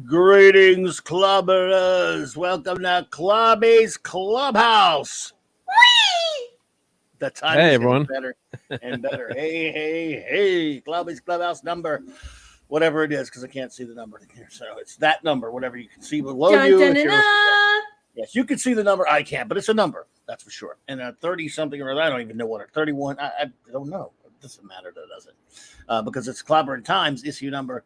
Greetings, clubbers. Welcome to CLOBBERIN Clubhouse. Whee! The time is everyone. Better and better. Hey. CLOBBERIN Clubhouse number, whatever it is, because I can't see the number here. So it's that number, whatever you can see below you. Yes, you can see the number. I can't, but it's a number. That's for sure. And 30 something or other, I don't even know what, 31. I don't know. It doesn't matter, does it? Because it's CLOBBERIN Times, issue number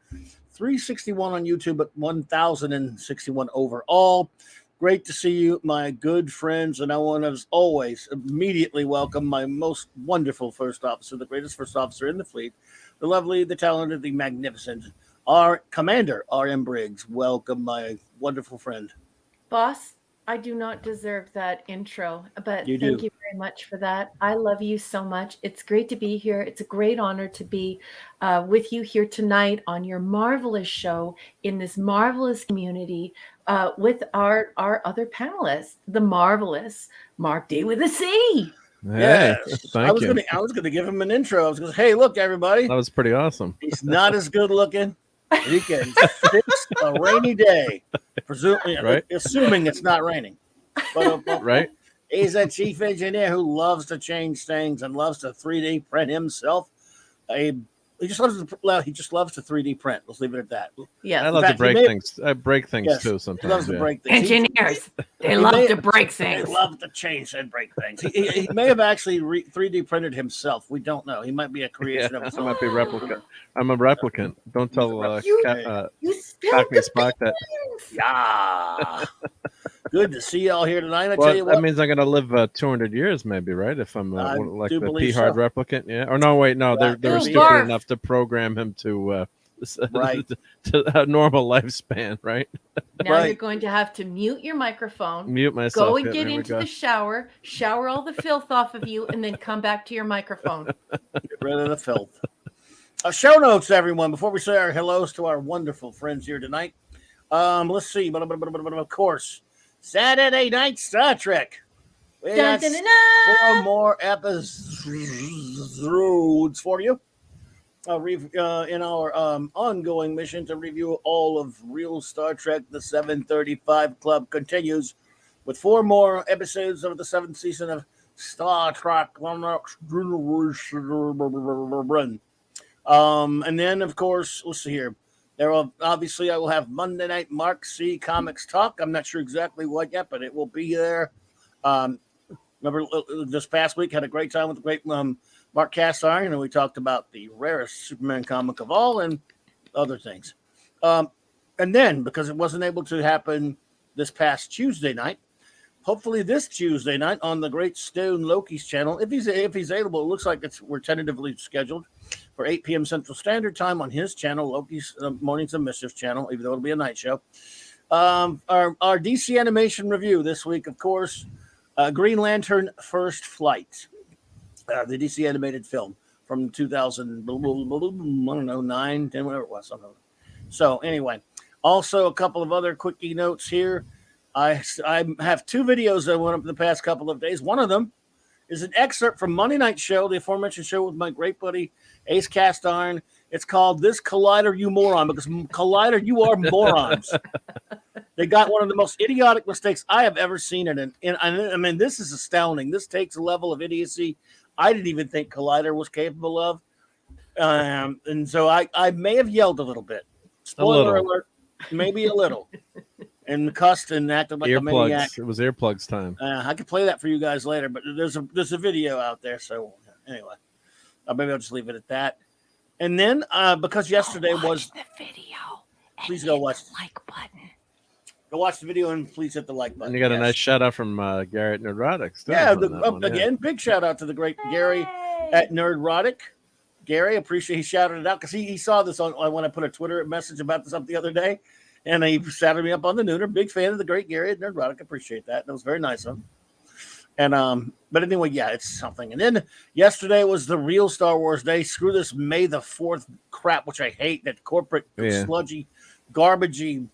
361 on YouTube, but 1,061 overall. Great to see you, my good friends. And I want to, as always, immediately welcome my most wonderful first officer, the greatest first officer in the fleet, the lovely, the talented, the magnificent, our Commander, R.M. Briggs. Welcome, my wonderful friend. Boss, I do not deserve that intro, but You thank do. you very much for that. I love you so much. It's great to be here. It's a great honor to be with you here tonight on your marvelous show in this marvelous community with our other panelists, the marvelous Mark D with a C. Yes, I was gonna give him an intro. I was gonna say, hey, look, everybody. That was pretty awesome. He's not as good looking. He can fix a rainy day, assuming it's not raining. But, right? He's a chief engineer who loves to change things and loves to 3D print himself. He just loves to 3D print. Let's leave it at that. Yeah, I love to break things. I break things too sometimes. He loves to break things. Engineers, they love to break things. They love to change and break things. He may have actually 3D printed himself. We don't know. He might be a creation of his I own. might be a replicant. I'm a replicant. Don't tell you Cockney Spock that. Yeah. Good to see y'all here tonight. Well, tell you what, that means I'm going to live 200 years, maybe, right? If I'm like the P-hard replicant, yeah. Or no, wait, no, they were stupid enough to program him to to a normal lifespan, right? Now you're going to have to mute your microphone, mute myself, go and get into the shower all the filth off of you, and then come back to your microphone. Get rid of the filth. Show notes, everyone, before we say our hellos to our wonderful friends here tonight. Let's see. Of course, Saturday Night Star Trek. We got 4 more episodes for you. In our ongoing mission to review all of real Star Trek, the 735 Club continues with 4 more episodes of the 7th season of Star Trek. And then, of course, let's see here. Obviously, I will have Monday Night Mark C Comics Talk. I'm not sure exactly what yet, but it will be there. Remember, this past week, had a great time with the great Mark Cast Iron, and we talked about the rarest Superman comic of all and other things. And then, because it wasn't able to happen this past Tuesday night, hopefully this Tuesday night on the Great Stone Loki's channel, if he's able, it looks like we're tentatively scheduled for 8 p.m. Central Standard Time on his channel, Loki's Mornings of Mischief channel, even though it'll be a night show. Our DC animation review this week, of course, Green Lantern First Flight, the DC animated film from 2000, I don't know, 9, 10, whatever it was. So anyway, also a couple of other quickie notes here. I have 2 videos that went up the past couple of days. One of them is an excerpt from Monday Night Show, the aforementioned show with my great buddy Ace Cast Iron. It's called This Collider, You Moron, because Collider, you are morons. They got one of the most idiotic mistakes I have ever seen. And I mean, this is astounding. This takes a level of idiocy I didn't even think Collider was capable of. And so I may have yelled a little bit. Spoiler alert, maybe a little. And cussed and acted like a maniac. It was earplugs time. I could play that for you guys later, but there's a video out there. So anyway, maybe I'll just leave it at that. And then because yesterday was the video, please go watch the like button. Go watch the video and please hit the like button. And you got a nice shout out from Garrett Nerdrotics. Yeah, again, big shout out to the great Gary at Nerdrotic. Gary, appreciate he shouted it out because he saw this on when I put a Twitter message about this up the other day. And he shouted me up on the Nooner. Big fan of the great Gary at Nerdrotic. Appreciate that. And it was very nice of him. And but anyway, yeah, it's something. And then yesterday was the real Star Wars Day. Screw this May the 4th crap, which I hate. That corporate sludgy, garbagey,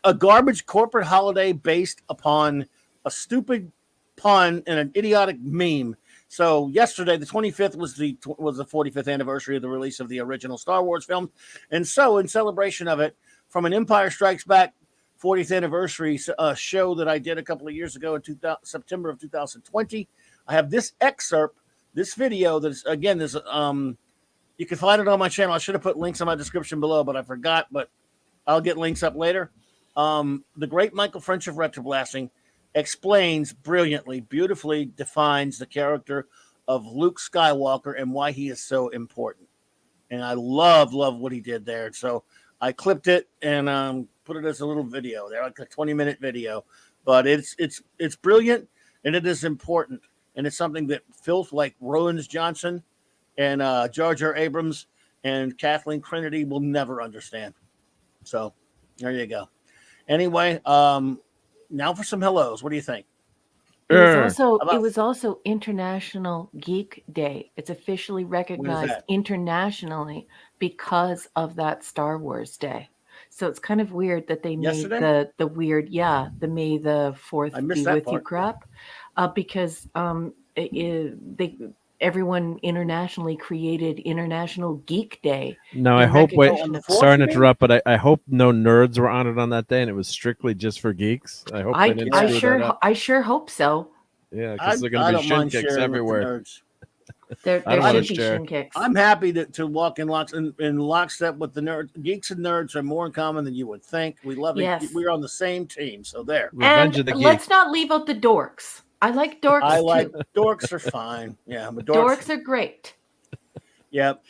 a garbage corporate holiday based upon a stupid pun and an idiotic meme. So yesterday, the 25th was the 45th anniversary of the release of the original Star Wars film, and so in celebration of it, from an Empire Strikes Back 40th anniversary show that I did a couple of years ago in September of 2020. I have this excerpt, this video that's, again, there's you can find it on my channel. I should have put links in my description below, but I forgot, but I'll get links up later. The great Michael French of Retroblasting explains brilliantly, beautifully defines the character of Luke Skywalker and why he is so important. And I love what he did there. So I clipped it and put it as a little video there, like a 20-minute video. But it's brilliant and it is important. And it's something that filth like Rowan's Johnson and Jar Jar Abrams and Kathleen Kennedy will never understand. So there you go. Anyway, now for some hellos. What do you think? It was also International Geek Day. It's officially recognized internationally because of that Star Wars Day. So it's kind of weird that they made the weird, the May the 4th be with you crap, because everyone internationally created International Geek Day. No, I hope. Wait, sorry to interrupt, but I hope no nerds were on it on that day, and it was strictly just for geeks. I hope. I sure hope so. Yeah, because they're going to be shin kicks everywhere. There should be shin kicks. I'm happy to walk in lockstep with the nerds. Geeks and nerds are more in common than you would think. We love it. Yes. We're on the same team, so there. Revenge of the let's not leave out the dorks. I like dorks too. Dorks are fine. Yeah, but dorks are great. Yep.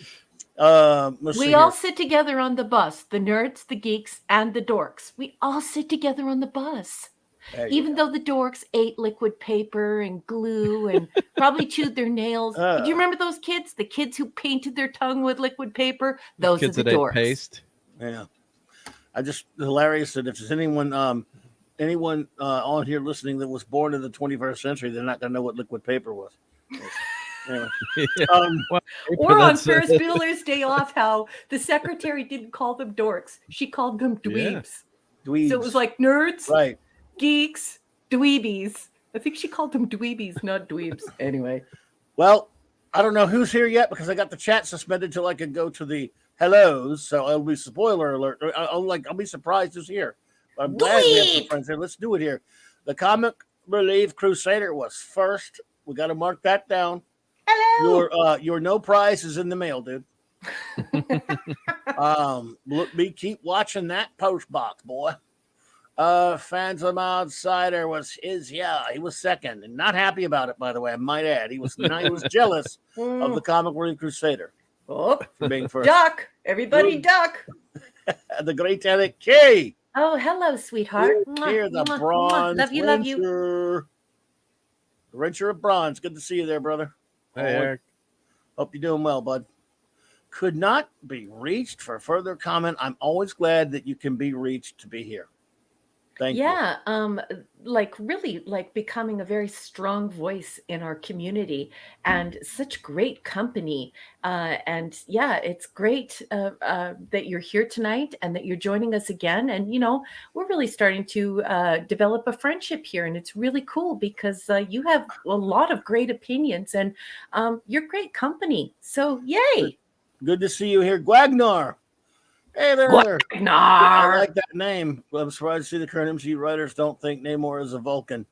We all sit together on the bus. The nerds, the geeks, and the dorks. We all sit together on the bus. Even though the dorks ate liquid paper and glue and probably chewed their nails. Do you remember those kids? The kids who painted their tongue with liquid paper? Those kids are the dorks. Ate paste. Yeah. Hilarious that if there's anyone on here listening that was born in the 21st century, they're not going to know what liquid paper was. Anyway. Or on Ferris Bueller's Day Off, how the secretary didn't call them dorks. She called them dweebs. Yeah. Dweebs. So it was like nerds. Right. Geeks, dweebies. I think she called them dweebies, not dweebs. Anyway. Well, I don't know who's here yet because I got the chat suspended till I could go to the hellos. So it'll be spoiler alert. I'll be surprised who's here. But I'm glad we have some friends here. Let's do it here. The Comic Relief Crusader was first. We got to mark that down. Hello. Your no prize is in the mail, dude. Keep watching that post box, boy. Phantom Outsider he was second and not happy about it, by the way. I might add, he was jealous of the Comic Relief Crusader. Oh, for being first. Duck, everybody, duck. The great Canuck Kay. Oh, hello, sweetheart. Here, the bronze. Love you. The wrencher of bronze. Good to see you there, brother. Hey, Eric. Hope you're doing well, bud. Could not be reached for further comment. I'm always glad that you can be reached to be here. Thank you. Really becoming a very strong voice in our community and such great company. It's great that you're here tonight and that you're joining us again. And, we're really starting to develop a friendship here. And it's really cool because you have a lot of great opinions and you're great company. So, yay. Good to see you here, Gwagnar. Hey there. I like that name. I'm surprised to see the current MCU writers don't think Namor is a Vulcan.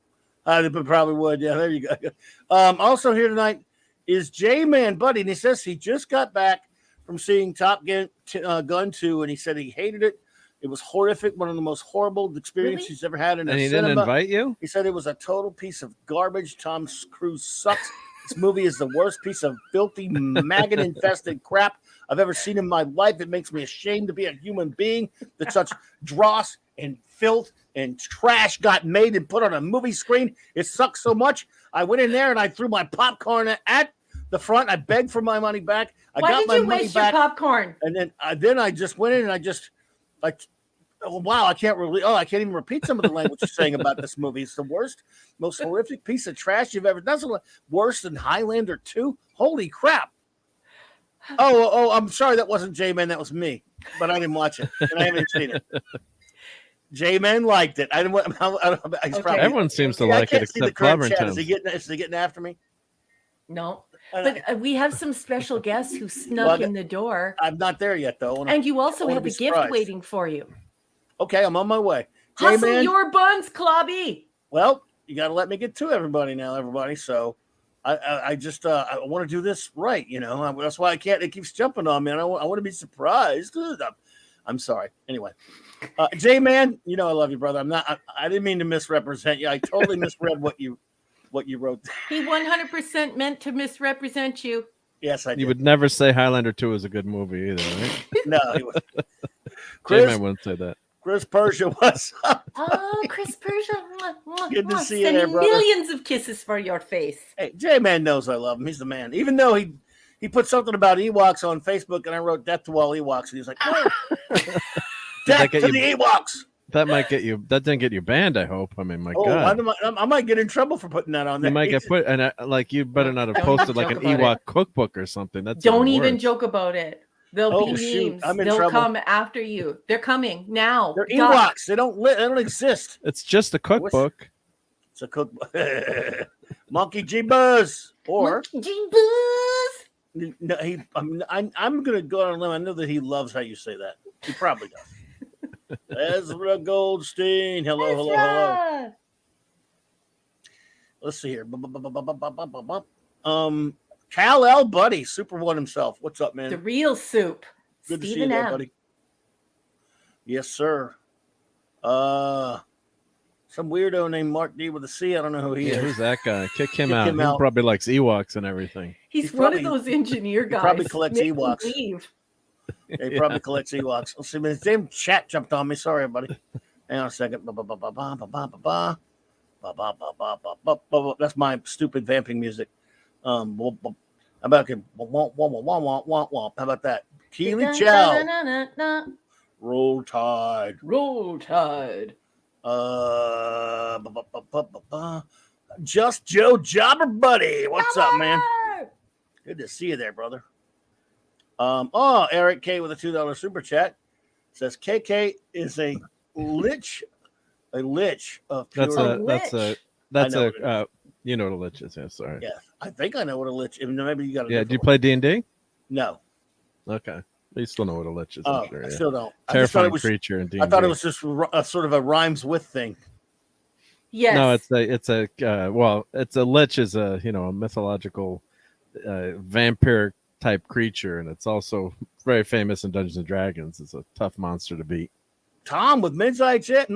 They probably would. Yeah, there you go. Also here tonight is J-Man Buddy, and he says he just got back from seeing Top Gun 2, and he said he hated it. It was horrific, one of the most horrible experiences he's ever had in a cinema. And he didn't invite you? He said it was a total piece of garbage. Tom Cruise sucks. This movie is the worst piece of filthy, maggot-infested crap I've ever seen in my life. It makes me ashamed to be a human being that such dross and filth and trash got made and put on a movie screen. It sucks so much. I went in there and I threw my popcorn at the front. I begged for my money back. Why did you waste your popcorn? And then I just went in and I can't even repeat some of the language you're saying about this movie. It's the worst, most horrific piece of trash you've ever done. Worse than Highlander 2. Holy crap. Oh, I'm sorry. That wasn't J-Man. That was me, but I didn't watch it and I haven't seen it. J-Man liked it. Everyone seems to like it except CLOBBERIN. Is he getting after me? No. But we have some special guests who snuck in the door. I'm not there yet, though. And you also have a gift waiting for you. Okay, I'm on my way. Hustle J-Man, your buns, Clobby. well, you got to let me get to everybody now, everybody. So I just I want to do this right, you know. That's why I can't. It keeps jumping on me, and I want to be surprised. I'm sorry. Anyway, J-Man, you know I love you, brother. I didn't mean to misrepresent you. I totally misread what you wrote. He 100% meant to misrepresent you. Yes, I did. You would never say Highlander 2 is a good movie either, right? No, he was. J-Man wouldn't say that. Chris Persia, what's up? Oh, Chris Persia. Good to see you there, brother. Millions of kisses for your face. Hey, J-Man knows I love him. He's the man. Even though he put something about Ewoks on Facebook, and I wrote death to all Ewoks, and he was like, no. Death to the Ewoks. That might get you. That didn't get you banned. I hope. I mean, my God. I might get in trouble for putting that on there. You might get put, and like you better not have posted like an Ewok cookbook or something. That's don't even joke about it. There'll be memes. I'm in They'll trouble. Come after you. They're coming now. They're Ewoks. They don't exist. It's just a cookbook. It's a cookbook. Monkey G Buzz or Monkey G Buzz. No, I'm gonna go on a limb. I know that he loves how you say that. He probably does. Ezra Goldstein. Hello. Let's see here. Kal-El Buddy, Super One himself. What's up, man? The real soup. Good to see you there, buddy. Yes, sir. Some weirdo named Mark D with a C. I don't know who he is. Who's that guy? Kick him out. He probably likes Ewoks and everything. He's one of those engineer guys. He probably collects Ewoks. Yeah, he probably collects Ewoks. Let's see, his name chat jumped on me. Sorry, everybody. Hang on a second. That's my stupid vamping music. How about that? Keely Chow. Roll Tide. Roll Tide. Just Joe Jobber Buddy. What's up, man? Good to see you there, brother. Eric K with a $2 super chat says KK is a lich of pure. That's a you know what a lich is. Yeah, sorry. Yeah, I think I know what a lich is. Maybe you got. Yeah, do you play D&D? No. Okay. You still know what a lich is. Oh, I'm sure, I still don't. Terrifying creature in D&D. I thought it was just a sort of a rhymes with thing. Yes. No, it's a lich is a mythological vampire type creature, and it's also very famous in Dungeons and Dragons. It's a tough monster to beat. Tom with Midnight Chat,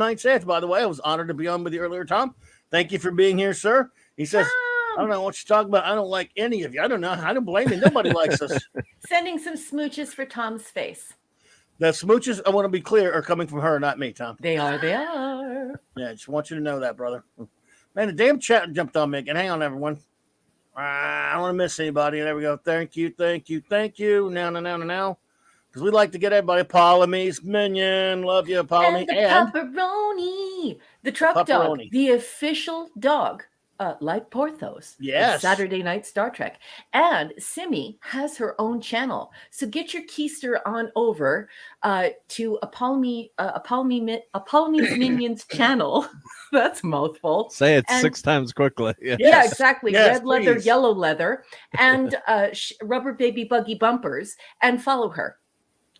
by the way, I was honored to be on with you earlier, Tom. Thank you for being here, sir. He says, I don't know what you're talking about. I don't like any of you. I don't know. I don't blame you. Nobody likes us. Sending some smooches for Tom's face. The smooches, I want to be clear, are coming from her, not me, Tom. They are. Yeah, I just want you to know that, brother. Man, the damn chat jumped on me again. Hang on, everyone. I don't want to miss anybody. There we go. Thank you. Now. Because we like to get everybody. Palame's Minion. Love you, Palame. And the pepperoni. The truck dog. The official dog. Like Porthos. Yes. Saturday Night Star Trek. And Simi has her own channel. So get your keister on over to Apollome's Minions channel. That's a mouthful. Say it 6 times quickly. Yeah, yeah, exactly. Yes, red leather, yellow leather, and rubber baby buggy bumpers. And follow her.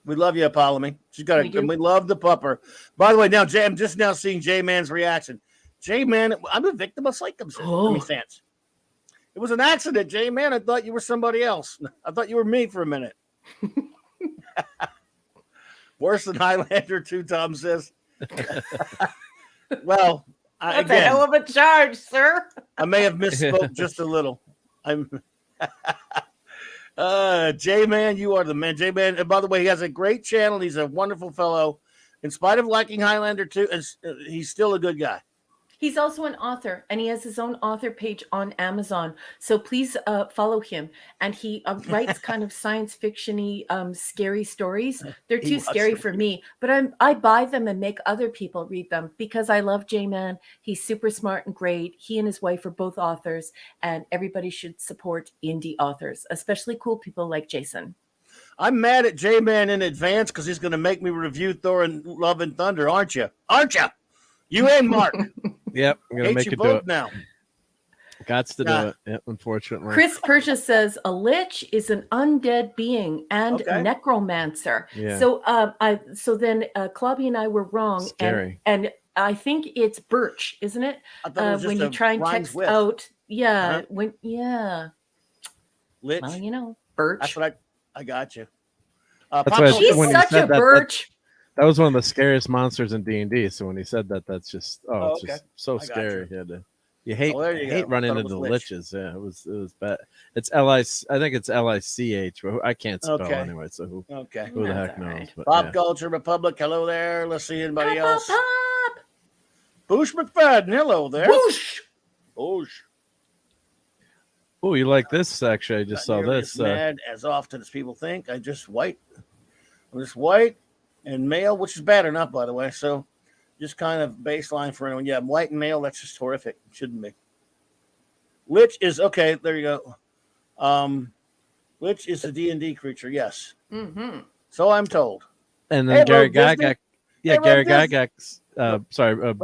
We love you, Apollo. She's got it. We love the pupper. By the way, now I'm just now seeing J-Man's reaction. J-Man, I'm a victim of circumstance. It was an accident, J-Man. I thought you were somebody else. I thought you were me for a minute. Worse than Highlander 2, Tom says. Well, that's a hell of a charge, sir. I may have misspoke just a little. J-Man, you are the man. J-Man, and by the way, he has a great channel. He's a wonderful fellow. In spite of liking Highlander 2, he's still a good guy. He's also an author, and he has his own author page on Amazon. So please follow him. And he writes kind of science fiction-y, scary stories. They're too scary for me, but I buy them and make other people read them because I love J-Man. He's super smart and great. He and his wife are both authors, and everybody should support indie authors, especially cool people like Jason. I'm mad at J-Man in advance because he's going to make me review Thor and Love and Thunder, aren't you? Aren't you? You and Mark. Yep, I'm gonna make you do it now. Gots to do it. Yeah, unfortunately. Chris Persia says a lich is an undead being and necromancer. Yeah. So so then Clubby and I were wrong. Scary. And I think it's birch, isn't it? When you try and text out, lich. Well, you know, birch. That's what I got you. She's such a birch. That was one of the scariest monsters in D&D. So when he said that, that's just it's just so scary. You hate running into the liches. Yeah, it was bad. It's L-I-C. I think it's L-I-C-H. But I can't spell anyway. So who the heck knows? But, Pop Culture Republic. Hello there. Let's see anybody else. Boosh McFadden. Hello there. Boosh. Oh, you like this? Actually, I just saw this. Mad as often as people think. I'm just white and male, which is bad enough, by the way. So, just kind of baseline for anyone. Yeah, I'm white and male. That's just horrific. Shouldn't be. Lich is okay. There you go. Lich is a D&D creature. Yes. Mm-hmm. So I'm told. And then Gary Gygax. Yeah, Gary Gygax.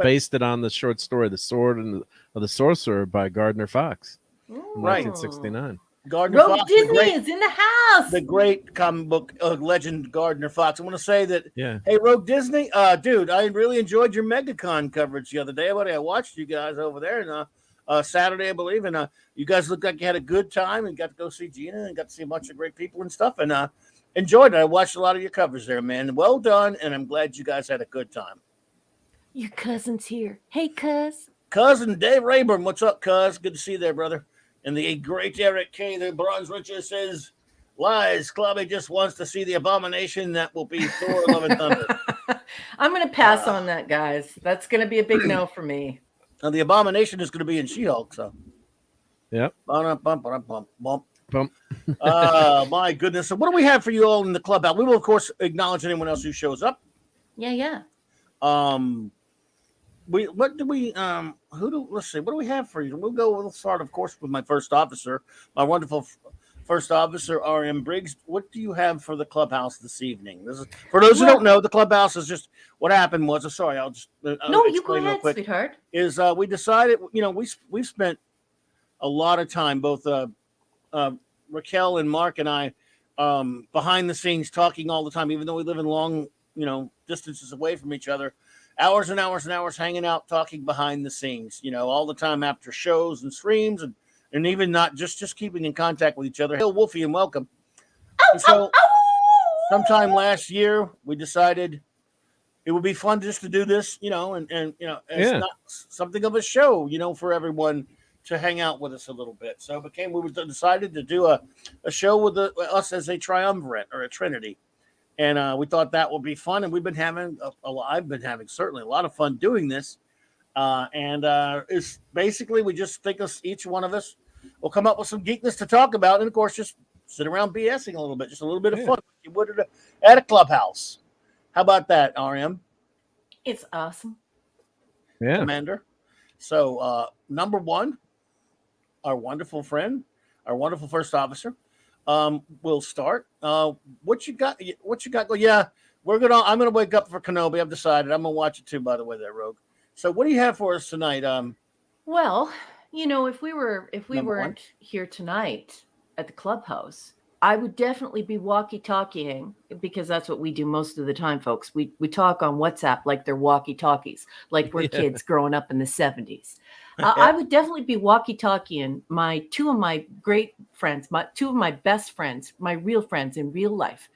Based it on the short story, "The Sword of the Sorcerer" by Gardner Fox. Right. 1969. Gardner Rogue Fox, Disney is in the house. The great comic book legend Gardner Fox. I want to say that. Yeah. Hey, Rogue Disney, dude, I really enjoyed your MegaCon coverage the other day. I watched you guys over there, and Saturday, I believe, and you guys looked like you had a good time and got to go see Gina and got to see a bunch of great people and stuff, and enjoyed it. I watched a lot of your covers there, man. Well done, and I'm glad you guys had a good time. Your cousin's here. Hey, cuz. Cousin Dave Rayburn, what's up, cuz? Good to see you there, brother. And the great Eric K., the Bronze Richer, says, lies. Clubby just wants to see the abomination that will be Thor Love and Thunder. I'm going to pass on that, guys. That's going to be a big no for me. Now, the abomination is going to be in She-Hulk, so. Yep. Bump. My goodness. So what do we have for you all in the clubhouse? We will, of course, acknowledge anyone else who shows up. Yeah. Let's see, what do we have for you? We'll start, of course, with my first officer, my wonderful first officer, R.M. Briggs. What do you have for the clubhouse this evening? This is, for those who don't know, the clubhouse is just what happened was, I'll just no, you go ahead, sweetheart. Is we decided, we've spent a lot of time, both Raquel and Mark and I, behind the scenes talking all the time, even though we live in long, distances away from each other. Hours and hours and hours hanging out, talking behind the scenes, all the time after shows and streams, and even not just keeping in contact with each other. Hey, Wolfie, and welcome. So, sometime last year, we decided it would be fun just to do this, it's not something of a show, for everyone to hang out with us a little bit. So we decided to do a show with us as a triumvirate or a trinity. And we thought that would be fun, and we've been having I've been having certainly a lot of fun doing this. It's basically we just think each one of us will come up with some geekness to talk about, and of course just sit around BSing a little bit, just a little bit of fun. Like you would at a clubhouse. How about that, RM? It's awesome. Yeah, Commander. So number one, our wonderful friend, our wonderful first officer. We'll start. What you got? Yeah, I'm gonna wake up for Kenobi. I've decided. I'm gonna watch it too. By the way, there, Rogue. So, what do you have for us tonight? Well, if we weren't here tonight at the clubhouse, I would definitely be walkie-talkieing, because that's what we do most of the time, folks. We talk on WhatsApp like they're walkie-talkies, like we're kids growing up in the 70s. I would definitely be walkie-talkieing two of my great friends, two of my best friends, my real friends in real life.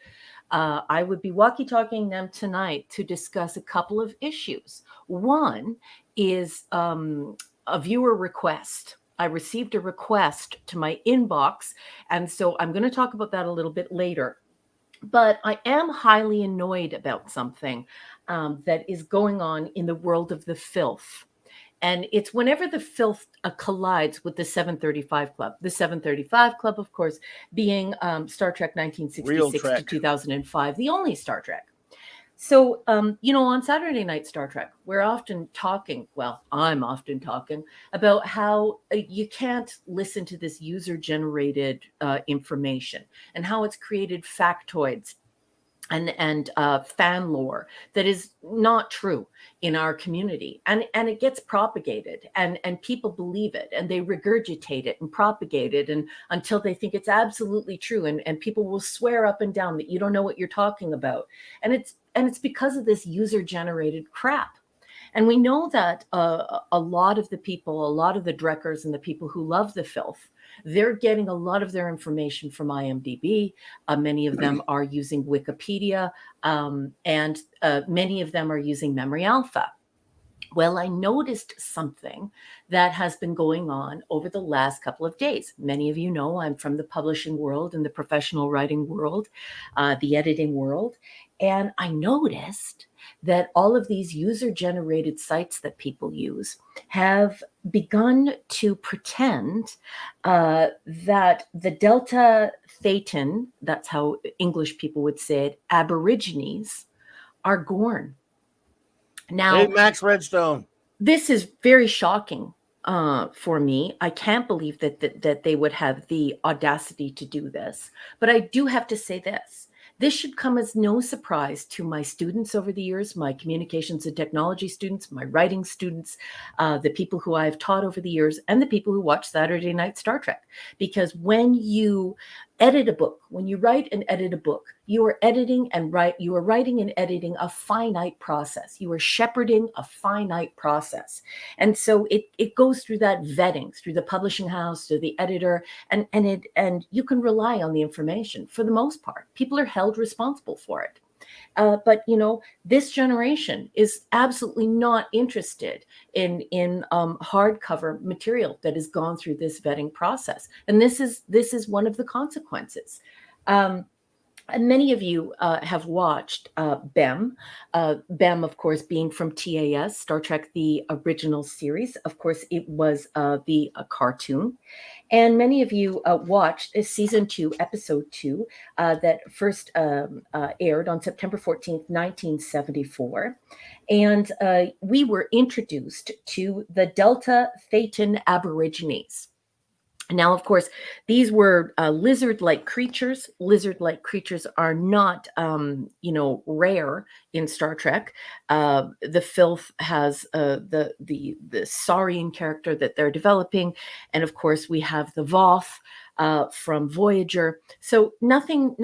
I would be walkie-talkieing them tonight to discuss a couple of issues. One is a viewer request. I received a request to my inbox, and so I'm going to talk about that a little bit later. But I am highly annoyed about something that is going on in the world of the filth. And it's whenever the filth collides with the 735 Club. The 735 Club, of course, being Star Trek 1966 to 2005, the only Star Trek. So, on Saturday Night Star Trek, I'm often talking about how you can't listen to this user-generated information and how it's created factoids and fan lore that is not true in our community, and it gets propagated, and people believe it, and they regurgitate it and propagate it, and until they think it's absolutely true, and people will swear up and down that you don't know what you're talking about, and it's because of this user generated crap. And we know that a lot of the people, a lot of the Dreckers and the people who love the filth, they're getting a lot of their information from IMDb. Many of them are using Wikipedia, and many of them are using Memory Alpha. Well, I noticed something that has been going on over the last couple of days. Many of you know I'm from the publishing world and the professional writing world, the editing world. And I noticed that all of these user-generated sites that people use have begun to pretend that the Delta Thetan, that's how English people would say it, Aborigines, are Gorn. Now, hey, Max Redstone. This is very shocking for me. I can't believe that they would have the audacity to do this. But I do have to say this. This should come as no surprise to my students over the years, my communications and technology students, my writing students, the people who I've taught over the years, and the people who watch Saturday Night Star Trek. Because when you edit a book, when you write and edit a book, you are you are writing and editing a finite process. You are shepherding a finite process. And so it goes through that vetting, through the publishing house, through the editor, and you can rely on the information for the most part. People are held responsible for it. But this generation is absolutely not interested in hardcover material that has gone through this vetting process, and this is one of the consequences. And many of you have watched BEM. BEM, of course, being from TAS, Star Trek, the original series. Of course, it was the cartoon. And many of you watched season 2, episode 2, that first aired on September 14th, 1974. And we were introduced to the Delta Thetan Aborigines. Now, of course, these were lizard-like creatures. Lizard-like creatures are not, rare in Star Trek. The filth has the Saurian character that they're developing, and of course, we have the Voth from Voyager. So nothing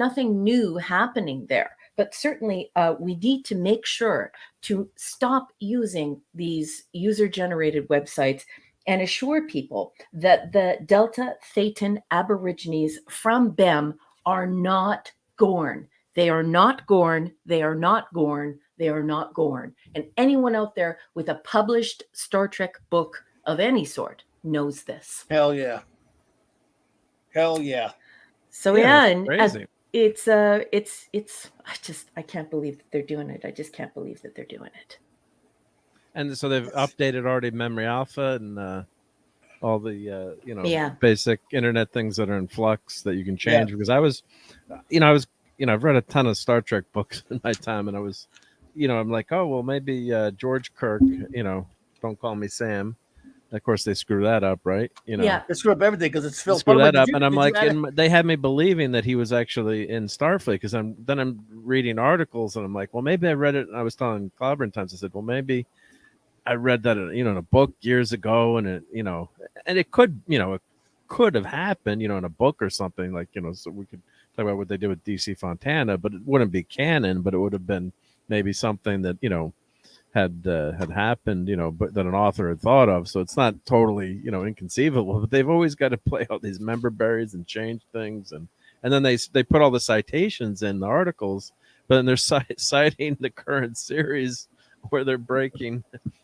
new happening there. But certainly, we need to make sure to stop using these user-generated websites and assure people that the Delta Thetan Aborigines from BEM are not Gorn. They are not Gorn. They are not Gorn. They are not Gorn. And anyone out there with a published Star Trek book of any sort knows this. Hell yeah. Hell yeah. So yeah, and crazy. It's I can't believe that they're doing it. I just can't believe that they're doing it. And so they've updated already Memory Alpha and all the basic internet things that are in flux that you can change. Because I've read a ton of Star Trek books in my time, and I was, I'm like, oh well, maybe George Kirk, don't call me Sam. Of course, they screw that up, right? Yeah, they screw up everything because it's Phil. Screw that up, and I'm like, they had me believing that he was actually in Starfleet because I'm reading articles, and I'm like, well, maybe I read it. And I was telling CLOBBERIN times, I said, well, maybe I read that in a book years ago, and it could have happened, in a book or something like, so we could talk about what they did with DC Fontana, but it wouldn't be canon, but it would have been maybe something that had happened, but that an author had thought of. So it's not totally inconceivable, but they've always got to play all these member berries and change things, and then they put all the citations in the articles, but then they're citing the current series where they're breaking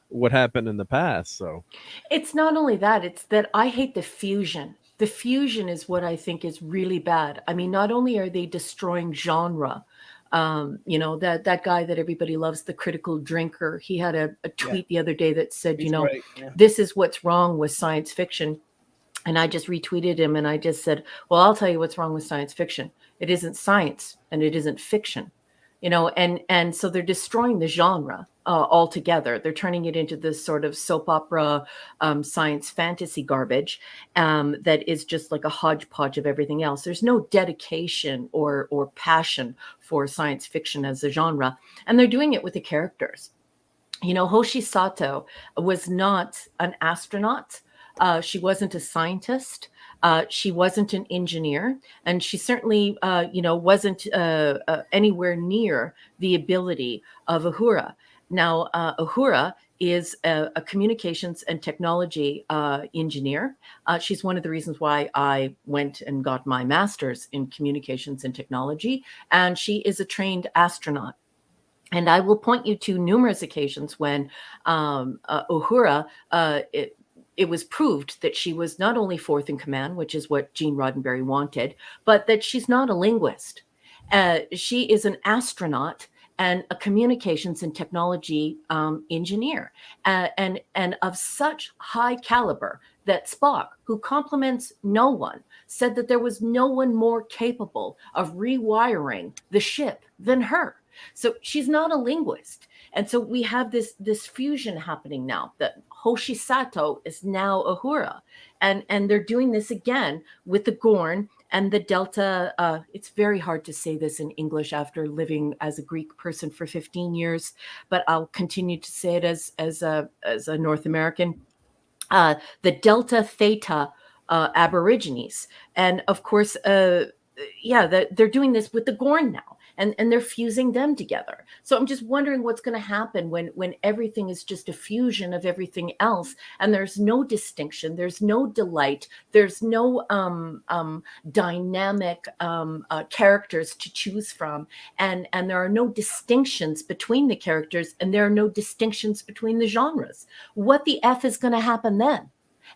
what happened in the past. So it's not only that, it's that I hate the fusion. The fusion is what I think is really bad. I mean, not only are they destroying genre, that guy that everybody loves, the critical drinker, he had a tweet the other day that said, this is what's wrong with science fiction. And I just retweeted him and I just said, well, I'll tell you what's wrong with science fiction. It isn't science and it isn't fiction. and so they're destroying the genre altogether. They're turning it into this sort of soap opera, science fantasy garbage that is just like a hodgepodge of everything else. There's no dedication or passion for science fiction as a genre, and they're doing it with the characters. Hoshi Sato was not an astronaut. She wasn't a scientist. She wasn't an engineer, and she certainly, wasn't anywhere near the ability of Uhura. Now, Uhura is a communications and technology engineer. She's one of the reasons why I went and got my master's in communications and technology, and she is a trained astronaut. And I will point you to numerous occasions when Uhura, it was proved that she was not only fourth in command, which is what Gene Roddenberry wanted, but that she's not a linguist. She is an astronaut and a communications and technology engineer, and of such high caliber that Spock, who compliments no one, said that there was no one more capable of rewiring the ship than her. So she's not a linguist. And so we have this fusion happening now, that Hoshi Sato is now Uhura. And they're doing this again with the Gorn and the Delta. It's very hard to say this in English after living as a Greek person for 15 years, but I'll continue to say it as a North American. The Delta Theta Aborigines. And of course, they're doing this with the Gorn now. And they're fusing them together. So I'm just wondering what's going to happen when everything is just a fusion of everything else, and there's no distinction, there's no delight, there's no dynamic characters to choose from, and there are no distinctions between the characters, and there are no distinctions between the genres. What the F is going to happen then?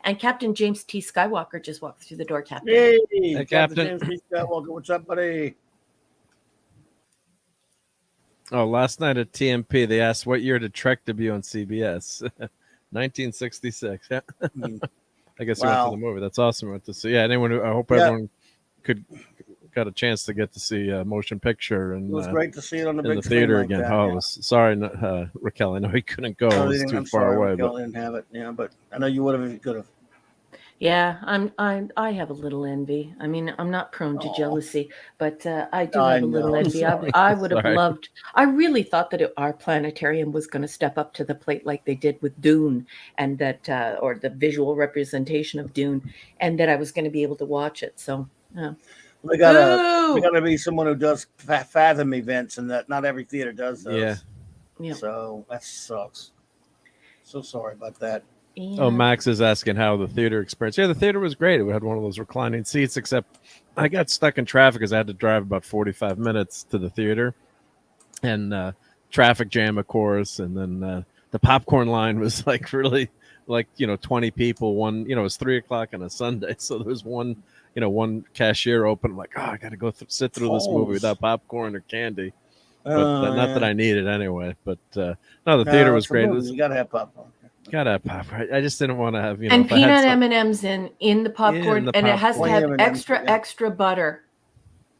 And Captain James T. Skywalker just walked through the door, Captain. Hey, Captain James T. Skywalker, what's up, buddy? Oh, last night at TMP, they asked what year did Trek debut on CBS? 1966. Yeah. I guess you went to the movie. That's awesome. Went to see. Yeah, I hope everyone got a chance to get to see motion picture. And it was great to see it on the big theater like again. That, sorry, Raquel. I know he couldn't go. It was too far away. Raquel didn't have it. Yeah, but I know you would have if you could have. Yeah, I have a little envy. I mean, I'm not prone to jealousy, but I do have a little envy. I would have loved. I really thought that our planetarium was going to step up to the plate like they did with Dune, and that, or the visual representation of Dune, and that I was going to be able to watch it. So, we gotta be someone who does Fathom events, and that not every theater does those. Yeah. So that sucks. So sorry about that. Yeah. Oh, Max is asking how the theater experience. Yeah, the theater was great. We had one of those reclining seats, except I got stuck in traffic because I had to drive about 45 minutes to the theater, and traffic jam, of course. And then the popcorn line was like really 20 people. One, it was 3:00 on a Sunday, so there was one cashier open. I'm like, I got to go sit through this movie without popcorn or candy. But not that I need it anyway. But no, the theater was great. You gotta have popcorn. Gotta have popcorn. I just didn't want to have and peanut M&Ms in the popcorn, and it has to have extra butter.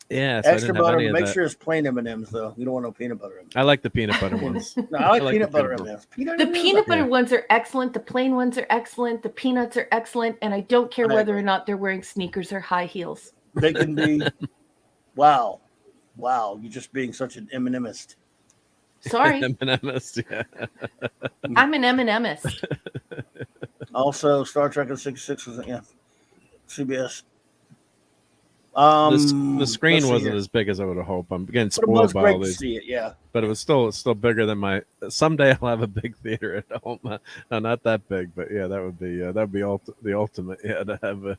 Yeah, so extra butter. Make sure it's plain M&Ms though. You don't want no peanut butter. I like the peanut butter ones. No, I like peanut butter M&Ms. The peanut butter ones are excellent. The plain ones are excellent. The peanuts are excellent, and I don't care whether or not they're wearing sneakers or high heels. They can be. Wow, you're just being such an M&Mist. Sorry. M&Mist, yeah. I'm an M&Mist. Also, Star Trek in '66 was CBS. The screen wasn't as big as I would have hoped. I'm getting spoiled by all these. To see it, yeah. But it was still bigger than my. Someday I'll have a big theater at home. No, not that big, but yeah, that would be the ultimate. Yeah, to have a.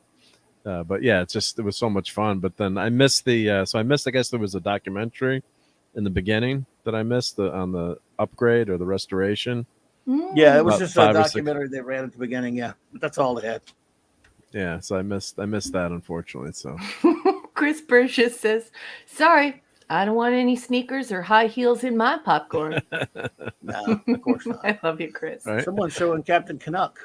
But yeah, it was so much fun. But then I missed I guess there was a documentary in the beginning that I missed on the upgrade or the restoration. Yeah, it was just a documentary they ran at the beginning. Yeah, but that's all they had. Yeah, so I missed that, unfortunately. So Chris Burgess says, "Sorry, I don't want any sneakers or high heels in my popcorn." No, of course not. I love you, Chris. Right? Someone's showing Captain Canuck.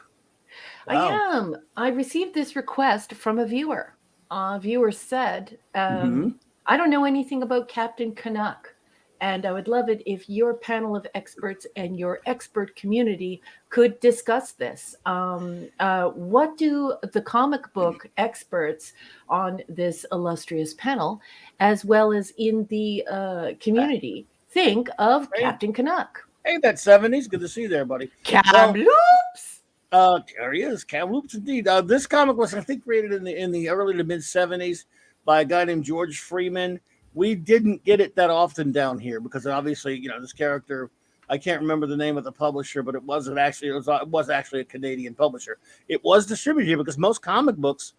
Wow. I am. I received this request from a viewer. A viewer said, "I don't know anything about Captain Canuck. And I would love it if your panel of experts and your expert community could discuss this. What do the comic book experts on this illustrious panel, as well as in the community, think of Captain Canuck? Hey, that 70s. Good to see you there, buddy. Kamloops! There he is. Kamloops, indeed. This comic was, I think, created in the early to mid 70s by a guy named George Freeman. We didn't get it that often down here because obviously, this character, I can't remember the name of the publisher, but it was actually a Canadian publisher. It was distributed here because most comic books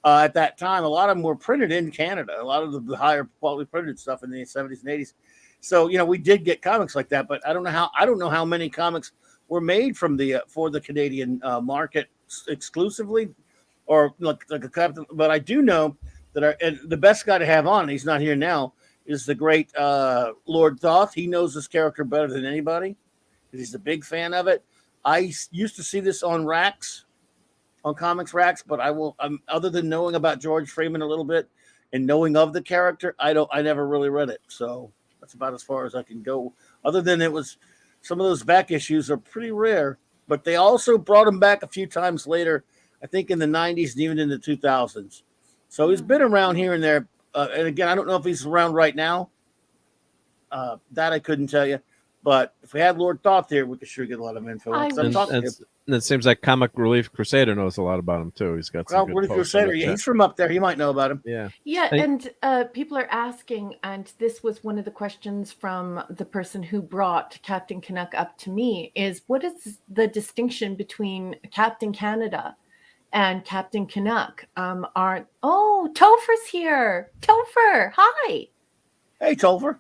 at that time, a lot of them were printed in Canada. A lot of the higher quality printed stuff in the 70s and 80s. So, we did get comics like that, but I don't know how many comics were made from for the Canadian market exclusively, or like a captain. But I do know that the best guy to have on, he's not here now, is the great Lord Thoth. He knows this character better than anybody because he's a big fan of it. I used to see this on racks, on comics racks, but other than knowing about George Freeman a little bit and knowing of the character, I never really read it. So that's about as far as I can go. Other than some of those back issues are pretty rare, but they also brought him back a few times later, I think in the 90s and even in the 2000s. So he's been around here and there. And again, I don't know if he's around right now. That I couldn't tell you. But if we had Lord Thoth here, we could sure get a lot of info. And it seems like Comic Relief Crusader knows a lot about him too. He's got some good Relief Crusader. Yeah, he's from up there. He might know about him. Yeah. Yeah, and people are asking, and this was one of the questions from the person who brought Captain Canuck up to me, is what is the distinction between Captain Canada and Captain Canuck? Topher's here. Topher, hi. Hey, Topher.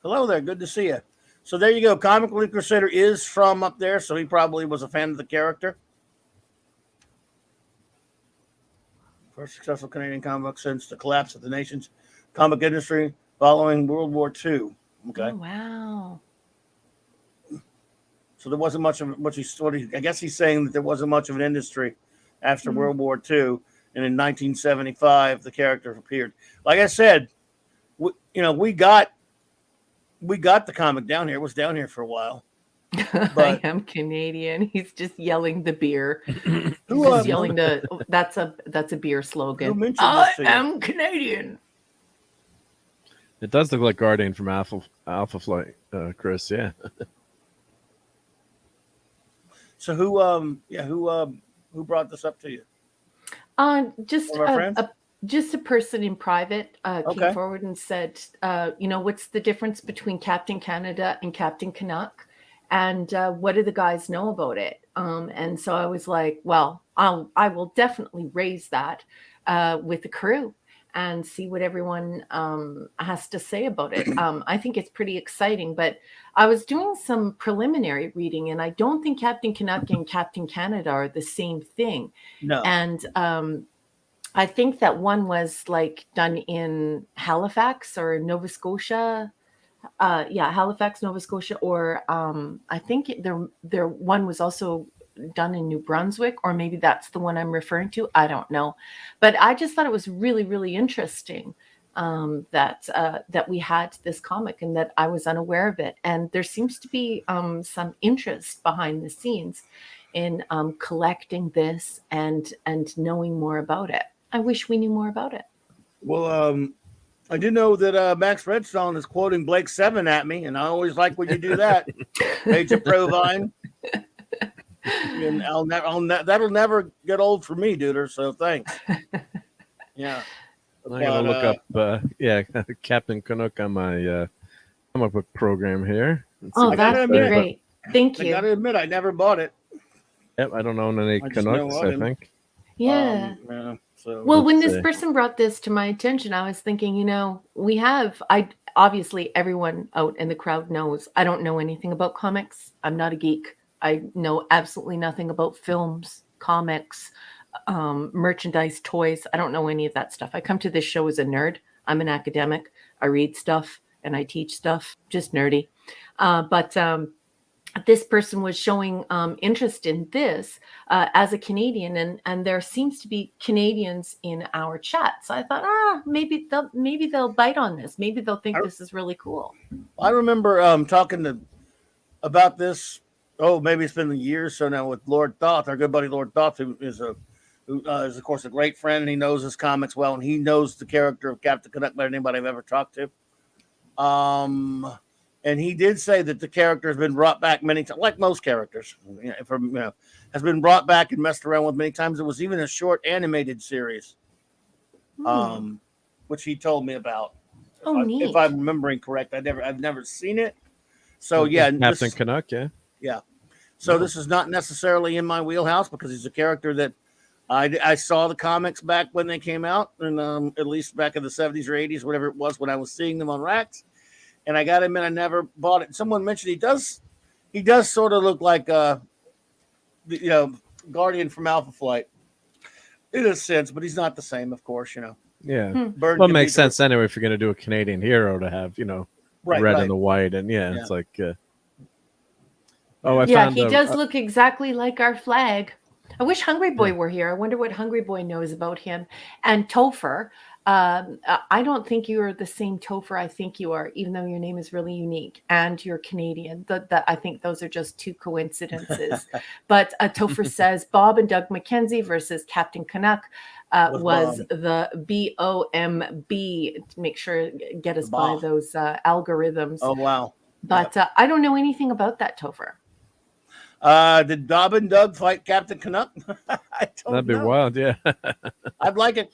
Hello there. Good to see you. So there you go. Comic Relief Crusader is from up there, so he probably was a fan of the character. First successful Canadian comic book since the collapse of the nation's comic industry following World War II. Okay. Oh, wow. So there wasn't much of I guess he's saying that there wasn't much of an industry after World War II, and in 1975 the character appeared. Like I said, we got the comic down here. It was down here for a while. But I am Canadian. He's just yelling the beer. He's yelling that's a beer slogan. I am Canadian. It does look like Guardian from Alpha Flight, Chris. Yeah. So who brought this up to you? Just a person in private came forward and said, what's the difference between Captain Canada and Captain Canuck? And what do the guys know about it? And so I was like, well, I will definitely raise that with the crew and see what everyone has to say about it. I think it's pretty exciting, but I was doing some preliminary reading, and I don't think Captain Canuck and Captain Canada are the same thing. No. And I think that one was like done in Halifax or Nova Scotia. Halifax, Nova Scotia, or I think their one was also done in New Brunswick, or maybe that's the one I'm referring to. I don't know, but I just thought it was really, really interesting that we had this comic and that I was unaware of it. And there seems to be some interest behind the scenes in collecting this and knowing more about it. I wish we knew more about it. Well, I do know that Max Redstone is quoting Blake 7 at me, and I always like when you do that. Age of Provine. And that'll never get old for me, Duder. So thanks. Yeah. I'm gonna look up Captain Canuck on my comic book program here. That'd be great. Thank you. I gotta admit, I never bought it. Yep, I don't own any Canucks, I think. Yeah. So well, when this person brought this to my attention, I was thinking, obviously everyone out in the crowd knows I don't know anything about comics. I'm not a geek. I know absolutely nothing about films, comics, merchandise, toys. I don't know any of that stuff. I come to this show as a nerd. I'm an academic. I read stuff and I teach stuff, just nerdy. But this person was showing interest in this as a Canadian, and there seems to be Canadians in our chat. So I thought, maybe they'll bite on this. Maybe they'll think this is really cool. I remember talking about this. Oh, maybe it's been a year or so now with Lord Thoth, our good buddy Lord Thoth, who is of course a great friend, and he knows his comics well, and he knows the character of Captain Canuck better than anybody I've ever talked to. And he did say that the character has been brought back many times, like most characters, has been brought back and messed around with many times. There was even a short animated series, which he told me about. If I'm remembering correct, I've never seen it. So yeah, Captain Canuck, yeah. So this is not necessarily in my wheelhouse because he's a character that I saw the comics back when they came out, and at least back in the 70s or 80s, whatever it was, when I was seeing them on racks. And I got him, and I never bought it. Someone mentioned he does sort of look like Guardian from Alpha Flight in a sense, but he's not the same, of course. Yeah. Well, it makes sense anyway if you're going to do a Canadian hero to have red and the white, and it's like. He does look exactly like our flag. I wish Hungry Boy were here. I wonder what Hungry Boy knows about him. And Topher. I don't think you are the same Topher I think you are, even though your name is really unique and you're Canadian. That I think those are just two coincidences. But Topher says Bob and Doug Mckenzie versus Captain Canuck was the BOMB. To make sure get us by those algorithms. Oh wow! But I don't know anything about that, Topher. Did Bob and Doug fight Captain Canuck? That'd be wild, yeah. I'd like it.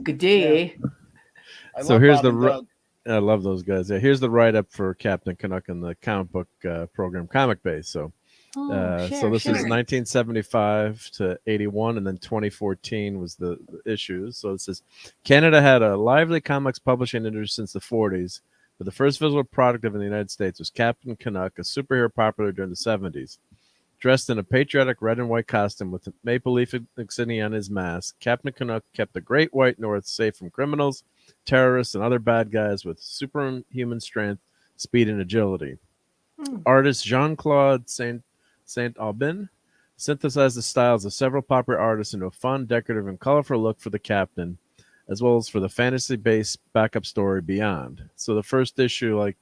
Good day. Yeah. So here's I love those guys. Yeah, here's the write-up for Captain Canuck in the comic book program Comic Base. So, so this is 1975 to 81, and then 2014 was the issues. So it says Canada had a lively comics publishing industry since the 40s. But the first visible product of in the United States was Captain Canuck, a superhero popular during the 70s. Dressed in a patriotic red and white costume with a maple leaf insignia on his mask, Captain Canuck kept the Great White North safe from criminals, terrorists, and other bad guys with superhuman strength, speed, and agility. Artist Jean-Claude Saint-Aubin synthesized the styles of several popular artists into a fun, decorative, and colorful look for the Captain, as well as for the fantasy-based backup story Beyond. So the first issue, like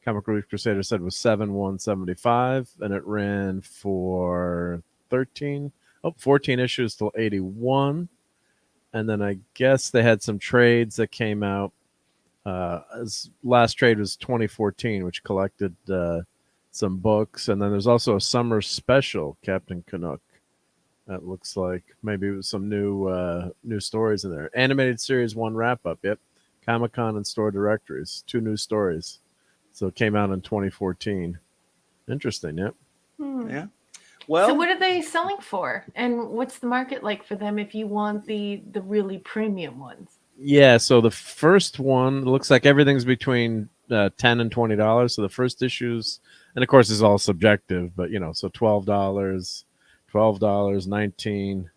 Comic Relief Crusader said, was 7/175, and it ran for 14 issues till 81. And then I guess they had some trades that came out. His last trade was 2014, which collected some books. And then there's also a summer special, Captain Canuck. That looks like maybe it was some new stories in there. Animated Series 1 wrap-up, yep. Comic-Con and store directories, 2 new stories. So it came out in 2014. Interesting, yep. Yeah. Well, so what are they selling for? And what's the market like for them if you want the really premium ones? Yeah, so the first one looks like everything's between $10 and $20. So the first issues, and of course it's all subjective, but so $12. $19,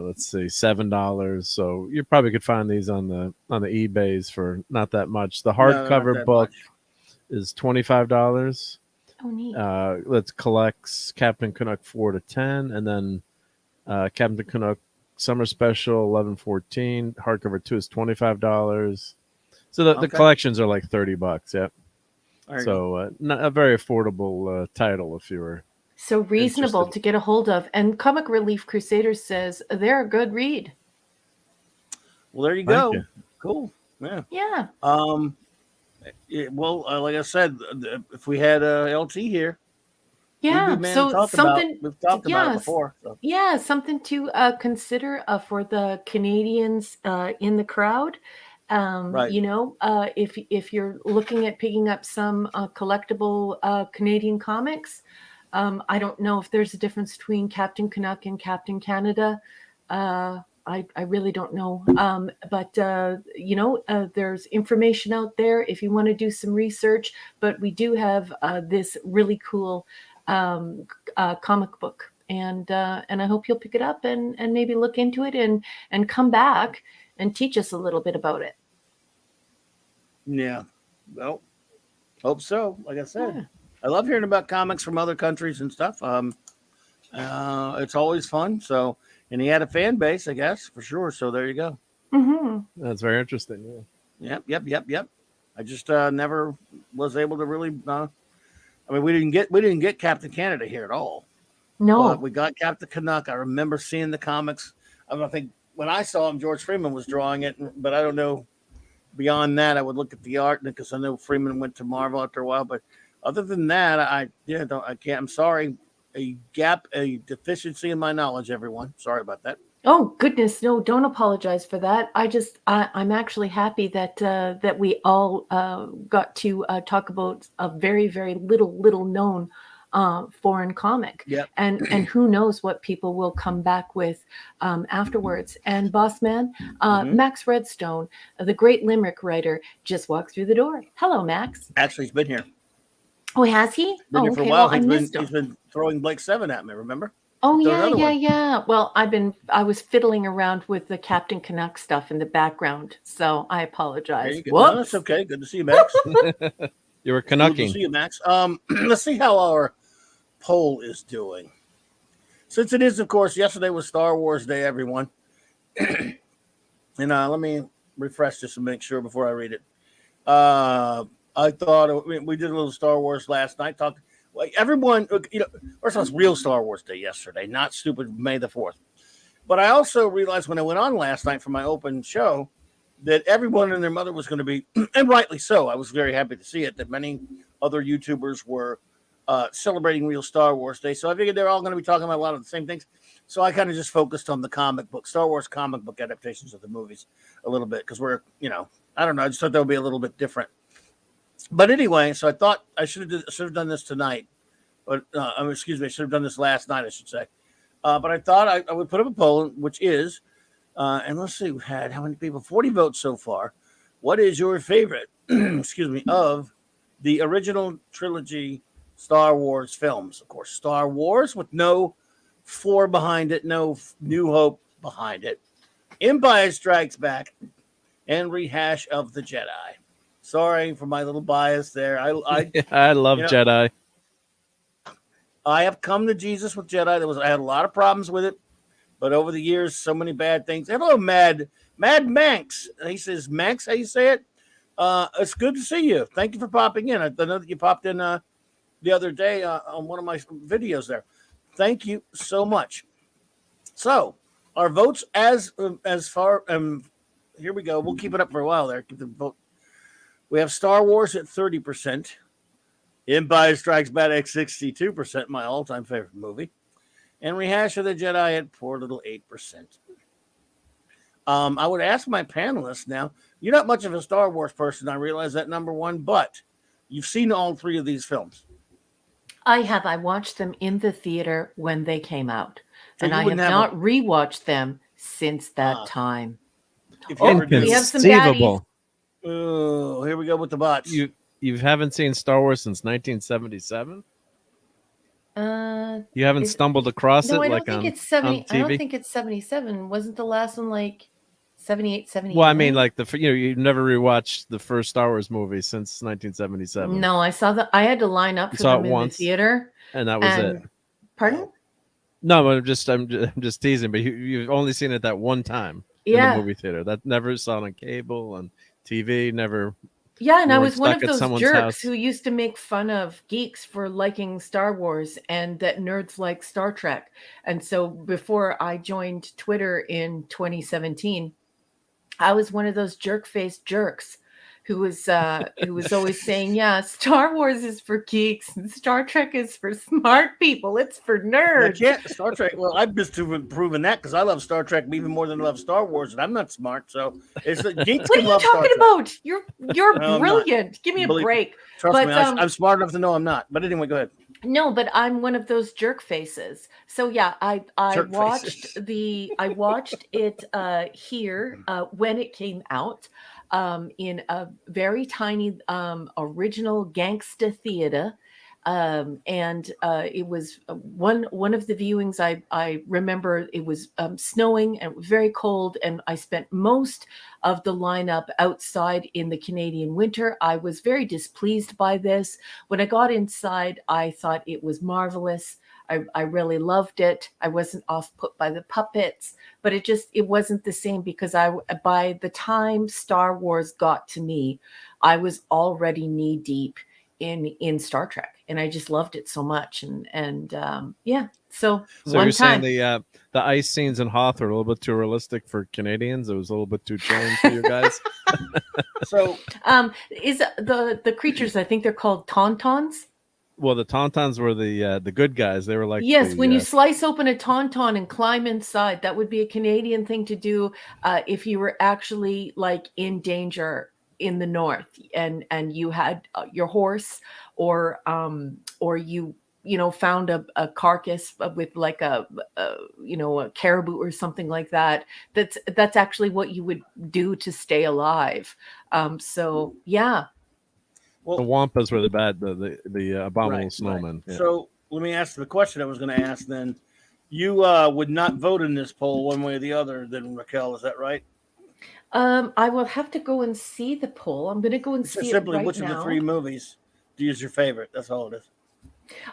let's see, $7. So you probably could find these on the eBays for not that much. The hardcover book is $25. Oh, neat. That collects Captain Canuck 4 to 10, and then Captain Canuck Summer Special 11/14. Hardcover 2 is $25. So the collections are like $30. Yep. So not a very affordable title if you were. So reasonable to get a hold of. And Comic Relief Crusaders says they're a good read. Well, there you go. Cool. Yeah. Yeah. Well, like I said, if we had LT here, yeah. So something we've talked about it before. So. Yeah, something to consider for the Canadians in the crowd. Right. If you're looking at picking up some collectible Canadian comics. I don't know if there's a difference between Captain Canuck and Captain Canada. I really don't know. But there's information out there if you want to do some research. But we do have this really cool comic book. And I hope you'll pick it up and maybe look into it and come back and teach us a little bit about it. Yeah. Well, Hope so. Like I said, Yeah. I love hearing about comics from other countries and stuff. It's always fun. So, and he had a fan base, I guess, for sure. So there you go. Mm-hmm. That's very interesting. Yeah. Yep. I just never was able to really. I mean, we didn't get Captain Canada here at all. No, But we got Captain Canuck. I remember seeing the comics. I think when I saw him, George Freeman was drawing it, but I don't know. Beyond that, I would look at the art because I know Freeman went to Marvel after a while. But other than that, I can't. I'm sorry. A deficiency in my knowledge. Everyone, sorry about that. oh goodness, no! Don't apologize for that. I'm actually happy that that we all got to talk about a very, very little known foreign comic. Yep. And who knows what people will come back with afterwards. And boss man, Max Redstone, the great limerick writer, just walked through the door. Hello, Max. Actually, he's been here. Oh, has he? Been here for a okay. while. Well, He's been throwing Blake 7 at me. Remember? Oh yeah. Well, I was fiddling around with the Captain Canuck stuff in the background, so I apologize. No, that's okay. Good to see you, Max. You were Canucking. Good to see you, Max. Let's see how our poll is doing. Since it is, of course, yesterday was Star Wars Day, everyone. And let me refresh this and make sure before I read it. I thought we did a little Star Wars last night. Talked like everyone, first of all, it's real Star Wars Day yesterday, not stupid May the 4th. But I also realized when I went on last night for my open show that everyone and their mother was going to be, and rightly so. I was very happy to see it, that many other YouTubers were celebrating real Star Wars Day. So I figured they're all going to be talking about a lot of the same things. So I kind of just focused on the comic book, Star Wars comic book adaptations of the movies a little bit because we're, I don't know. I just thought that would be a little bit different. But anyway, so I thought I should have done this tonight. But excuse me, I should have done this last night, I should say. But I thought I would put up a poll, which is, and let's see, we've had how many people? 40 votes so far. What is your favorite, excuse me, of the original trilogy Star Wars films? Of course, Star Wars with no 4 behind it, no New Hope behind it. Empire Strikes Back and Rehash of the Jedi. Sorry for my little bias there. I love Jedi. I have come to Jesus with Jedi. I had a lot of problems with it, but over the years, so many bad things. Hello, Mad Manx. He says, Manx, how you say it? It's good to see you. Thank you for popping in. I know that you popped in the other day on one of my videos there. Thank you so much. So our votes as far here we go. We'll keep it up for a while there. Keep the vote. We have Star Wars at 30%. Empire Strikes Back at 62%, my all-time favorite movie. And Rehash of the Jedi at poor little 8%. I would ask my panelists now, you're not much of a Star Wars person, I realize that, number one, but you've seen all 3 of these films. I have. I watched them in the theater when they came out. So and I have not rewatched them since that time. We have some baddies. Oh, here we go with the bots. You haven't seen Star Wars since 1977? You haven't stumbled across it? I don't think it's 70. I don't think it's 77. Wasn't the last one like 78, 78? Well, I mean, like you never rewatched the first Star Wars movie since 1977. No, I saw that. I had to line up for them in the theater, and that was it. Pardon? No, I'm just teasing. But you've only seen it that one time in the movie theater. That never saw it on cable and TV. Never. Yeah, and I was one of those jerks who used to make fun of geeks for liking Star Wars and that nerds like Star Trek. And so before I joined Twitter in 2017, I was one of those jerk-faced jerks who was always saying, yeah, Star Wars is for geeks and Star Trek is for smart people. It's for nerds. Yeah, Star Trek. Well, I've just proven that because I love Star Trek even more than I love Star Wars, and I'm not smart, so it's the geeks. What are you talking about? You're brilliant. Give me a break. Trust me, I'm smart enough to know I'm not. But anyway, go ahead. No, but I'm one of those jerk faces. So yeah, I watched it here when it came out. In a very tiny original gangsta theater It was one of the viewings. I remember it was snowing and very cold, and I spent most of the lineup outside in the Canadian winter. I was very displeased by this. When I got inside, I thought it was marvelous. I really loved it. I wasn't off put by the puppets, but it wasn't the same because by the time Star Wars got to me, I was already knee deep in Star Trek, and I just loved it so much. Yeah. So you're saying the ice scenes in Hoth are a little bit too realistic for Canadians? It was a little bit too chilling for you guys. So is the creatures? I think they're called tauntauns. Well, the tauntauns were the good guys. They were like, yes, when you slice open a tauntaun and climb inside, that would be a Canadian thing to do if you were actually like in danger in the north, and you had your horse, or you found a carcass with like a caribou or something like that. That's actually what you would do to stay alive. So yeah. Well, the Wampas were the bad, the abominable snowmen. Right. Yeah. So let me ask the question I was going to ask then. You would not vote in this poll one way or the other then, Raquel, is that right? I will have to go and see the poll. I'm going to go and see it right now. Which of the three movies do you use your favorite? That's all it is.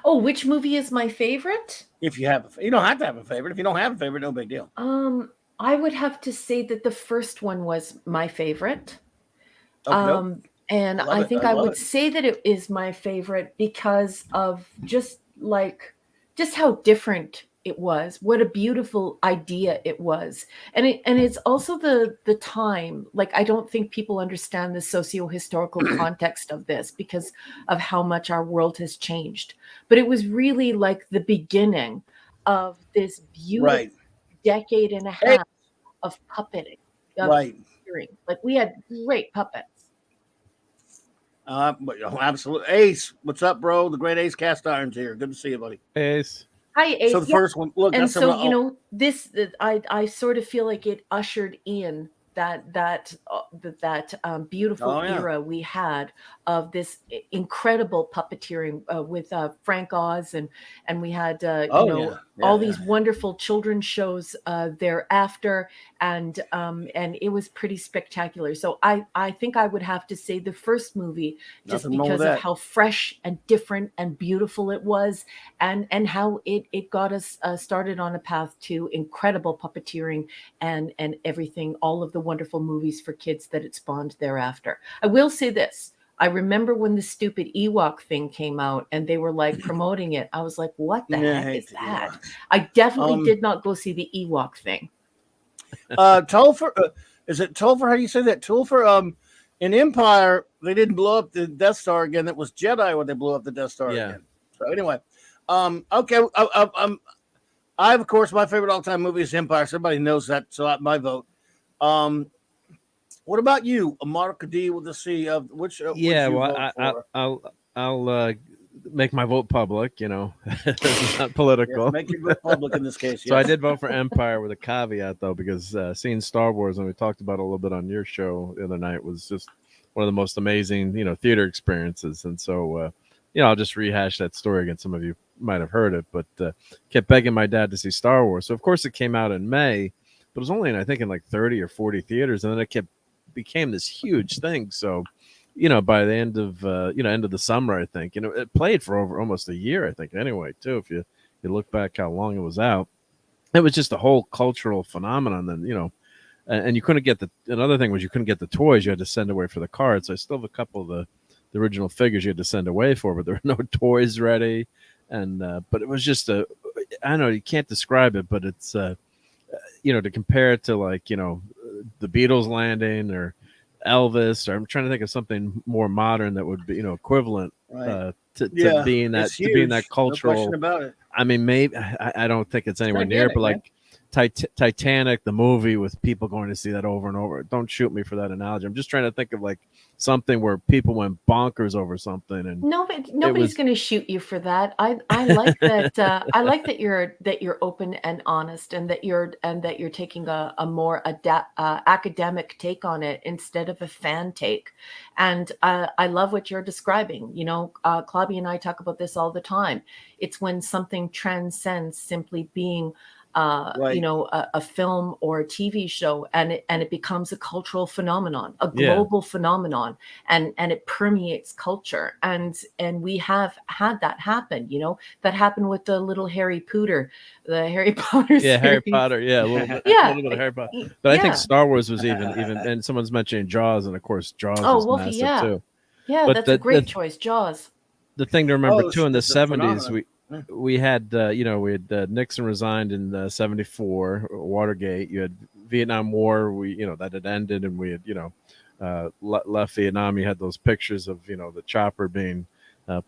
Oh, which movie is my favorite? If you have you don't have to have a favorite. If you don't have a favorite, no big deal. I would have to say that the first one was my favorite. Okay. And I think I would say that it is my favorite because of just how different it was. What a beautiful idea it was. And it's also the time. Like, I don't think people understand the socio-historical context of this because of how much our world has changed. But it was really like the beginning of this beautiful decade and a half of puppeting. Like, we had great puppets. Absolutely. Ace, what's up, bro? The great Ace Cast Iron's here. Good to see you, buddy. Ace. Hi, Ace. So the first one, look, and so this I sort of feel like it ushered in that beautiful era we had of this incredible puppeteering with Frank Oz, and we had all these wonderful children's shows thereafter, and it was pretty spectacular. So I think I would have to say the first movie, just because of how fresh and different and beautiful it was, and how it got us started on a path to incredible puppeteering and everything, all of the wonderful movies for kids that it spawned thereafter. I will say this. I remember when the stupid Ewok thing came out and they were like promoting it. I was like, what the heck is that? I definitely did not go see the Ewok thing. Topher, is it Topher? How do you say that? Topher, in Empire, they didn't blow up the Death Star again. That was Jedi when they blew up the Death Star again. So anyway, okay. I of course, my favorite all-time movie is Empire. So everybody knows that. So my vote. What about you? A Mark D with a C of which? I'll make my vote public. It's not political. Make your vote public in this case. So I did vote for Empire with a caveat though, because seeing Star Wars, and we talked about it a little bit on your show the other night, was just one of the most amazing theater experiences. And so I'll just rehash that story again. Some of you might have heard it, but kept begging my dad to see Star Wars. So of course it came out in May. But it was only in like 30 or 40 theaters, and then it became this huge thing. So, by the end of the summer, I think, it played for over almost a year, I think, anyway, too. If you look back how long it was out, it was just a whole cultural phenomenon. Then, and you couldn't get another thing was you couldn't get the toys. You had to send away for the cards. I still have a couple of the original figures you had to send away for, but there were no toys ready. And but it was just I don't know, you can't describe it, but it's to compare it to the Beatles landing or Elvis, or I'm trying to think of something more modern that would be equivalent to being that cultural. No question about it. I mean, maybe I don't think it's anywhere near, but Titanic, the movie, with people going to see that over and over. Don't shoot me for that analogy. I'm just trying to think of like something where people went bonkers over something, and nobody's going to shoot you for that. I like that. I like that you're open and honest, and that you're taking a more academic take on it instead of a fan take. And I love what you're describing. You know, Clobby and I talk about this all the time. It's when something transcends simply being right. you know, a film or a TV show, and it becomes a cultural phenomenon, a global phenomenon, and it permeates culture. And we have had that happen. You know, that happened with the little Harry Potter, the Harry Potter series. Harry Potter, a little bit of Harry Potter. But I think Star Wars was even, and someone's mentioning Jaws, and of course Jaws was Wolfie, massive too. Yeah, but that's a great choice, Jaws. The thing to remember too, in the 70s, we had Nixon resigned in 74, Watergate. You had Vietnam War, that had ended, and we had left Vietnam. You had those pictures of the chopper being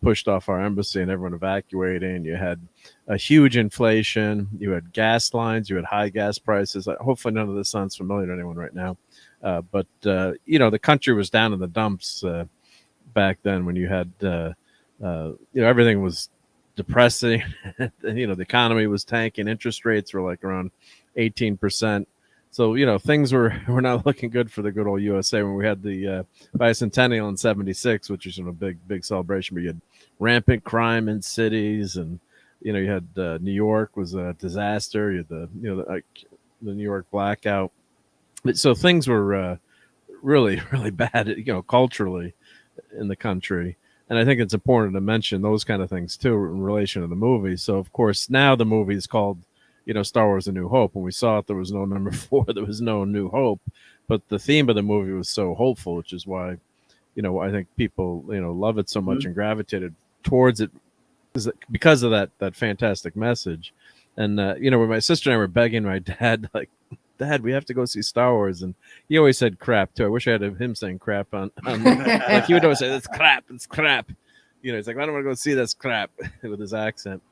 pushed off our embassy and everyone evacuating. You had a huge inflation. You had gas lines. You had high gas prices. Hopefully none of this sounds familiar to anyone right now, but the country was down in the dumps back then, when you had everything was depressing. The economy was tanking. Interest rates were like around 18%. So things were not looking good for the good old USA when we had the bicentennial in '76, which was a big celebration. But you had rampant crime in cities, and you had New York was a disaster. You had the New York blackout. So things were really bad, culturally in the country. And I think it's important to mention those kind of things too in relation to the movie. So of course now the movie is called, Star Wars: A New Hope. When we saw it, there was no number 4, there was no New Hope, but the theme of the movie was so hopeful, which is why, I think people, love it so much and gravitated towards it, because of that fantastic message. And when my sister and I were begging my dad, like, Dad, we have to go see Star Wars, and he always said crap too. I wish I had him saying crap on like he would always say, it's crap. He's like, I don't want to go see this crap with his accent.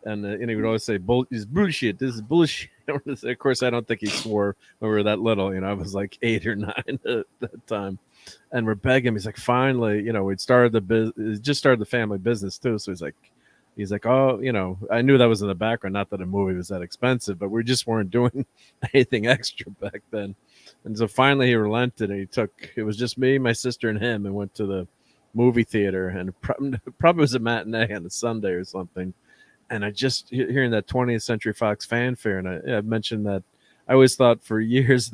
And he would always say, it's bullshit. This is bullshit. Of course, I don't think he swore when we were that little. I was like 8 or 9 at that time. And we're begging him. He's like, finally, we'd started just started the family business too. So he's like, oh, I knew that was in the background. Not that a movie was that expensive, but we just weren't doing anything extra back then. And so finally he relented, and it was just me, my sister, and him, and went to the movie theater. And probably was a matinee on a Sunday or something. And I just hearing that 20th Century Fox fanfare, and I mentioned that I always thought for years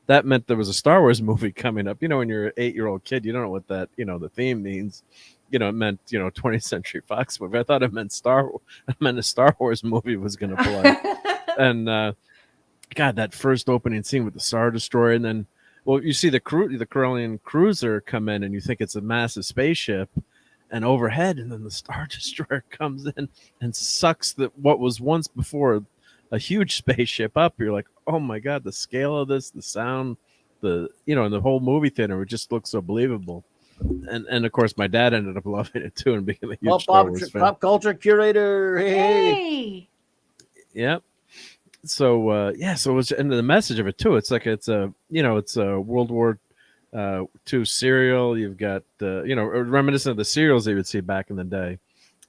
that meant there was a Star Wars movie coming up. When you're an 8-year-old kid, you don't know what that, the theme means. It meant, 20th Century Fox movie. I thought it meant a Star Wars movie was going to play. And God, that first opening scene with the Star Destroyer, and then, well, you see the Corellian cruiser come in, and you think it's a massive spaceship, and overhead, and then the Star Destroyer comes in and sucks what was once before a huge spaceship up. You're like, oh my God, the scale of this, the sound, and the whole movie theater, it just looks so believable. And of course, my dad ended up loving it too and became a huge Star Wars fan. Pop culture curator. Hey. Yep. So so it was, and the message of it too. It's like it's a World War II serial. You've got reminiscent of the serials that you would see back in the day.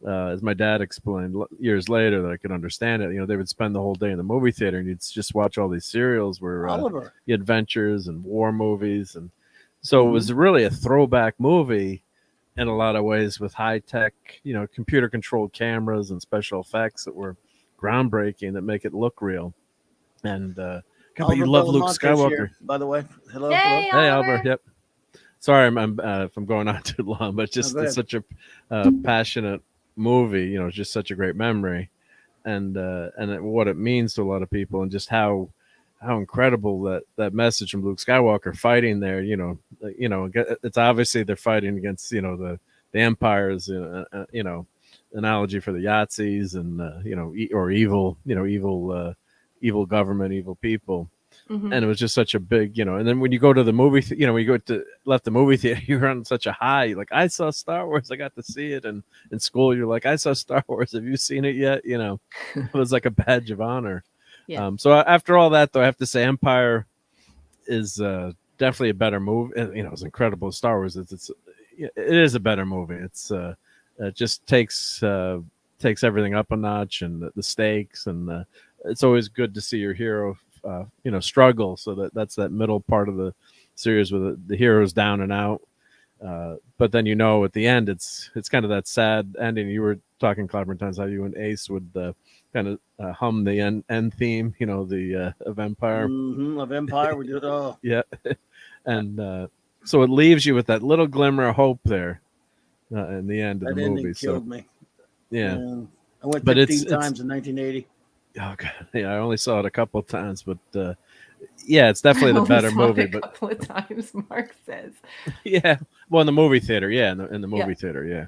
As my dad explained years later, that I could understand it. They would spend the whole day in the movie theater, and you'd just watch all these serials where adventures and war movies, and so it was really a throwback movie in a lot of ways, with high tech, computer controlled cameras and special effects that were groundbreaking, that make it look real. And God, you love Luke Skywalker, here, by the way. Hello. Hey, Albert. Yep. Sorry, I'm if I'm going on too long, but just it's such a passionate movie. It's just such a great memory, and what it means to a lot of people, and just how incredible that message from Luke Skywalker fighting there. It's obviously they're fighting against the empires. Analogy for the Yahtzees and or evil evil government, evil people. And it was just such a big, and then when you go to the movie, when you left the movie theater, you're on such a high. Like, I saw Star Wars. I got to see it. And in school, you're like, I saw Star Wars. Have you seen it yet? It was like a badge of honor. Yeah. So after all that, though, I have to say Empire is definitely a better movie. You know, it's incredible. Star Wars, it is a better movie. It just takes everything up a notch, and the stakes, and it's always good to see your hero, struggle. So that's that middle part of the series where the hero's down and out. But then at the end, it's kind of that sad ending. You were talking, Clobberin times, how you and Ace would kind of hum the end theme, of Empire. Mm-hmm, of Empire, we do it all. Yeah, and so it leaves you with that little glimmer of hope there in the end of the movie. Killed me. Yeah, I went 15 times in 1980. Oh God, yeah, I only saw it a couple of times, but yeah, it's definitely the better movie. A couple of times, Mark says. Yeah, well, in the movie theater, yeah, in the movie theater, yeah,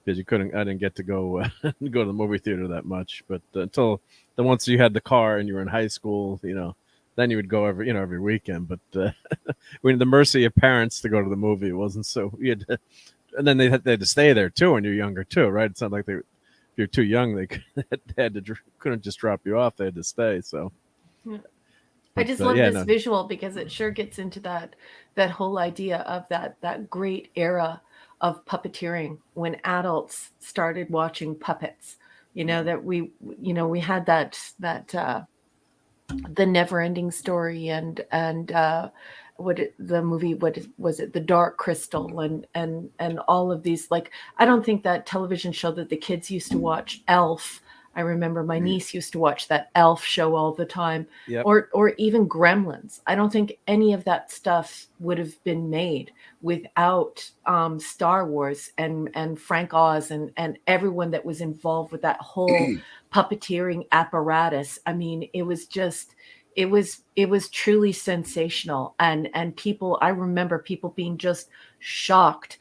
because I didn't get to go to the movie theater that much, but until once you had the car and you were in high school, then you would go every weekend. But when the mercy of parents to go to the movie, it wasn't so. And then they had to stay there too when you're younger too, right? It's not like if you're too young, they couldn't just drop you off; they had to stay. So. Yeah. I just love this visual because it sure gets into that whole idea of that great era of puppeteering when adults started watching puppets. That we had that the Never-Ending Story and the movie, what was it, The Dark Crystal, and all of these. Like, I don't think that television show that the kids used to watch, Elf. I remember my niece used to watch that Elf show all the time, or even Gremlins. I don't think any of that stuff would have been made without Star Wars and Frank Oz and everyone that was involved with that whole puppeteering apparatus. I mean, it was truly sensational, and I remember people being just shocked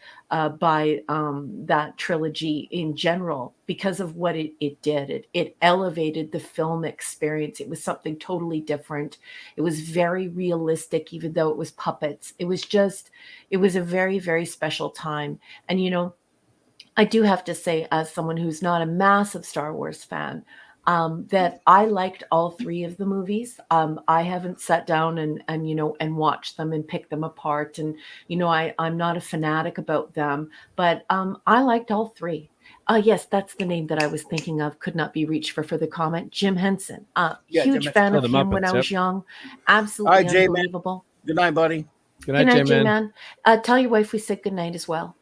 by that trilogy in general because of what it did. It elevated the film experience. It was something totally different. It was very realistic, even though it was puppets. It was a very, very special time. And, I do have to say, as someone who's not a massive Star Wars fan, that I liked all three of the movies. I haven't sat down and watched them and picked them apart. And, I'm not a fanatic about them, but I liked all three. Yes, that's the name that I was thinking of. Could not be reached for further comment. Jim Henson. Huge fan of him when I was young. Absolutely unbelievable. Good night, buddy. Good night, J-Man. Tell your wife we said good night as well.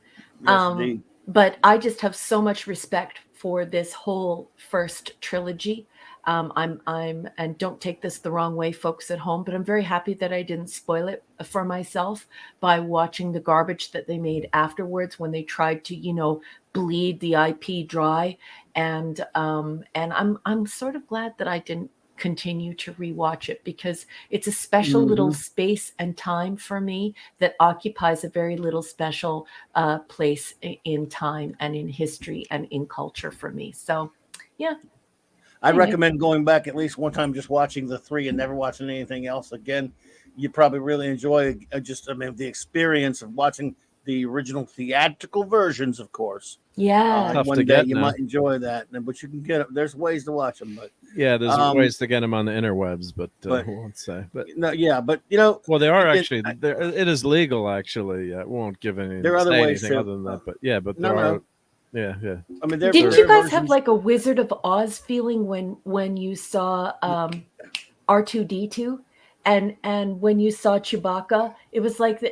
Yes, indeed. But I just have so much respect for this whole first trilogy. And don't take this the wrong way, folks at home, but I'm very happy that I didn't spoil it for myself by watching the garbage that they made afterwards when they tried to, bleed the IP dry. And I'm sort of glad that I didn't continue to rewatch it, because it's a special little space and time for me that occupies a very little special place in time and in history and in culture for me. So, yeah. I recommend going back at least one time, just watching the three and never watching anything else again. You probably really enjoy the experience of watching the original theatrical versions, of course. Yeah. One day you might enjoy that, but you can there's ways to watch them. But yeah, there's ways to get them on the interwebs, but I won't say. But no, yeah, but well, they are actually. It is legal, actually. I won't give any. There are other ways other than that, but yeah, but there are. Yeah. I mean, didn't you guys have like a Wizard of Oz feeling when you saw R2-D2 and when you saw Chewbacca? It was like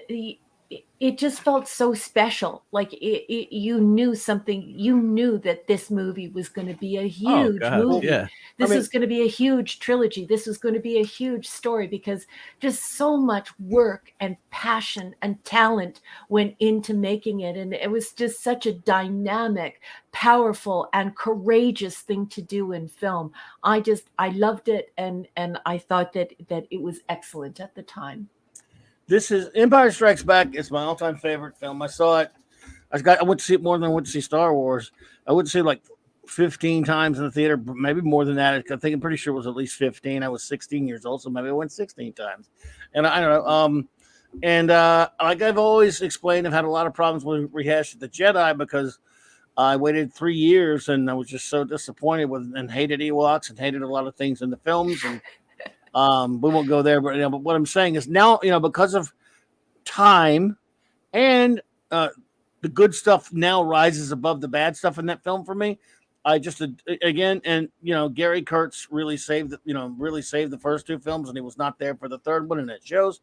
it just felt so special. Like you knew something. You knew that this movie was going to be a huge movie. Yeah. This was going to be a huge trilogy. This was going to be a huge story, because just so much work and passion and talent went into making it. And it was just such a dynamic, powerful, and courageous thing to do in film. I loved it. And I thought that it was excellent at the time. This is Empire Strikes Back. It's my all-time favorite film. I saw it. I went to see it more than I went to see Star Wars. I went to see it like 15 times in the theater, maybe more than that. I'm pretty sure it was at least 15. I was 16 years old, so maybe I went 16 times. And I don't know. Like I've always explained, I've had a lot of problems with rehashing the Jedi because I waited 3 years and I was just so disappointed with and hated Ewoks and hated a lot of things in the films. And We won't go there, but but what I'm saying is now, because of time and the good stuff now rises above the bad stuff in that film for me. I just again, and Gary Kurtz really saved the first two films, and he was not there for the third one, and it shows.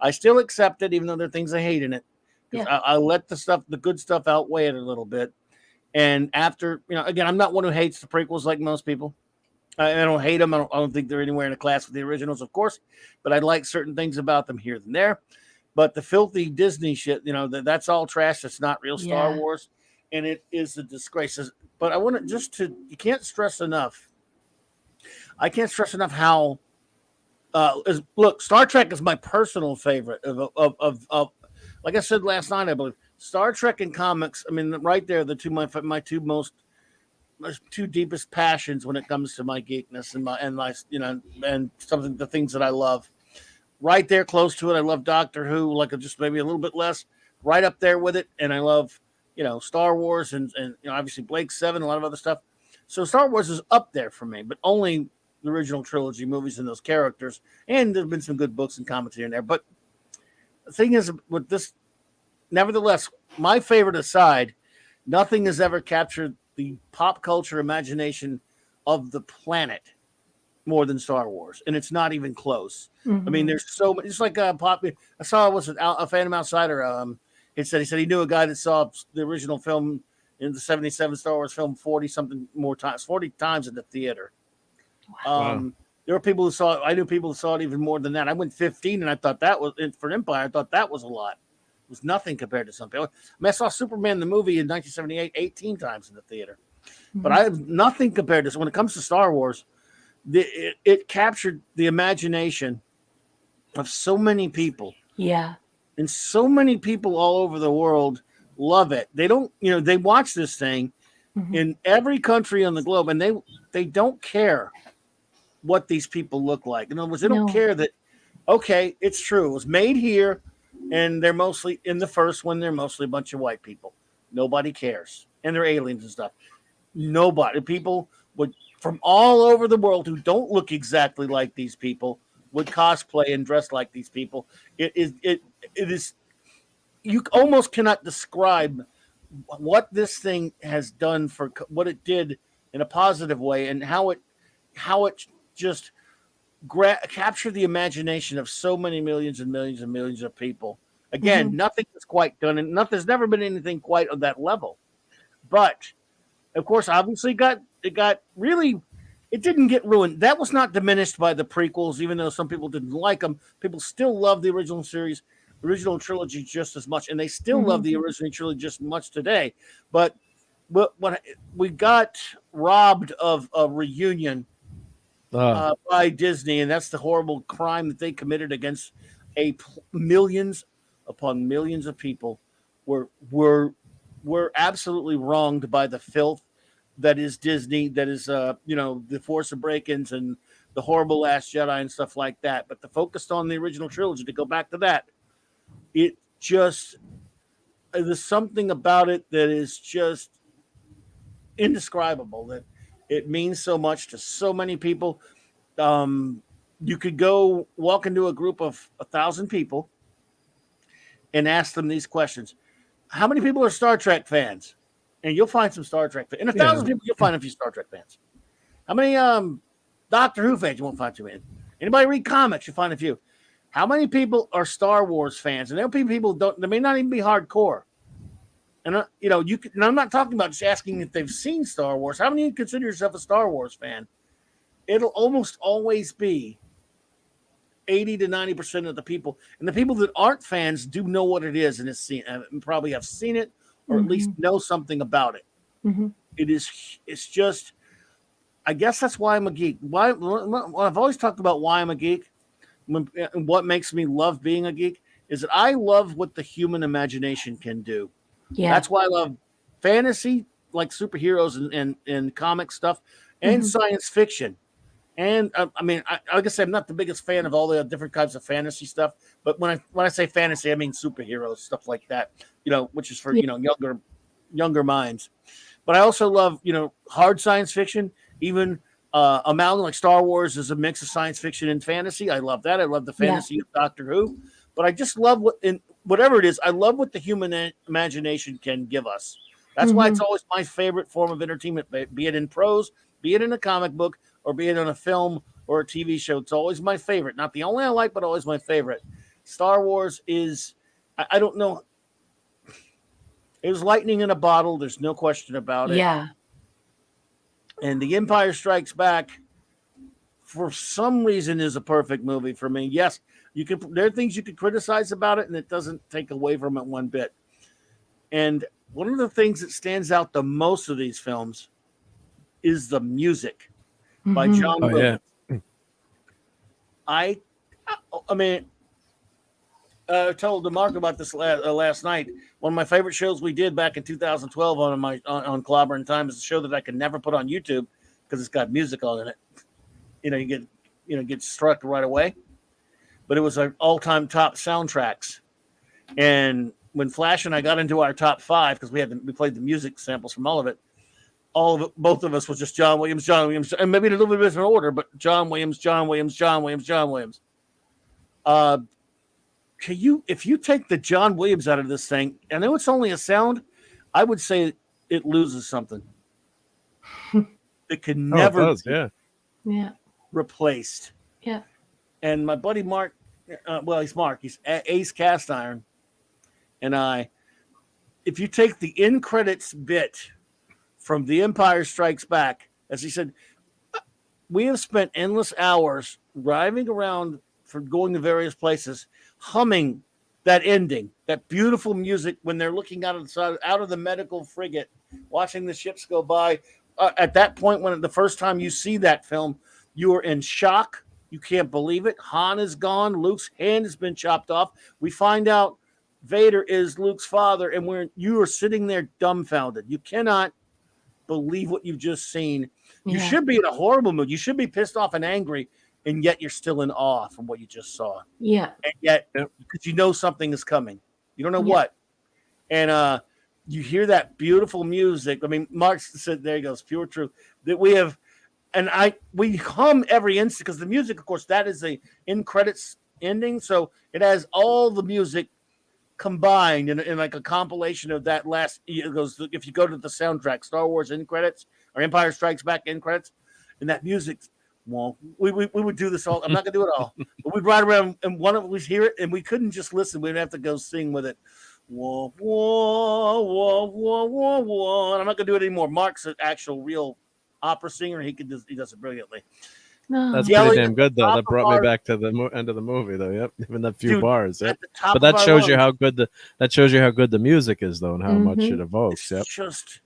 I still accept it, even though there are things I hate in it. Yeah. I let the good stuff outweigh it a little bit. And after, again, I'm not one who hates the prequels like most people. I don't hate them. I don't think they're anywhere in a class with the originals, of course, but I like certain things about them here and there. But the filthy Disney shit, that's all trash. That's not real Star Wars, and it is a disgrace. But I want you can't stress enough. I can't stress enough how. Look, Star Trek is my personal favorite of like I said last night, I believe Star Trek and comics. I mean, right there, the two my two deepest passions when it comes to my geekness and the things that I love. Right there, close to it. I love Doctor Who, like just maybe a little bit less. Right up there with it, and I love Star Wars and obviously Blake 7, a lot of other stuff. So Star Wars is up there for me, but only the original trilogy movies and those characters. And there've been some good books and commentary in there. But the thing is, with this, nevertheless, my favorite aside, nothing has ever captured the pop culture imagination of the planet more than Star Wars, and it's not even close. Mm-hmm. I mean, there's so much. It's like a pop. I saw a Phantom Outsider. He said he knew a guy that saw the original film in the '77 Star Wars film 40 times in the theater. Wow. There were people who saw it. I knew people who saw it even more than that. I went 15, and I thought that was for Empire. I thought that was a lot. It was nothing compared to some people. I mean, I saw Superman the movie in 1978 18 times in the theater, but I have nothing compared to this. When it comes to Star Wars, it captured the imagination of so many people. Yeah. And so many people all over the world love it. They don't, they watch this thing in every country on the globe, and they don't care what these people look like. In other words, they don't care that, okay, it's true. It was made here, and they're mostly, in the first one, they're mostly a bunch of white people. Nobody cares. And they're aliens and stuff. Nobody. People from all over the world who don't look exactly like these people would cosplay and dress like these people. It is you almost cannot describe what this thing has done for what it did in a positive way, and how it just captured the imagination of so many millions and millions and millions of people. Again, nothing is quite done, and there's never been anything quite on that level. But of course, obviously, it didn't get ruined. That was not diminished by the prequels, even though some people didn't like them. People still love the original series, original trilogy just as much, and they still love the original trilogy just as much today. But when we got robbed of a reunion by Disney, and that's the horrible crime that they committed against millions upon millions of people, were absolutely wronged by the filth that is Disney, that is, the Force Awakens and the horrible Last Jedi and stuff like that. But the focus on the original trilogy, to go back to that, there's something about it that is just indescribable, that it means so much to so many people. You could go walk into a group of 1,000 people and ask them these questions. How many people are Star Trek fans? And you'll find some Star Trek fans. In 1,000 people, you'll find a few Star Trek fans. How many Doctor Who fans? You won't find too many. Anybody read comics? You'll find a few. How many people are Star Wars fans? And there'll be people they may not even be hardcore. And and I'm not talking about just asking if they've seen Star Wars. How many of you consider yourself a Star Wars fan? It'll almost always be 80 to 90% of the people. And the people that aren't fans do know what it is and probably have seen it, or at least know something about it. It's just, I guess that's why I'm a geek. I've always talked about why I'm a geek. What makes me love being a geek is that I love what the human imagination can do. Yeah. That's why I love fantasy, like superheroes and comic stuff, and science fiction. And like I said, I'm not the biggest fan of all the different kinds of fantasy stuff. But when I say fantasy, I mean superheroes, stuff like that. Which is for younger minds. But I also love hard science fiction, even amount like Star Wars is a mix of science fiction and fantasy. I love that. I love the fantasy of Doctor Who, but I just love whatever it is. I love what the human imagination can give us. That's why it's always my favorite form of entertainment, be it in prose, be it in a comic book, or be it in a film or a TV show. It's always my favorite. Not the only I like, but always my favorite. Star Wars is, I don't know. It was lightning in a bottle. There's no question about it. Yeah. And The Empire Strikes Back, for some reason, is a perfect movie for me. Yes, there are things you could criticize about it, and it doesn't take away from it one bit. And one of the things that stands out the most of these films is the music by John Williams. Yeah. I mean, I told Mark about this last night. One of my favorite shows we did back in 2012 on CLOBBERIN Time is a show that I could never put on YouTube because it's got music all in it. You get struck right away. But it was our all-time top soundtracks. And when Flash and I got into our top 5, because we played the music samples from all of it, both of us was just John Williams, and maybe in a little bit different order, but John Williams. If you take the John Williams out of this thing, I know it's only a sound, I would say it loses something. It can never be replaced. Yeah. And my buddy Mark, he's Mark, he's Ace Cast Iron, and if you take the end credits bit from The Empire Strikes Back, as he said, we have spent endless hours driving around for going to various places, humming that ending, that beautiful music when they're looking out of the medical frigate, watching the ships go by. At that point, when the first time you see that film, you are in shock. You can't believe it. Han is gone. Luke's hand has been chopped off. We find out Vader is Luke's father, and you are sitting there dumbfounded. You cannot believe what you've just seen. You should be in a horrible mood. You should be pissed off and angry, and yet you're still in awe from what you just saw. Yeah. And yet, because you know something is coming. You don't know what. And you hear that beautiful music. I mean, Mark said, there he goes, pure truth. That we have, and we hum every instant, because the music, of course, that is the end credits ending. So it has all the music combined in like a compilation of that last. It goes, if you go to the soundtrack, Star Wars end credits or Empire Strikes Back end credits, and that music. Well, we would do this all. I'm not gonna do it all, but we'd ride around and we'd hear it, and we couldn't just listen. We'd have to go sing with it. Whoa, whoa, whoa, whoa, whoa, whoa. And I'm not gonna do it anymore. Mark's an actual real opera singer. He does it brilliantly. That's pretty damn good, though. That brought me back to the end of the movie, though. Yep, even that few bars. Yep. But that shows you how good the music is, though, and how much it evokes. It's just,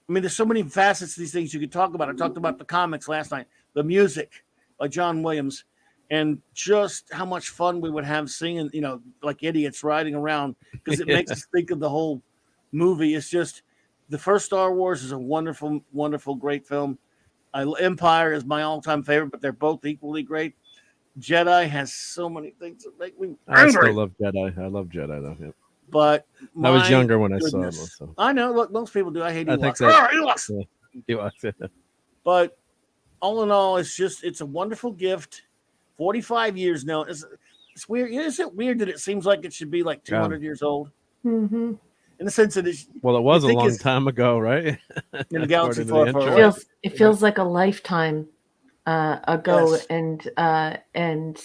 I mean, there's so many facets to these things you could talk about. I talked about the comics last night, the music by John Williams, and just how much fun we would have singing, like idiots riding around, because it makes us think of the whole movie. It's just, the first Star Wars is a wonderful, wonderful, great film. Empire is my all-time favorite, but they're both equally great. Jedi has so many things that make me angry. I still love Jedi. I love Jedi, though. Yep. But I was younger when I saw it. So. I know. Look, most people do. I hate Ewoks. Ewoks. But all in all, it's a wonderful gift. 45 years now. It's weird. Is it weird that it seems like it should be like 200 years old? Mm-hmm. In the sense that it was a long time ago, right? In the galaxy far, far away. It feels like a lifetime ago, yes. and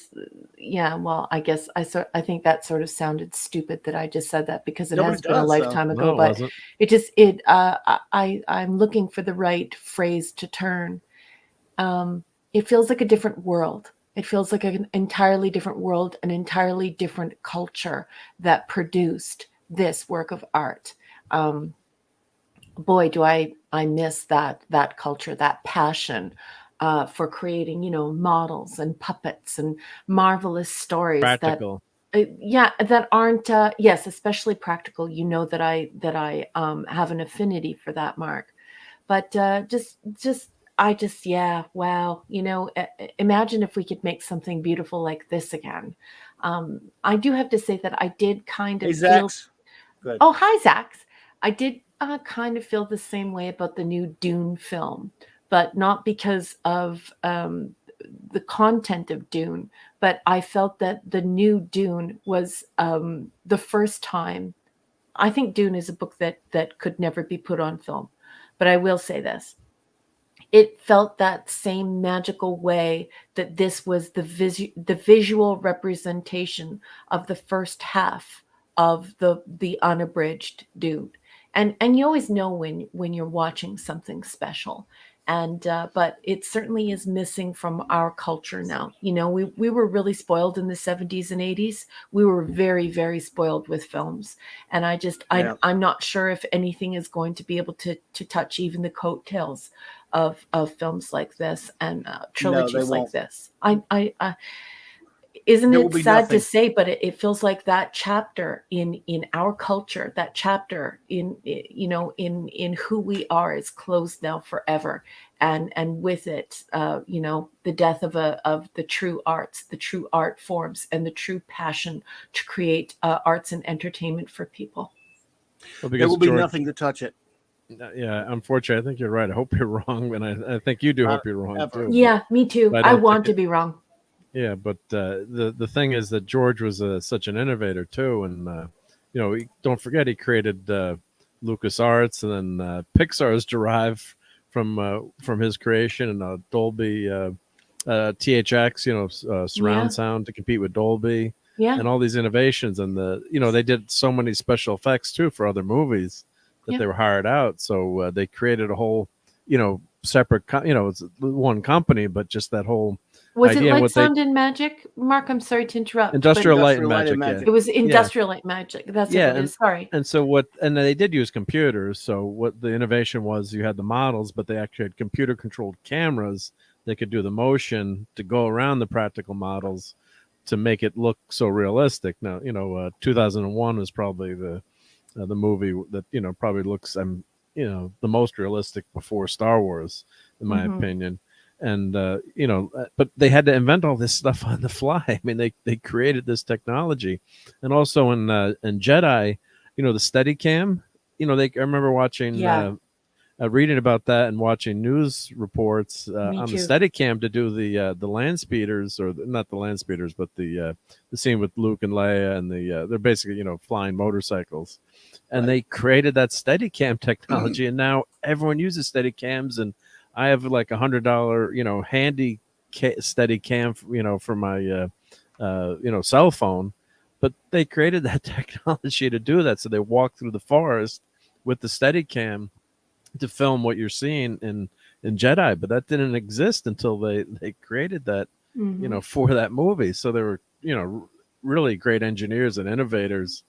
yeah. Well, I guess I think that sort of sounded stupid that I just said that, because it has been a lifetime ago. But I'm looking for the right phrase to turn. It feels like a different world. It feels like an entirely different world, an entirely different culture that produced this work of art. Boy, do I miss that culture, that passion for creating, models and puppets and marvelous stories. Practical. That aren't especially practical. That I have an affinity for that, Mark. But wow. Imagine if we could make something beautiful like this again. I do have to say that I did kind of feel. Good. Oh, hi, Zax. I did kind of feel the same way about the new Dune film, but not because of the content of Dune, but I felt that the new Dune was the first time. I think Dune is a book that could never be put on film, but I will say this. It felt that same magical way that this was the visual representation of the first half of the unabridged Dune. And you always know when you're watching something special. And but it certainly is missing from our culture now. You know, we were really spoiled in the 70s and 80s. We were very, very spoiled with films. And I'm not sure if anything is going to be able to touch even the coattails of films like this and trilogies like this. Isn't it sad to say, but it feels like that chapter in our culture, that chapter in who we are is closed now forever. And with it, the death of the true arts, the true art forms, and the true passion to create arts and entertainment for people. Well, there will be nothing to touch it. Yeah, unfortunately, I think you're right. I hope you're wrong, and I think you do hope you're wrong too. Yeah, me too. I want to be wrong. Yeah, but the thing is that George was such an innovator too, and don't forget he created LucasArts, and then Pixar is derived from his creation, and Dolby THX, surround sound to compete with Dolby, and all these innovations, and they did so many special effects too for other movies that they were hired out, so they created a whole separate it's one company, but just that whole. Was it Light, Sound, and Magic? Mark, I'm sorry to interrupt. Industrial Light and Magic. Yeah. It was Industrial Light and Magic. That's what it is. Sorry. And they did use computers. So what the innovation was, you had the models, but they actually had computer-controlled cameras that could do the motion to go around the practical models to make it look so realistic. Now, 2001 was probably the movie that probably looks the most realistic before Star Wars, in my opinion. And but they had to invent all this stuff on the fly. I mean, they created this technology, and also in Jedi, the Steadicam. I remember watching, reading about that and watching news reports on the Steadicam to do the land speeders, or not the land speeders, but the scene with Luke and Leia, and they're basically flying motorcycles, and they created that Steadicam technology, and now everyone uses Steadicams. And I have like $100, handy Steadicam, for my, cell phone, but they created that technology to do that. So they walk through the forest with the Steadicam to film what you're seeing in Jedi, but that didn't exist until they created that, for that movie. So they were, really great engineers and innovators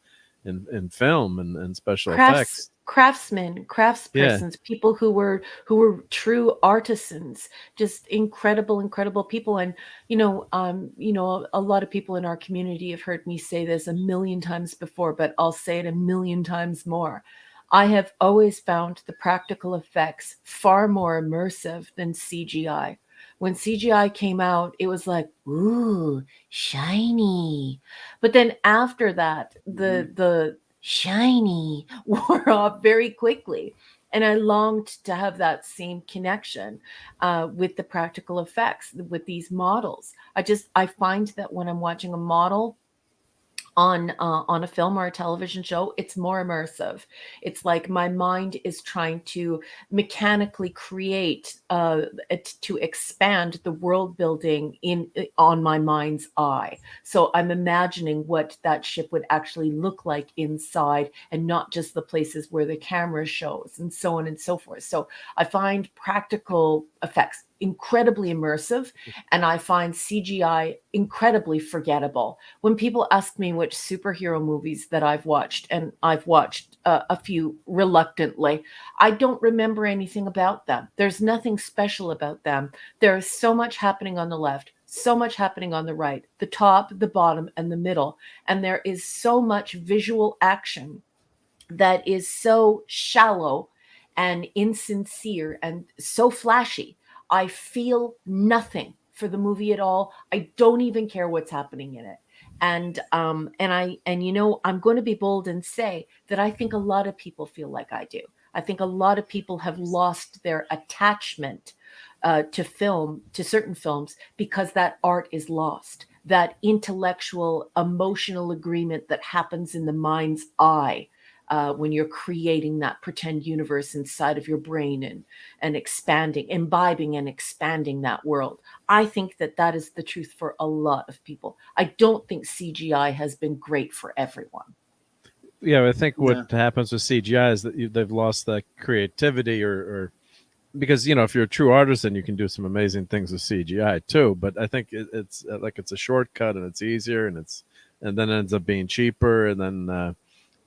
in film and special effects. Craftspersons, people who were true artisans, just incredible people. And a lot of people in our community have heard me say this a million times before, but I'll say it a million times more. I have always found the practical effects far more immersive than CGI. When CGI came out, it was like, ooh, shiny. But then after that, the shiny wore off very quickly. And I longed to have that same connection with the practical effects, with these models. I find that when I'm watching a model on a film or a television show, it's more immersive. It's like my mind is trying to mechanically create to expand the world building on my mind's eye. So I'm imagining what that ship would actually look like inside, and not just the places where the camera shows, and so on and so forth. So I find practical effects incredibly immersive, and I find CGI incredibly forgettable. When people ask me which superhero movies that I've watched, and I've watched a few reluctantly, I don't remember anything about them. There's nothing special about them. There is so much happening on the left, so much happening on the right, the top, the bottom, and the middle. And there is so much visual action that is so shallow and insincere and so flashy. I feel nothing for the movie at all. I don't even care what's happening in it. And I'm going to be bold and say that I think a lot of people feel like I do. I think a lot of people have lost their attachment to certain films, because that art is lost. That intellectual, emotional agreement that happens in the mind's eye when you're creating that pretend universe inside of your brain and expanding, imbibing and expanding that world. I think that is the truth for a lot of people. I don't think CGI has been great for everyone. Yeah, I think what happens with CGI is that they've lost that creativity, or because, you know, if you're a true artisan, you can do some amazing things with CGI too. But I think it's a shortcut, and it's easier, and then it ends up being cheaper, and then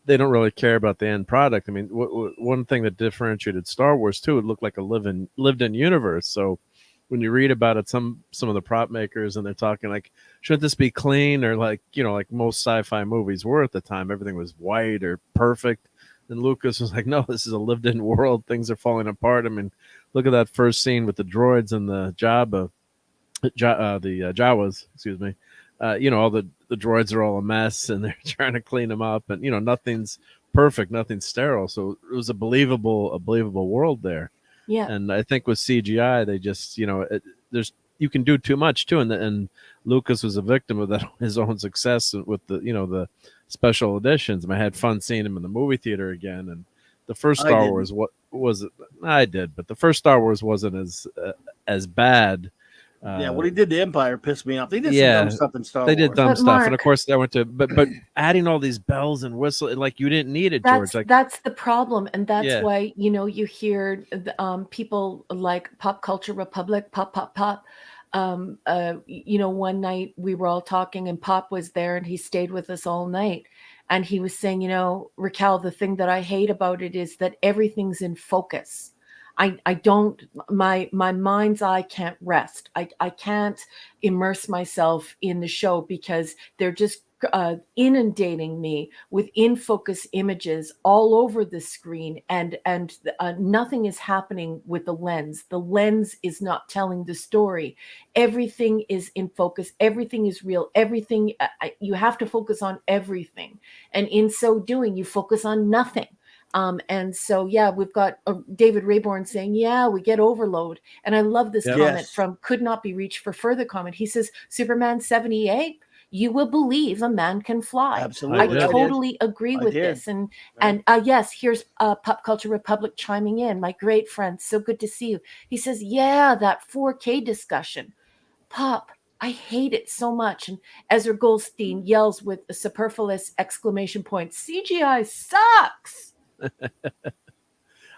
they don't really care about the end product. I mean, one thing that differentiated Star Wars too, it looked like a lived-in universe. So when you read about it, some of the prop makers, and they're talking like, should this be clean, or like, you know, like most sci-fi movies were at the time, everything was white or perfect. And Lucas was like, no, this is a lived-in world. Things are falling apart. I mean, look at that first scene with the droids and the Jawas, excuse me. You know, all the droids are all a mess, and they're trying to clean them up, and, you know, nothing's perfect, nothing's sterile. So it was a believable world there. Yeah. And I think with CGI, they just, you know, you can do too much too, and Lucas was a victim of that, his own success with the, you know, the special editions. I had fun seeing him in the movie theater again, and the first Star Wars, what was it? I did, but the first Star Wars wasn't as bad. Yeah, what he did to Empire pissed me off. They did some dumb stuff in Star Wars. They did dumb stuff, and of course I went to, but adding all these bells and whistles, like, you didn't need it, George. Like, that's the problem, and that's why, you know, you hear people like Pop Culture Republic, Pop. You know, one night we were all talking, and Pop was there, and he stayed with us all night, and he was saying, you know, Raquel, the thing that I hate about it is that everything's in focus. I don't, my mind's eye can't rest. I can't immerse myself in the show because they're just inundating me with in-focus images all over the screen, and nothing is happening with the lens. The lens is not telling the story. Everything is in focus. Everything is real. Everything, you have to focus on everything. And in so doing, you focus on nothing. And so, yeah, we've got David Rayborn saying, yeah, we get overload. And I love this comment from Could Not Be Reached for further comment. He says, Superman 78, you will believe a man can fly. Absolutely. I totally agree with this. And yes, here's Pop Culture Republic chiming in. My great friend, so good to see you. He says, yeah, that 4K discussion. Pop, I hate it so much. And Ezra Goldstein yells with a superfluous exclamation point, CGI sucks.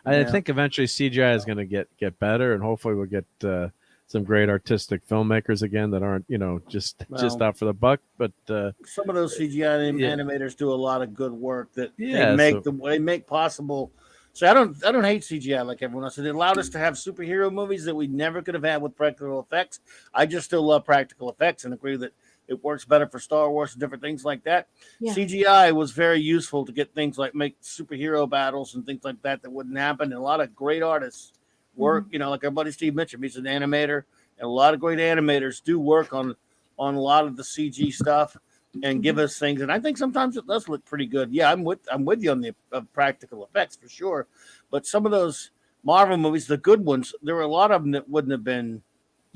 I think eventually CGI is going to get better, and hopefully we'll get some great artistic filmmakers again that aren't, you know, just out for the buck. But some of those CGI animators do a lot of good work that they make possible. So I don't hate CGI like everyone else. It allowed us to have superhero movies that we never could have had with practical effects. I just still love practical effects and agree that it works better for Star Wars and different things like that. Yeah. CGI was very useful to get things like make superhero battles and things like that wouldn't happen. And a lot of great artists work, you know, like our buddy Steve Mitchum, he's an animator, and a lot of great animators do work on a lot of the CG stuff and give us things. And I think sometimes it does look pretty good. Yeah, I'm with you on the practical effects for sure. But some of those Marvel movies, the good ones, there were a lot of them that wouldn't have been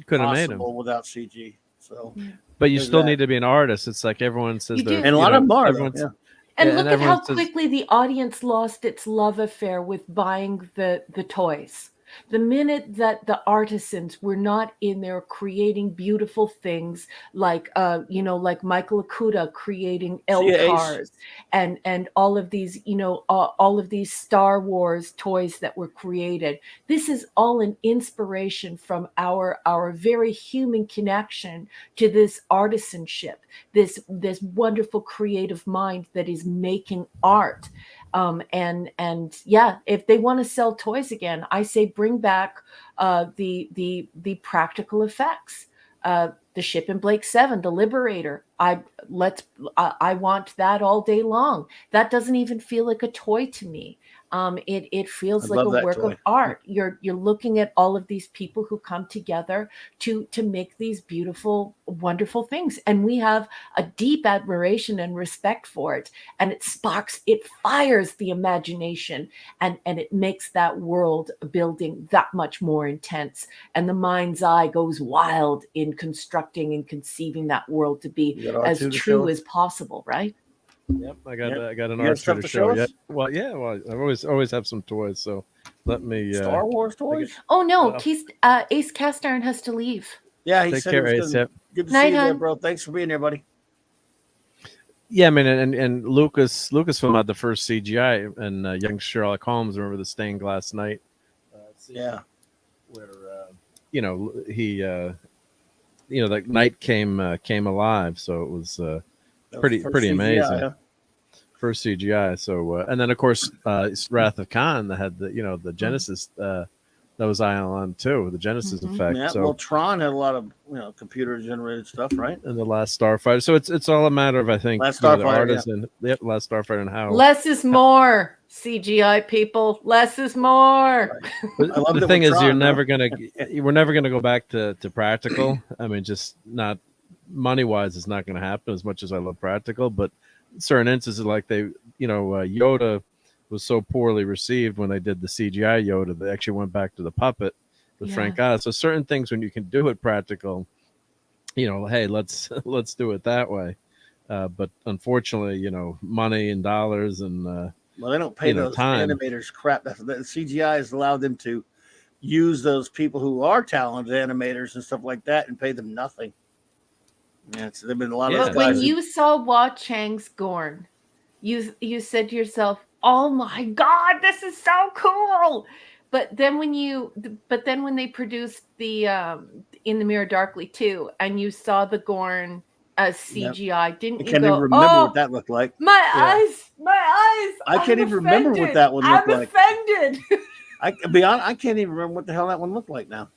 possible without CG. So. Yeah. But you still need to be an artist. It's like everyone says, and a lot of them are. And look at how quickly the audience lost its love affair with buying the toys. The minute that the artisans were not in there creating beautiful things like, like Michael Okuda creating L-Cars and all of these, all of these Star Wars toys that were created. This is all an inspiration from our very human connection to this artisanship, this wonderful creative mind that is making art. And if they want to sell toys again, I say bring back the practical effects. The Ship in Blake 7, the Liberator. I want that all day long. That doesn't even feel like a toy to me. It feels I like a love that work toy. of art. You're looking at all of these people who come together to make these beautiful, wonderful things, and we have a deep admiration and respect for it. And it fires the imagination, and it makes that world building that much more intense. And the mind's eye goes wild in constructing and conceiving that world to be as true as possible, right? Yep, I got an R2 to show you. Well, yeah, well, I always have some toys, so let me Star Wars toys. Oh no, Ace Cast Iron has to leave. Yeah, he take said care, it was Ace. good to see you there, bro. Thanks for being here, buddy. Yeah, I mean, and Lucasfilm had the first CGI and young Sherlock Holmes. Remember the stained glass night? Yeah, where he the night came alive, so it was pretty amazing. Huh? First CGI. So and then of course Wrath of Khan that had the Genesis that was Ion too, the Genesis effect. Yeah, so well, Tron had a lot of computer generated stuff, right? And the Last Starfighter. So it's all a matter of, I think, Last Starfighter, the artist and Last Starfighter and how less is more. CGI people, less is more. Right. The thing is, we're never gonna go back to practical. I mean, just not money wise, it's not gonna happen as much as I love practical. But certain instances, like Yoda was so poorly received when they did the CGI Yoda, they actually went back to the puppet with Frank Oz. So certain things, when you can do it practical, hey, let's do it that way. But unfortunately, money and dollars and well, they don't pay those time. Animators crap. The CGI has allowed them to use those people who are talented animators and stuff like that and pay them nothing. Yeah, they've been a lot of. When you saw Hua Chang's Gorn, you said to yourself, "Oh my God, this is so cool!" But then when they produced the In the Mirror Darkly 2, and you saw the Gorn as CGI, didn't you go, can't even remember what that looked like. My eyes! I can't even remember what that one looked like. I'm offended. I'll be honest, I can't even remember what the hell that one looked like now.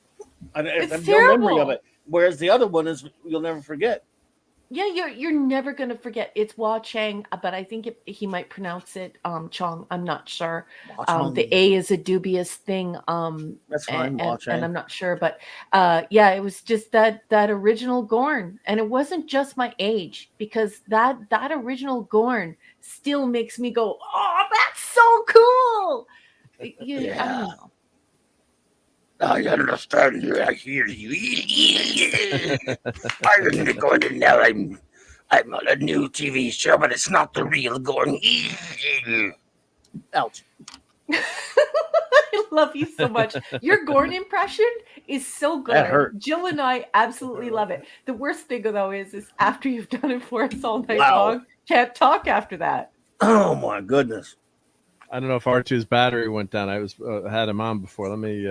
I have terrible. No memory of it. Whereas the other one is, you'll never forget. Yeah, you're never gonna forget. It's Hua Chang, but I think he might pronounce it Chong. I'm not sure. The A is a dubious thing. That's fine. And I'm not sure, but it was just that original Gorn, and it wasn't just my age, because that original Gorn still makes me go, "Oh, that's so cool!" I don't know. I understand you. I hear you. I'm going to now. I'm on a new TV show, but it's not the real Gorn. Ouch. I love you so much. Your Gorn impression is so good. That hurt. Jill and I absolutely love it. The worst thing though is after you've done it for us all night long, can't talk after that. Oh my goodness. I don't know if R2's battery went down. I had him on before. Let me.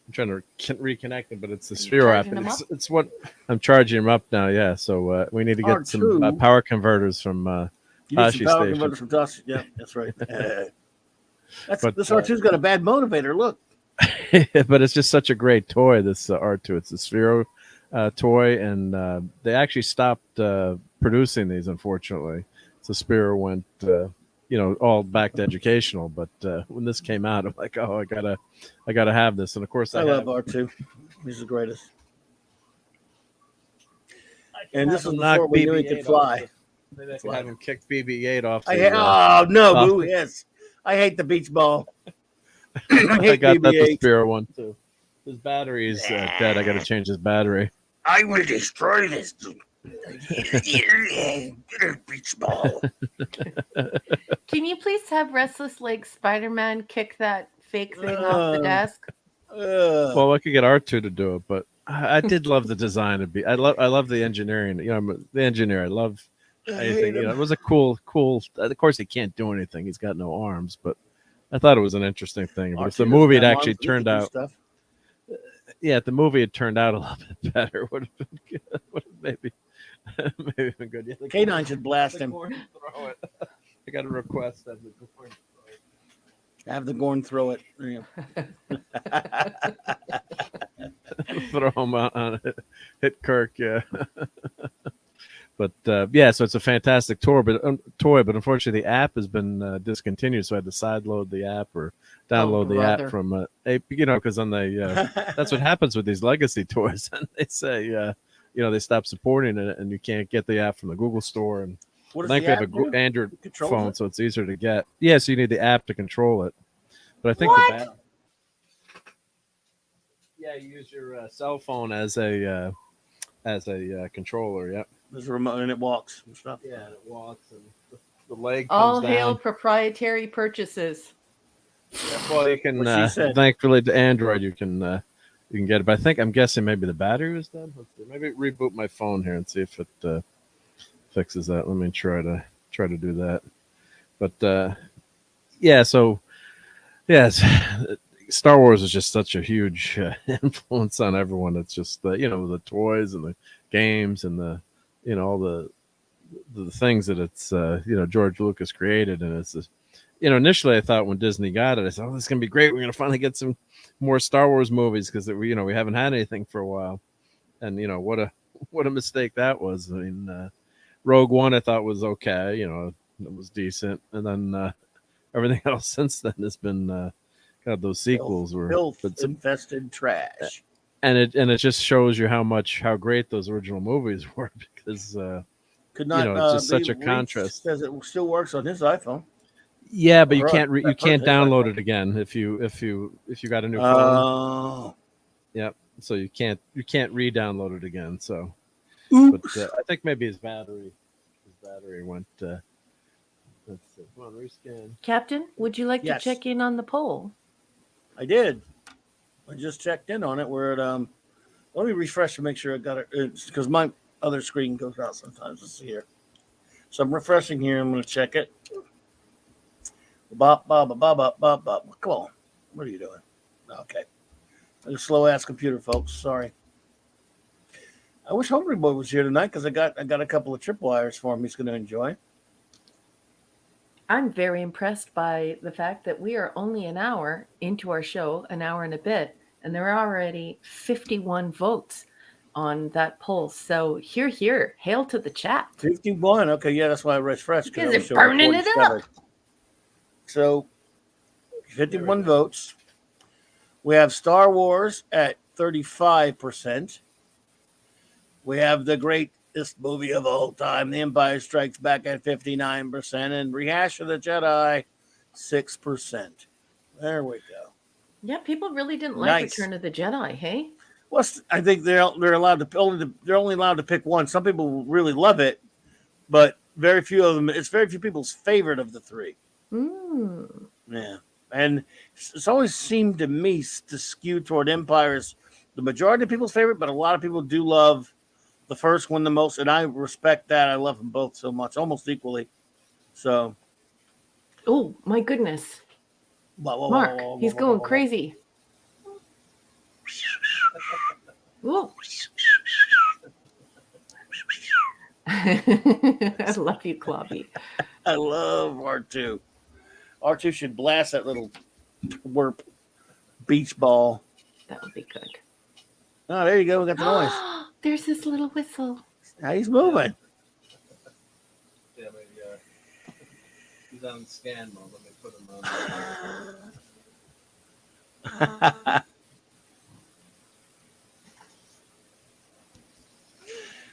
I'm trying to reconnect him, but it's the Sphere app. It's what I'm charging him up now. Yeah, so we need to get some power converters from Tashi Station. Yeah, that's right. This R2's got a bad motivator. Look, but it's just such a great toy. This R2, it's the Sphere toy, and they actually stopped producing these, unfortunately. So Sphere went. All back to educational, but when this came out, I'm like, oh, I gotta have this. And of course, I love R2. He's the greatest. And this is before we knew he could fly. Maybe I can have him kick BB-8 off. Boo! Yes, I hate the beach ball. I got the Sphere one too. His battery is dead. I got to change his battery. I will destroy this. Beach ball. Can you please have Restless Legs Spider-Man kick that fake thing off the desk? Well, I could get R2 to do it, but I did love the design of I love the engineering. I'm the engineer. I love anything. It was a cool. Of course, he can't do anything. He's got no arms, but I thought it was an interesting thing. But if the movie had actually turned out, if the movie had turned out a little bit better, would have been good. Maybe been good. Yeah, K9 should blast him. I got a request. Have the Gorn throw it. Throw him on it. Hit Kirk, yeah. But yeah, so it's a fantastic toy, but unfortunately the app has been discontinued, so I had to sideload the app or download the app from because on the that's what happens with these legacy toys, and they say they stop supporting it, and you can't get the app from the Google Store. And I think we have a Android phone, so it's easier to get. Yeah, so you need the app to control it. But I think you use your cell phone as a controller. Yep. There's a remote and it walks and stuff. Yeah, and it walks and the leg comes all down. hail proprietary purchases. Yeah, well, you can thankfully to Android you can get it. But I'm guessing maybe the battery was dead. Let's see. Maybe reboot my phone here and see if it fixes that. Let me try to do that. But Star Wars is just such a huge influence on everyone. It's just the toys and the games and the all the things that it's George Lucas created. And it's just, initially I thought when Disney got it, I said, oh, this is gonna be great, we're gonna finally get some more Star Wars movies, because we haven't had anything for a while. And what a mistake that was. I mean, Rogue One I thought was okay, it was decent, and then everything else since then has been those sequels were infested trash. And it just shows you how great those original movies were, because could not it's just such a contrast. Says it still works on his iPhone. Yeah, but you can't download it again if you got a new phone. Oh. Yep. So you can't re-download it again. So, but I think maybe his battery went. Let's see. Come on, rescan. Captain, would you like to check in on the poll? I did. I just checked in on it. Where it let me refresh to make sure I got it. It's because my other screen goes out sometimes. Let's see here. So I'm refreshing here. I'm going to check it. Bop, bop, bop, bop, bop, bop. Come on. What are you doing? Okay. A slow ass computer, folks. Sorry. I wish Hungry Boy was here tonight, because I got a couple of tripwires for him he's going to enjoy. I'm very impressed by the fact that we are only an hour into our show, an hour and a bit, and there are already 51 votes on that poll. So here, hail to the chat. 51. Okay, yeah, that's why I refreshed. Because they're burning it up. So 51 votes. We have Star Wars at 35%. We have the greatest movie of all time, The Empire Strikes Back, at 59%, and Rehash of the Jedi, 6%. There we go. Yeah, people really didn't like Return of the Jedi, hey? Well, I think they're allowed to they're only allowed to pick one. Some people really love it, but very few of them. It's very few people's favorite of the three. Yeah, and it's always seemed to me to skew toward Empire's the majority of people's favorite, but a lot of people do love the first one the most, and I respect that. I love them both so much, almost equally. So, oh my goodness, Mark, he's going crazy. Whoa. I love you, Clobby. I love R2. R2 should blast that little twerp beach ball. That would be good. Oh, there you go. We got the noise. There's this little whistle. Now he's moving. Yeah, maybe, he's on scan mode. Let me put him on.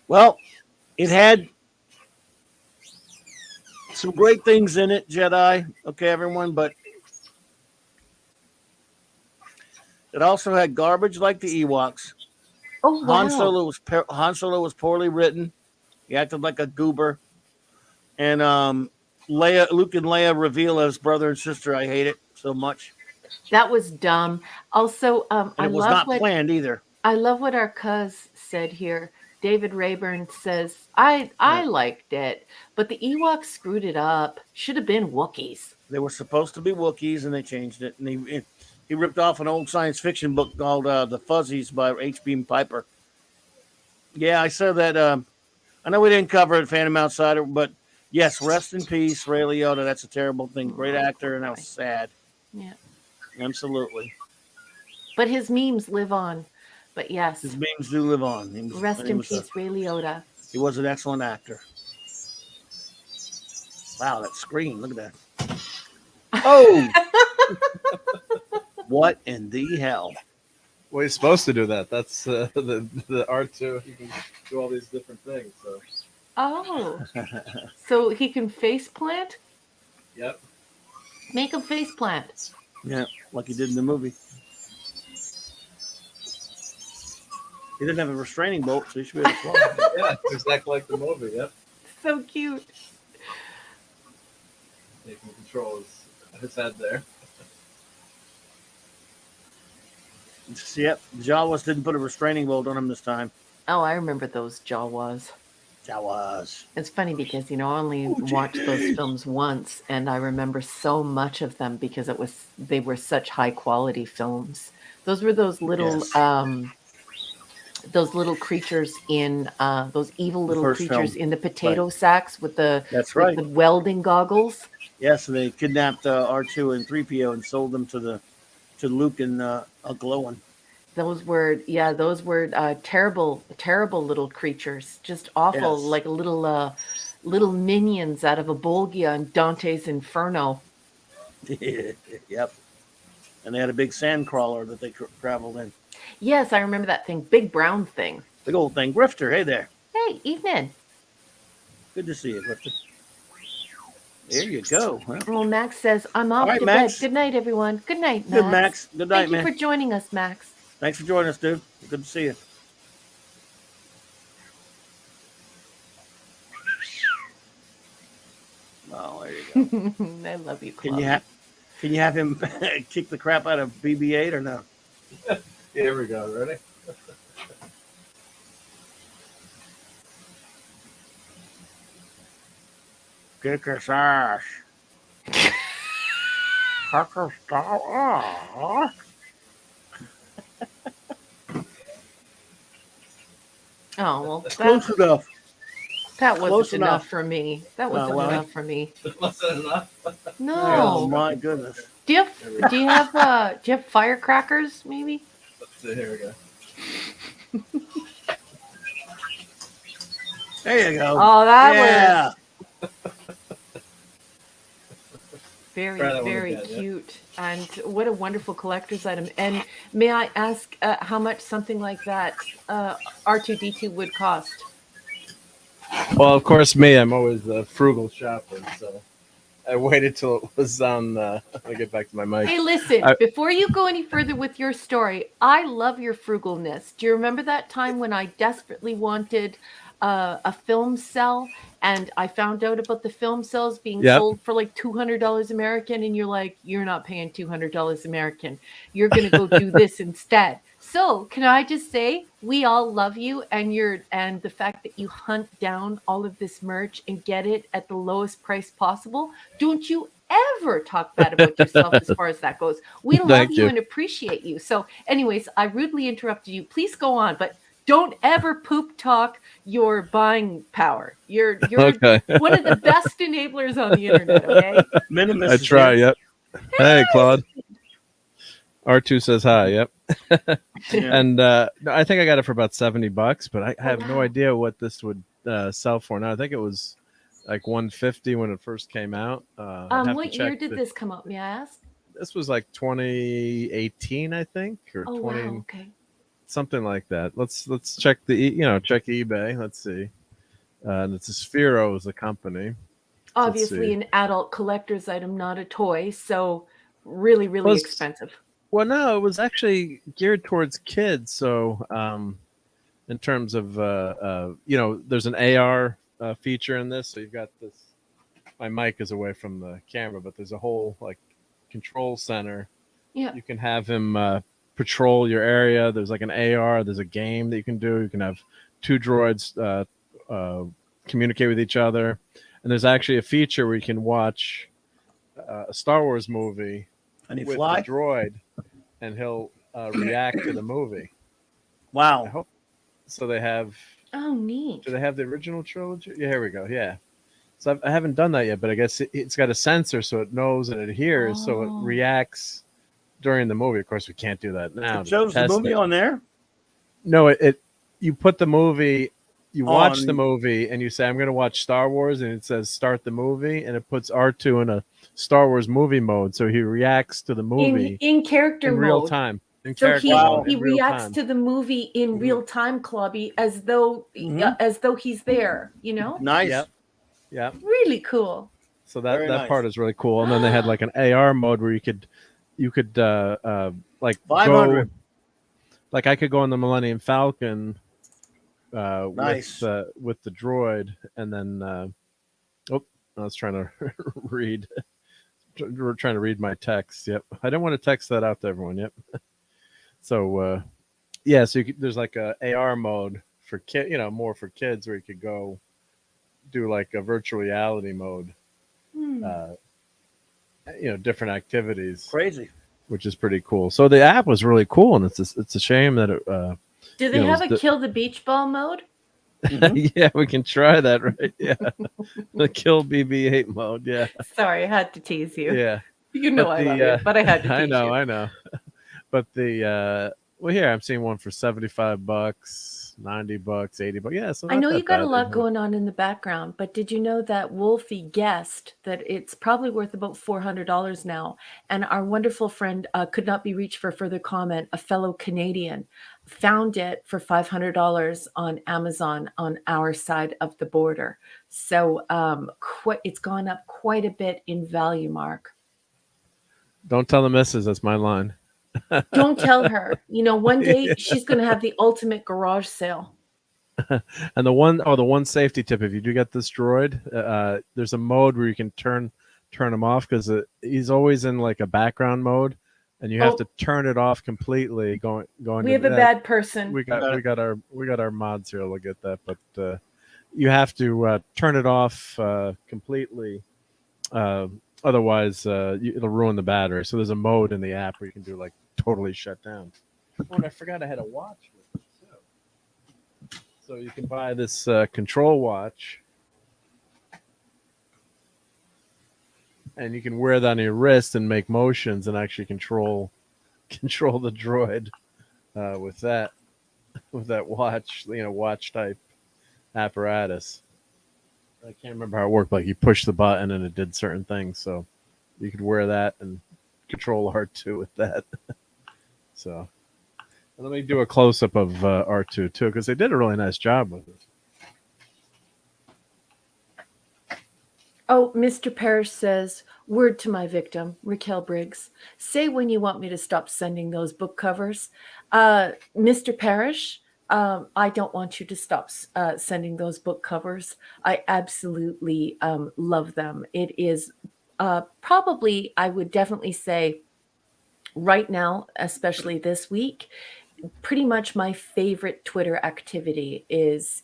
Well, it had some great things in it, Jedi. Okay, everyone, but it also had garbage like the Ewoks. Oh, wow. Han Solo was poorly written. He acted like a goober. And Luke and Leia reveal as brother and sister. I hate it so much. That was dumb. Also, it was not planned either. I love what our cuz said here. David Rayburn says, I liked it, but the Ewoks screwed it up. Should have been Wookiees. They were supposed to be Wookiees, and they changed it. And he ripped off an old science fiction book called The Fuzzies by H.B. Piper. Yeah, I said that. I know we didn't cover it, Phantom Outsider, but yes, rest in peace, Ray Liotta. That's a terrible thing. Great actor, and that was sad. Yeah. Absolutely. But his memes live on. But yes. His memes do live on. Rest in peace, Ray Liotta. He was an excellent actor. Wow, that screen! Look at that. Oh, what in the hell? Well, he's supposed to do that. That's the R2. He can do all these different things. So. Oh, so he can face plant? Yep. Make him face plant. Yeah, like he did in the movie. He didn't have a restraining bolt, so he should be able to fly. Yeah, it's exactly like the movie. Yep. So cute. He can control his head there. Yep, Jawas didn't put a restraining bolt on him this time. Oh, I remember those Jawas. Jawas. It's funny because, I only watched those films once, and I remember so much of them because they were such high quality films. Those were those little creatures in those evil little creatures in the potato sacks with the with the welding goggles. Yes, they kidnapped R2 and 3PO and sold them to Luke and Glowin. Those were terrible little creatures, just awful, like little minions out of a Bolgia and Dante's Inferno. Yep, and they had a big sand crawler that they traveled in. Yes, I remember that thing, big brown thing. Big old thing. Grifter, hey there. Hey, evening. Good to see you, Grifter. There you go. Well, Max says, I'm off to bed. Good night, everyone. Good night, Max. Good, Max. Good night, man. Thank you for joining us, Max. Thanks for joining us, dude. Good to see you. Oh, there you go. I love you, Club. Can you have him kick the crap out of BB-8 or no? Here we go. Ready? Kick his ass. Kick his ass. Oh, well, close enough. That wasn't enough for me. That wasn't enough for me. It wasn't enough. No. Oh my goodness. Do you have firecrackers? Maybe. Let's see. Here we go. There you go. Oh, that was very, very cute. And what a wonderful collector's item. And may I ask how much something like that R2-D2 would cost? Well, of course, I'm always a frugal shopper, so I waited till it was on. Let me get back to my mic. Hey, listen, before you go any further with your story, I love your frugalness. Do you remember that time when I desperately wanted a film cell, and I found out about the film cells being sold for like $200 American, and you're like, you're not paying $200 American. You're going to go do this instead. So can I just say, we all love you, and the fact that you hunt down all of this merch and get it at the lowest price possible. Don't you ever talk bad about yourself as far as that goes. We love you and appreciate you. So anyways, I rudely interrupted you. Please go on, but don't ever poop talk your buying power. You're okay. One of the best enablers on the internet, okay? Minimus I try, yep. Hey, Claude. R2 says hi, yep. And I think I got it for about $70, but I have no idea what this would sell for now. I think it was like $150 when it first came out. What year did this come out, may I ask? This was like 2018, I think, or wow, okay. Something like that. Let's check check eBay. Let's see. It's a Sphero is the company. Obviously an adult collector's item, not a toy, so really, really expensive. Well, no, it was actually geared towards kids. So in terms of there's an AR feature in this. So you've got this. My mic is away from the camera, but there's a whole like control center. Yeah. You can have him patrol your area. There's like an AR. There's a game that you can do. You can have two droids communicate with each other, and there's actually a feature where you can watch a Star Wars movie and with the droid, and he'll react to the movie. Wow! I hope so. They have. Oh, neat. Do they have the original trilogy? Yeah, here we go. Yeah. So I haven't done that yet, but I guess it's got a sensor, so it knows and it hears, so it reacts during the movie. Of course, we can't do that now. It shows the movie on there? No, you put the movie you watch the movie and you say, I'm going to watch Star Wars, and it says start the movie, and it puts R2 in a Star Wars movie mode. So he reacts to the movie in character in mode. Real time. So he reacts to the movie in real time, Clubby, as though he's there, you know? Nice. Yep. Yeah. Really cool. So that part is really cool. And then they had like an AR mode where you could like 500. Like I could go on the Millennium Falcon nice. with the droid, and then I was trying to read. We're trying to read my text. Yep, I didn't want to text that out to everyone. Yep. So so there's like a AR mode for more for kids, where you could go do like a virtual reality mode. Different activities. Crazy. Which is pretty cool. So the app was really cool, and it's a shame that it. Do they have a kill the beach ball mode? Yeah, we can try that, right? Yeah, the kill BB-8 mode. Yeah. Sorry, I had to tease you. Yeah, I love you, but I had to. Tease you. I know. But here I'm seeing one for $75, $90, $80. Yeah, so I know you got a lot going on in the background, but did you know that Wolfie guessed that it's probably worth about $400 now? And our wonderful friend could not be reached for further comment. A fellow Canadian found it for $500 on Amazon on our side of the border. So it's gone up quite a bit in value, Mark. Don't tell the missus, that's my line. Don't tell her. One day she's going to have the ultimate garage sale. And the one safety tip, if you do get this droid, there's a mode where you can turn him off, because he's always in like a background mode, and you have to turn it off completely. Going. We have a bad person. We got our mods here. Look at that, but you have to turn it off completely. Otherwise, it'll ruin the battery. So there's a mode in the app where you can do like totally shut down. Oh, and I forgot I had a watch with it too. So you can buy this control watch, and you can wear that on your wrist and make motions and actually control the droid with that watch, watch type apparatus. I can't remember how it worked. Like you push the button and it did certain things, so you could wear that and control R2 with that. So let me do a close up of R2 too, because they did a really nice job with it. Oh, Mr. Parrish says, word to my victim, Raquel Briggs. Say when you want me to stop sending those book covers. Mr. Parrish, I don't want you to stop sending those book covers. I absolutely love them. It is probably, I would definitely say right now, especially this week, pretty much my favorite Twitter activity is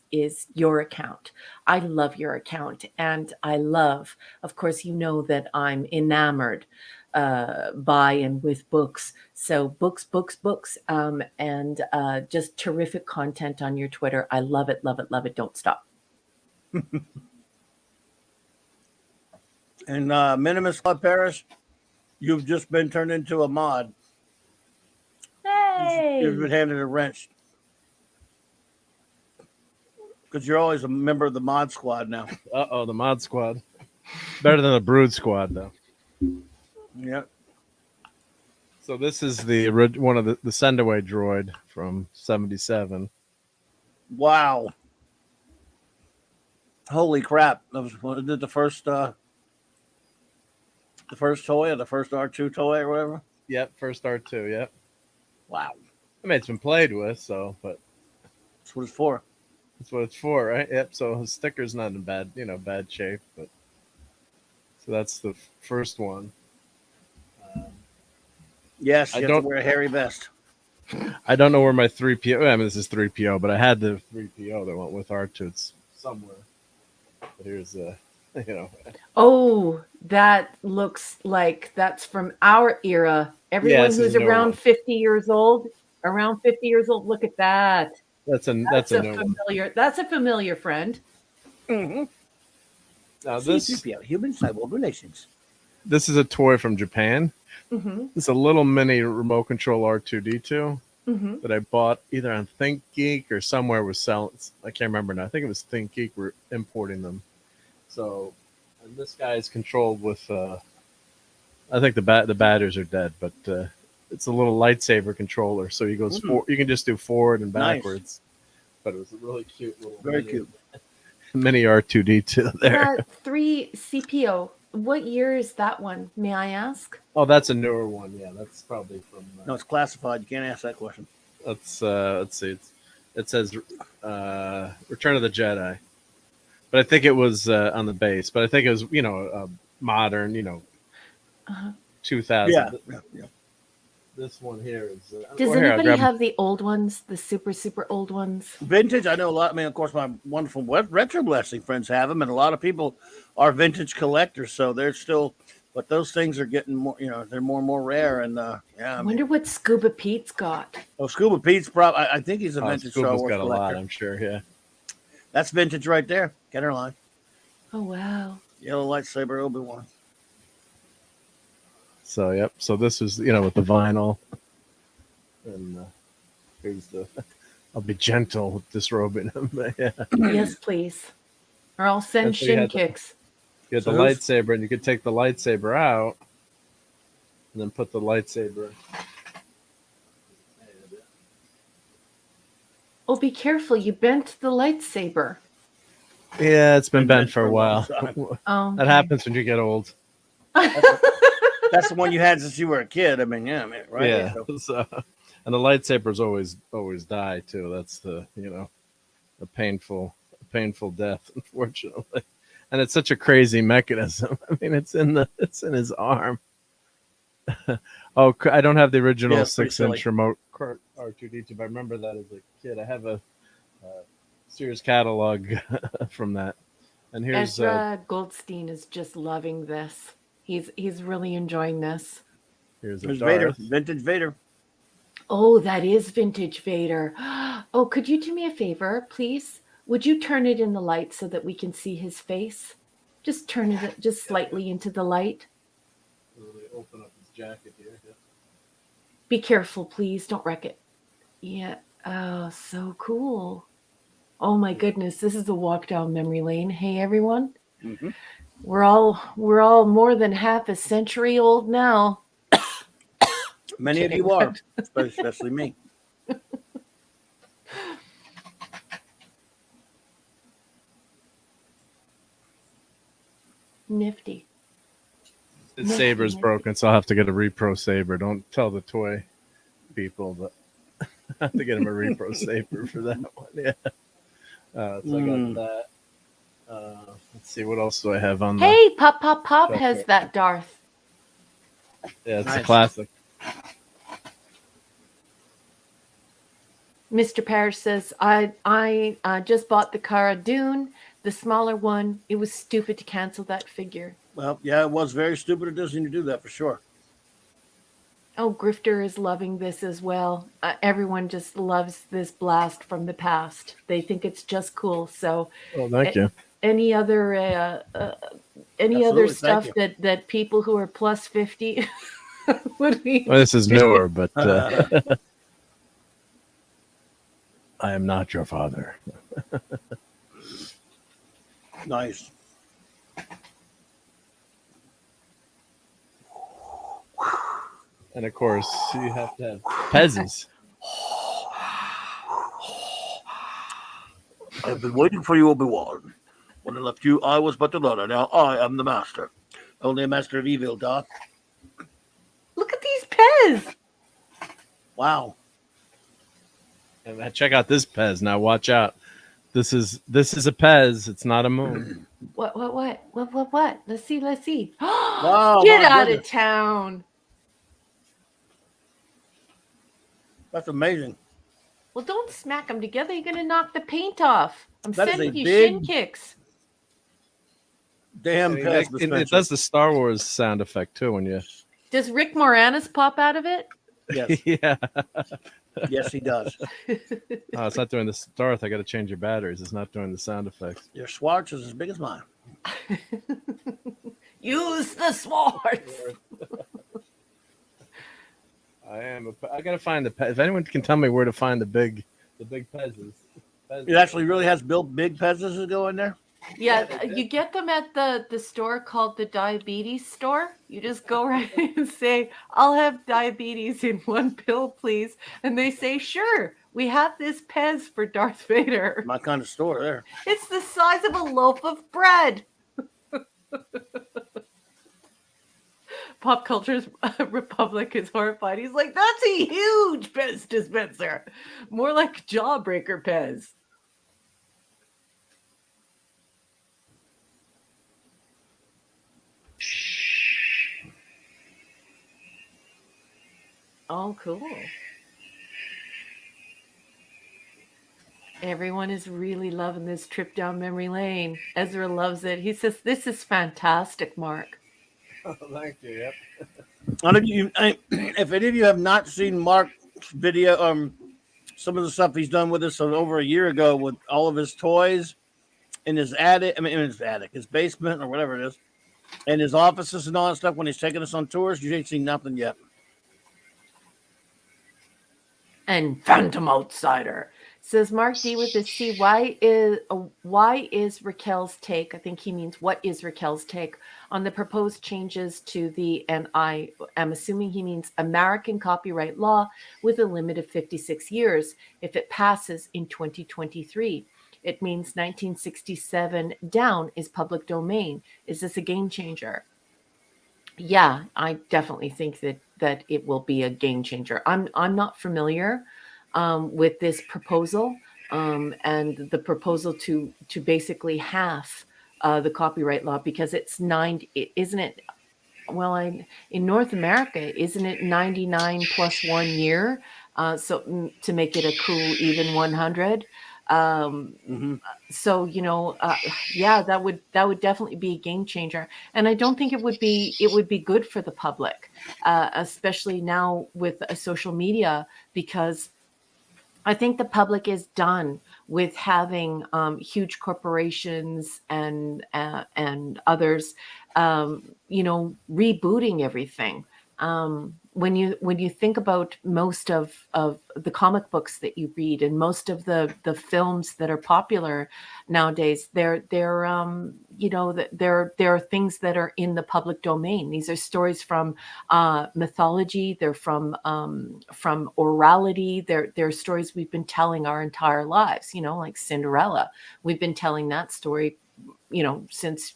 your account. I love your account, and I love, of course, that I'm enamored by and with books. So books, and just terrific content on your Twitter. I love it. Don't stop. And Minimus Club Paris, you've just been turned into a mod. Hey! You've been handed a wrench. Because you're always a member of the mod squad now. Uh-oh, the mod squad. Better than the brood squad, though. Yep. So this is one of the send-away droid from 77. Wow. Holy crap. That was the first toy, or the first R2 toy or whatever? Yep, first R2, yep. Wow. I mean, it's been played with, but that's what it's for. That's what it's for, right? Yep. So his sticker's not in bad shape, but so that's the first one. Yes, you have to wear a hairy vest. I don't know where my 3PO. I mean, this is 3PO, but I had the 3PO that went with R2. It's somewhere. But here's Oh, that looks like that's from our era. Everyone who's around 50 years old, look at that. That's a familiar. That's a familiar friend. Mm-hmm. Now this human cyborg relations. This is a toy from Japan. Mm-hmm. It's a little mini remote control R2D2. that I bought either on ThinkGeek or somewhere was selling. I can't remember now. I think it was ThinkGeek were importing them. So, and this guy is controlled with. I think the batters are dead, but it's a little lightsaber controller. So he goes you can just do forward and backwards. Nice. But it was a really cute little. Very cute. Mini R2D2 there. 3CPO. What year is that one? May I ask? Oh, that's a newer one. Yeah, that's probably from. No, it's classified. You can't ask that question. Let's see. It says Return of the Jedi, but I think it was on the base. But I think it was modern. 2000. Yeah. This one here is. Does anybody have the old ones, the super old ones? Vintage, I know a lot. I mean, of course, my wonderful retro blessing friends have them, and a lot of people are vintage collectors. So they're still, but those things are getting more. They're more and more rare. And I wonder what Scuba Pete's got. Oh, Scuba Pete's probably. I think he's a vintage Star Wars got a collector. lot, I'm sure. Yeah, that's vintage right there. Kennerline. Oh wow. Yellow lightsaber Obi-Wan. So yep. So this is with the vinyl, and here's the. I'll be gentle with disrobing him. Yeah. Yes, please. Or I'll send shin kicks. You get the lightsaber, and you could take the lightsaber out, and then put the lightsaber. Oh, be careful! You bent the lightsaber. Yeah, it's been bent for a while. Oh, that happens when you get old. That's the one you had since you were a kid. I mean, right? Yeah. So, and the lightsabers always die too. That's the a painful death, unfortunately. And it's such a crazy mechanism. I mean, it's in his arm. Oh, I don't have the original 6-inch remote R2D2, but I remember that as a kid. I have a Sears catalog from that. And here's Ezra Goldstein is just loving this. He's really enjoying this. Here's Vader, vintage Vader. Oh, that is vintage Vader. Oh, could you do me a favor, please? Would you turn it in the light so that we can see his face? Just turn it just slightly into the light. Really open up his jacket here. Yeah. Be careful, please. Don't wreck it. Yeah. Oh, so cool. Oh my goodness, this is a walk down memory lane. Hey, everyone. Mm-hmm. We're all more than half a century old now. Many of you are, especially me. Nifty. The saber's broken, so I'll have to get a repro saber. Don't tell the toy people, but I have to get him a repro saber for that one. Yeah. So I got that. Let's see, what else do I have on Hey, Pop has that Darth. Yeah, it's a classic. Mr. Parrish says, I just bought the Cara Dune, the smaller one. It was stupid to cancel that figure. Well, yeah, it was very stupid of Disney to do that for sure. Oh, Grifter is loving this as well. Everyone just loves this blast from the past. They think it's just cool. So, thank you. Any other stuff that people who are plus 50 would be? Well, this is newer, but I am not your father. Nice. And of course, you have to have Pezzes. I've been waiting for you, Obi-Wan. When I left you, I was but a learner. Now I am the master. Only a master of evil, Doc. Look at these Pez. Wow. And check out this Pez. Now watch out. This is a Pez. It's not a moon. What? Let's see. Wow, get out of town. That's amazing. Well, don't smack them together. You're going to knock the paint off. I'm sending you shin kicks. Damn Pez dispenser. It does the Star Wars sound effect too when you. Does Rick Moranis pop out of it? Yes. Yeah. Yes, he does. Oh, it's not doing this. Darth, I got to change your batteries. It's not doing the sound effects. Your Schwartz is as big as mine. Use the Schwartz. I am. I gotta find the Pez. If anyone can tell me where to find the big Pez's. It actually really has big Pez's go in there. Yeah, you get them at the store called the diabetes store. You just go right and say, "I'll have diabetes in one pill, please," and they say, "Sure, we have this Pez for Darth Vader." My kind of store there. It's the size of a loaf of bread. Pop Culture's Republic is horrified. He's like, "That's a huge Pez dispenser, more like Jawbreaker Pez." Oh, cool. Everyone is really loving this trip down memory lane. Ezra loves it. He says, "This is fantastic, Mark." Oh, thank you. Yep. If any of you have not seen Mark's video, some of the stuff he's done with us over a year ago with all of his toys in his attic, his basement or whatever it is, and his offices and all that stuff when he's taking us on tours, you ain't seen nothing yet. And Phantom Outsider says, Mark D with the C, why is Raquel's take, I think he means what is Raquel's take on the proposed changes to the, and I am assuming he means American copyright law with a limit of 56 years if it passes in 2023. It means 1967 down is public domain. Is this a game changer? Yeah, I definitely think that it will be a game changer. I'm not familiar with this proposal and the proposal to basically half the copyright law, because it's isn't it? Well, in North America, isn't it 99 plus 1 year? So to make it a cool even 100. So yeah, that would definitely be a game changer, and I don't think it would be good for the public, especially now with social media, because I think the public is done with having huge corporations and others rebooting everything. When you think about most of the comic books that you read and most of the films that are popular nowadays, there are things that are in the public domain. These are stories from mythology. They're from orality. They're stories we've been telling our entire lives. Like Cinderella, we've been telling that story, since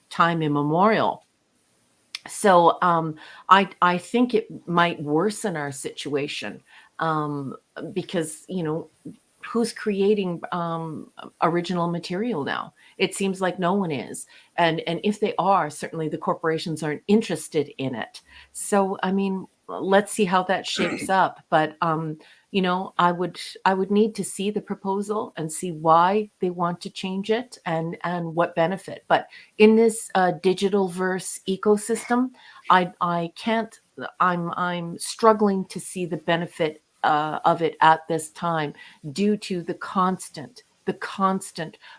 time immemorial. So I think it might worsen our situation because, who's creating original material now? It seems like no one is. And if they are, certainly the corporations aren't interested in it. So, let's see how that shapes up. But, I would need to see the proposal and see why they want to change it and what benefit. But in this digital verse ecosystem, I'm struggling to see the benefit of it at this time due to the constant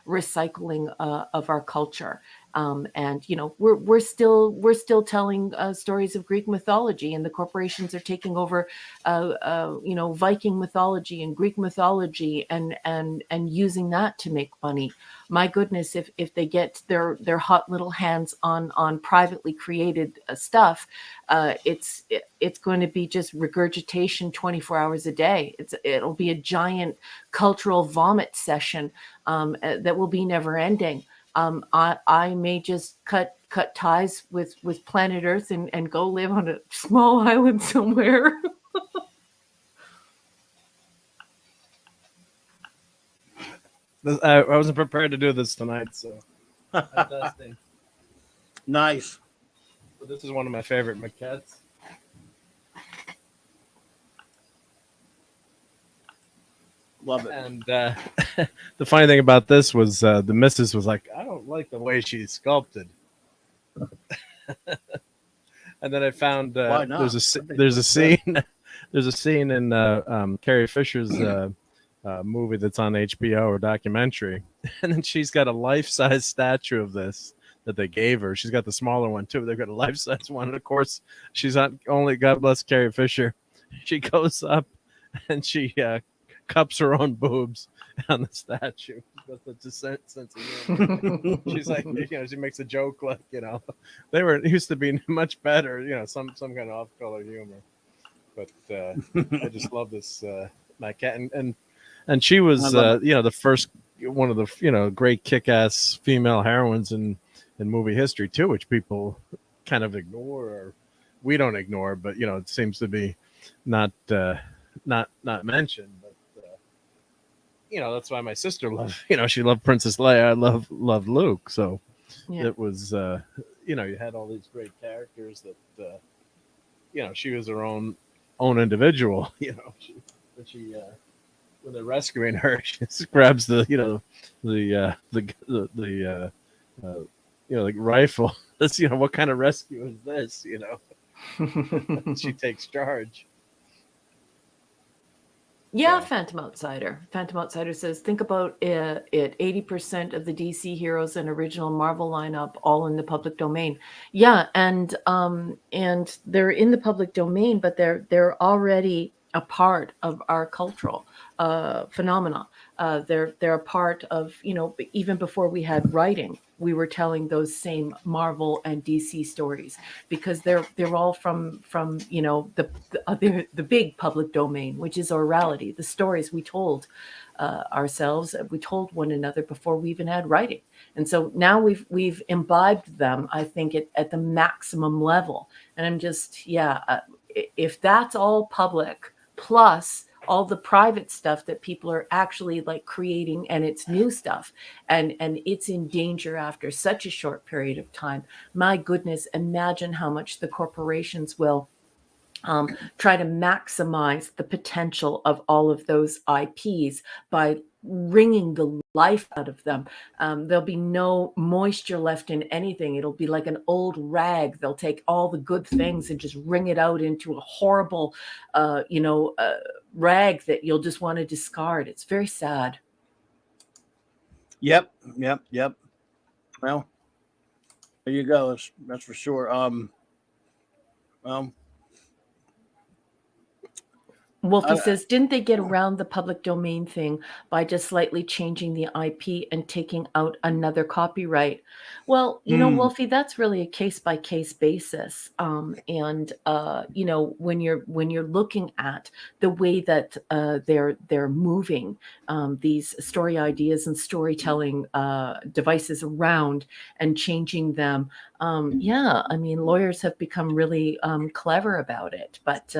recycling of our culture. And we're still telling stories of Greek mythology, and the corporations are taking over Viking mythology and Greek mythology and using that to make money. My goodness, if they get their hot little hands on privately created stuff, it's going to be just regurgitation 24 hours a day. It'll be a giant cultural vomit session that will be never ending. I may just cut ties with planet Earth and go live on a small island somewhere. I wasn't prepared to do this tonight, so fantastic. Nice. But this is one of my favorite maquettes. Love it. And the funny thing about this was the missus was like, I don't like the way she's sculpted. And then I found there's a scene in Carrie Fisher's movie that's on HBO or documentary, and then she's got a life-size statue of this that they gave her. She's got the smaller one too. They've got a life-size one, and of course, she's not only, God bless Carrie Fisher. she goes up and she cups her own boobs on the statue. That's a sense of humor. She's like, she makes a joke like, it used to be much better, some kind of off-color humor. But I just love this my cat, and she was the first one of the great kick-ass female heroines in movie history too, which people kind of ignore, or we don't ignore, but it seems to be not mentioned. But that's why my sister loved, she loved Princess Leia. I loved Luke. So it was you had all these great characters that she was her own individual. She when they're rescuing her, she just grabs the rifle. That's what kind of rescue is this? She takes charge. Yeah, Phantom Outsider. Phantom Outsider says, think about it. 80% of the DC heroes and original Marvel lineup all in the public domain. Yeah, and they're in the public domain, but they're already a part of our cultural phenomena. They're a part of, even before we had writing, we were telling those same Marvel and DC stories, because they're all from the big public domain, which is orality, the stories we told ourselves, we told one another before we even had writing. And so now we've imbibed them, I think, at the maximum level. And I'm just, if that's all public, plus all the private stuff that people are actually like creating, and it's new stuff, and it's in danger after such a short period of time. My goodness, imagine how much the corporations will try to maximize the potential of all of those IPs by wringing the life out of them. There'll be no moisture left in anything. It'll be like an old rag. They'll take all the good things and just wring it out into a horrible, rag that you'll just want to discard. It's very sad. Yep. Well, there you go. That's for sure. Wolfie says, didn't they get around the public domain thing by just slightly changing the IP and taking out another copyright? Well, Wolfie, that's really a case-by-case basis. When you're looking at the way that they're moving these story ideas and storytelling devices around and changing them, lawyers have become really clever about it. But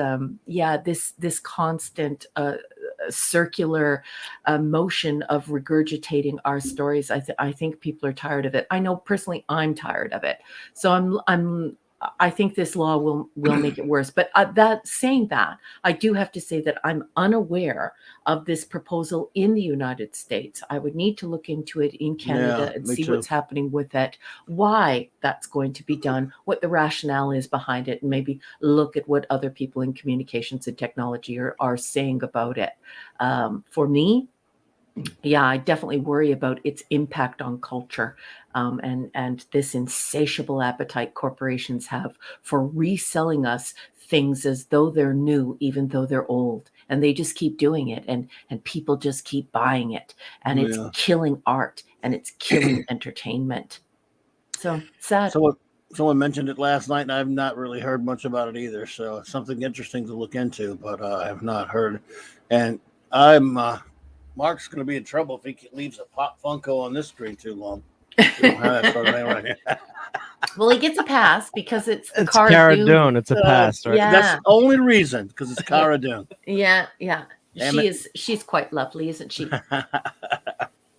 this constant circular motion of regurgitating our stories, I think people are tired of it. I know personally I'm tired of it. So I think this law will make it worse. But saying that, I do have to say that I'm unaware of this proposal in the United States. I would need to look into it in Canada and see what's happening with it, why that's going to be done, what the rationale is behind it, and maybe look at what other people in communications and technology are saying about it. For me, I definitely worry about its impact on culture, and this insatiable appetite corporations have for reselling us things as though they're new, even though they're old. And they just keep doing it, and people just keep buying it. And it's killing art, and it's killing entertainment. So sad. Someone mentioned it last night, and I've not really heard much about it either. So it's something interesting to look into, but I have not heard. And Mark's going to be in trouble if he leaves a Pop Funko on this screen too long. Well, he gets a pass because it's Cara Dune. It's a pass, right? Yeah. That's the only reason, because it's Cara Dune. Yeah. She's quite lovely, isn't she?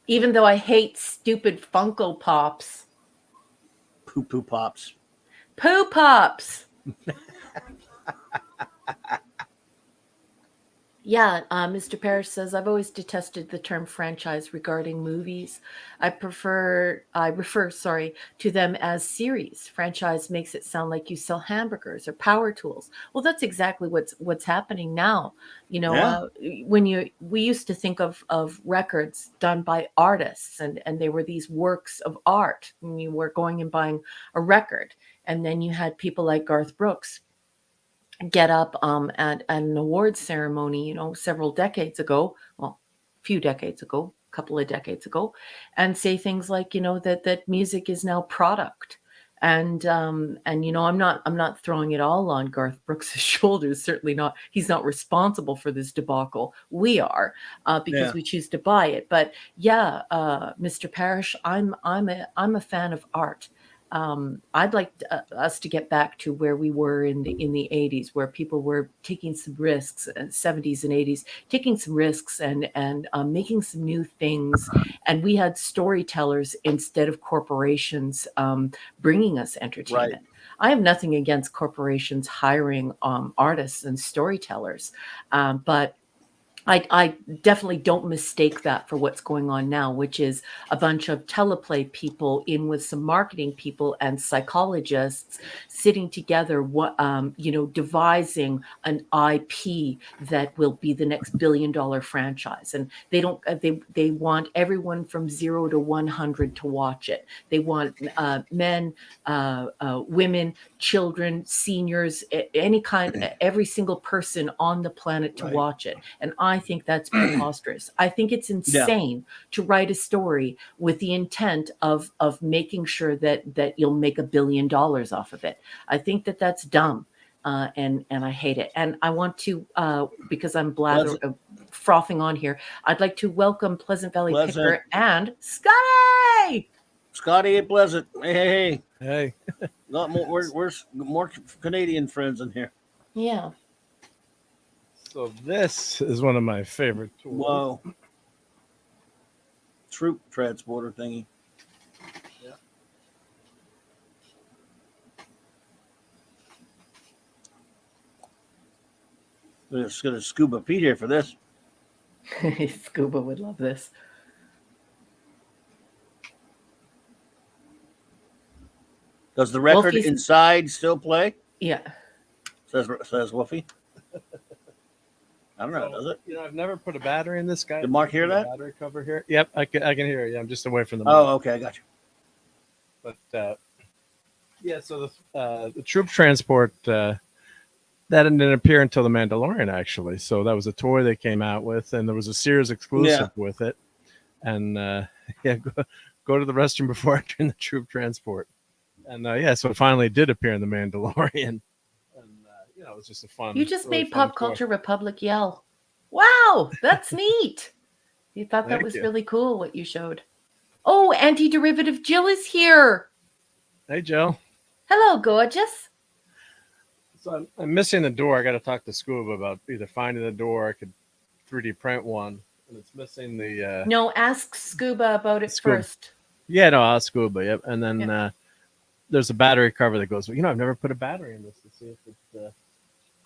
Even though I hate stupid Funko Pops. Poo Pops. Poo Pops. Yeah, Mr. Parrish says, I've always detested the term franchise regarding movies. I refer to them as series. Franchise makes it sound like you sell hamburgers or power tools. Well, that's exactly what's happening now. We used to think of records done by artists, and they were these works of art, and you were going and buying a record. And then you had people like Garth Brooks get up at an awards ceremony, several decades ago, well, a few decades ago, a couple of decades ago, and say things like, that music is now product. And I'm not throwing it all on Garth Brooks' shoulders. Certainly not. He's not responsible for this debacle. We are, because we choose to buy it. But yeah, Mr. Parrish, I'm a fan of art. I'd like us to get back to where we were in the 80s, where people were taking some risks, 70s and 80s, taking some risks and making some new things. And we had storytellers instead of corporations bringing us entertainment. Right. I have nothing against corporations hiring artists and storytellers, but I definitely don't mistake that for what's going on now, which is a bunch of teleplay people in with some marketing people and psychologists sitting together, devising an IP that will be the next billion-dollar franchise. And they don't. They want everyone from 0 to 100 to watch it. They want men, women, children, seniors, any kind, every single person on the planet to watch it. And I think that's preposterous. I think it's insane to write a story with the intent of making sure that you'll make $1 billion off of it. I think that that's dumb. And I hate it. And I want to, because I'm frothing on here, I'd like to welcome Pleasant Valley Picker and Scotty. Scotty and Pleasant. Hey. Not more. We're more Canadian friends in here. Yeah. So this is one of my favorite tools. Whoa. Troop transporter thingy. Yeah. Let's get a Scuba Pete here for this. Scuba would love this. Does the record Wolfie's inside still play? Yeah. Says Wolfie. I don't know, does it? I've never put a battery in this guy. Did Mark hear that? Battery cover here. Yep, I can hear you. I'm just away from the mic. Oh, okay, I got you. But yeah, so the troop transport that didn't appear until The Mandalorian, actually. So that was a toy they came out with, and there was a Sears exclusive with it. And go to the restroom before entering the troop transport. And so it finally did appear in The Mandalorian. It was just a fun. You just made Pop Culture Republic yell. Wow, that's neat. You thought that was really cool what you showed. Oh, Anti-Derivative Jill is here. Hey, Jill. Hello, gorgeous. So I'm missing the door. I got to talk to Scuba about either finding the door. I could 3D print one, and it's missing the. No, ask Scuba about it first. Yeah, no, I'll Scuba. Yep, and then there's a battery cover that goes. I've never put a battery in this to see if it.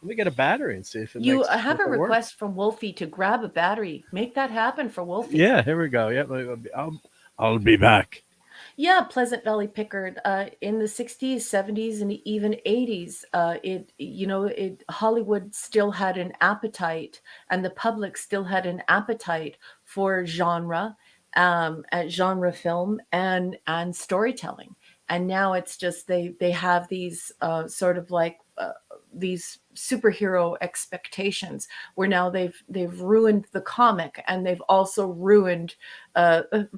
Let me get a battery and see if it. You have a request from Wolfie to grab a battery. Make that happen for Wolfie. Yeah, here we go. Yep, I'll be back. Yeah, Pleasant Valley Pickard. In the 60s, 70s, and even 80s, Hollywood still had an appetite, and the public still had an appetite for genre, genre film, and storytelling. And now it's just they have these sort of like these superhero expectations where now they've ruined the comic and they've also ruined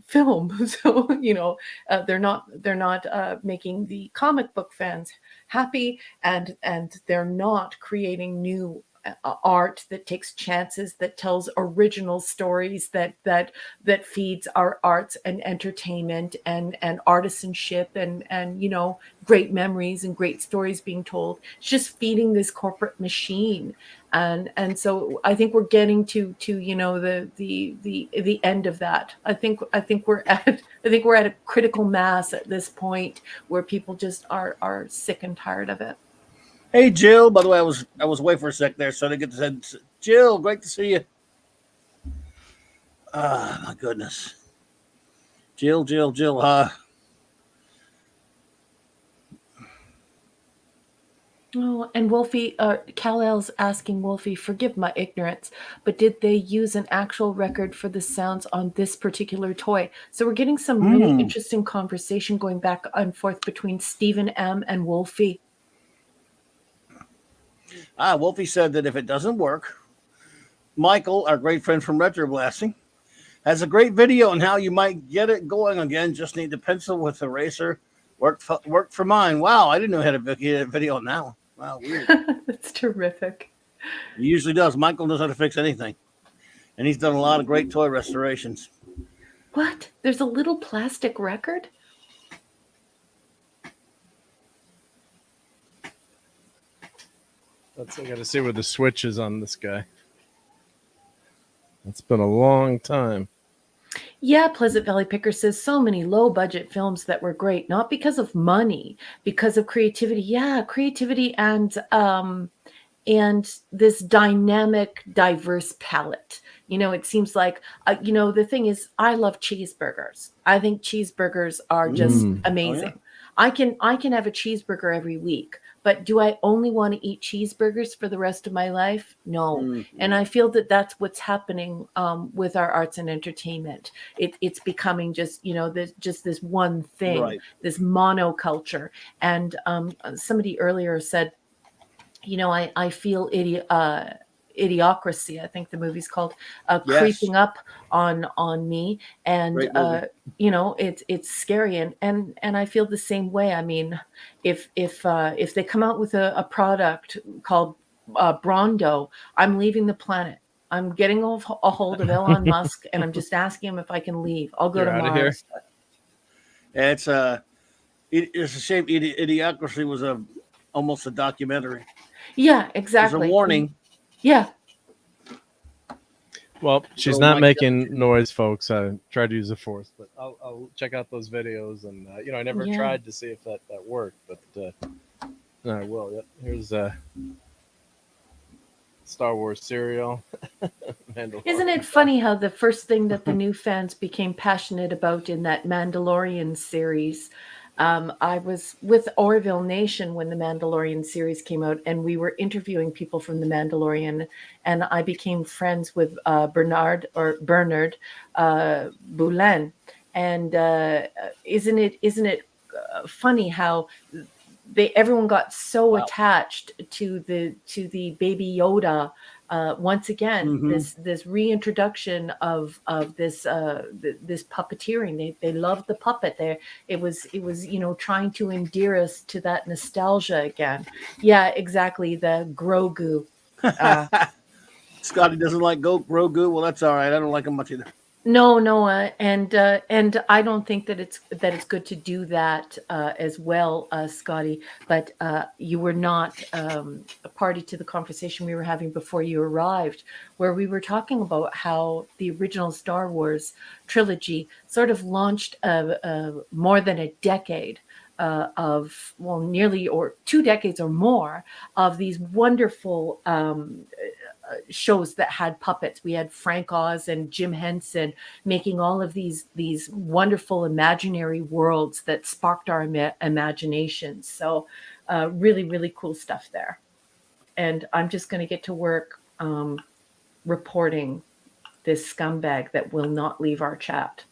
film. So they're not making the comic book fans happy, and they're not creating new art that takes chances, that tells original stories, that feeds our arts and entertainment and artisanship and great memories and great stories being told. It's just feeding this corporate machine, and so I think we're getting to the end of that. I think we're at a critical mass at this point where people just are sick and tired of it. Hey, Jill. By the way, I was away for a sec there, so I didn't get to say, Jill, great to see you. Ah, my goodness. Jill. Oh, and Wolfie, Kal-El's asking Wolfie, forgive my ignorance, but did they use an actual record for the sounds on this particular toy? So we're getting some really interesting conversation going back and forth between Stephen M. and Wolfie. Wolfie said that if it doesn't work, Michael, our great friend from Retro Blasting, has a great video on how you might get it going again. Just need the pencil with eraser. Worked for mine. Wow, I didn't know how to get a video on that one. Wow, weird. That's terrific. He usually does. Michael knows how to fix anything. And he's done a lot of great toy restorations. What? There's a little plastic record? I got to see where the switch is on this guy. It's been a long time. Yeah, Pleasant Valley Picker says so many low-budget films that were great, not because of money, because of creativity. Yeah, creativity and this dynamic, diverse palette. You know, it seems like, you know, the thing is, I love cheeseburgers. I think cheeseburgers are just amazing. Oh, yeah. I can have a cheeseburger every week, but do I only want to eat cheeseburgers for the rest of my life? No. And I feel that that's what's happening with our arts and entertainment. It's becoming just, you know, this one thing, this monoculture. And somebody earlier said, you know, I feel Idiocracy, I think the movie's called, creeping up on me, and you know, it's scary, and I feel the same way. I mean, if they come out with a product called Brondo, I'm leaving the planet. I'm getting a hold of Elon Musk, and I'm just asking him if I can leave. I'll go to Mars. It's a shame. Idiocracy was almost a documentary. Yeah, exactly. There's a warning. Yeah. Well, she's not making noise, folks. I tried to use the force, but I'll check out those videos. And you know, I never tried to see if that worked, but I will. Yep. Here's Star Wars cereal. Isn't it funny how the first thing that the new fans became passionate about in that Mandalorian series? I was with Orville Nation when the Mandalorian series came out, and we were interviewing people from the Mandalorian, and I became friends with Bernard Boulin. And isn't it funny how everyone got so attached to the Baby Yoda? Once again, this reintroduction of this puppeteering. They loved the puppet. It was you know, trying to endear us to that nostalgia again. Yeah, exactly. The Grogu. Scotty doesn't like Grogu. Well, that's all right. I don't like him much either. No, and I don't think that it's good to do that as well, Scotty. But you were not a party to the conversation we were having before you arrived, where we were talking about how the original Star Wars trilogy sort of launched more than a decade of, well, nearly or 2 decades or more of these wonderful shows that had puppets. We had Frank Oz and Jim Henson making all of these wonderful imaginary worlds that sparked our imaginations. So really, really cool stuff there. And I'm just going to get to work reporting this scumbag that will not leave our chat.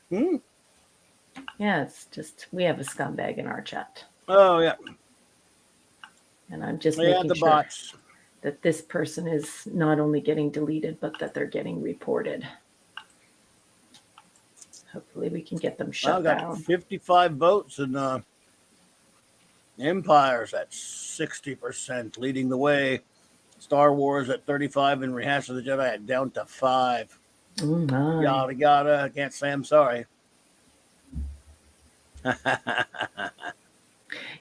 Yeah, it's just, we have a scumbag in our chat. Oh, yeah. And I'm just making sure bots. That this person is not only getting deleted, but that they're getting reported. Hopefully we can get them shut down. 55 votes, and Empire's at 60%, leading the way. Star Wars at 35, and Rehash of the Jedi at down to 5. Yada, yada. I can't say I'm sorry.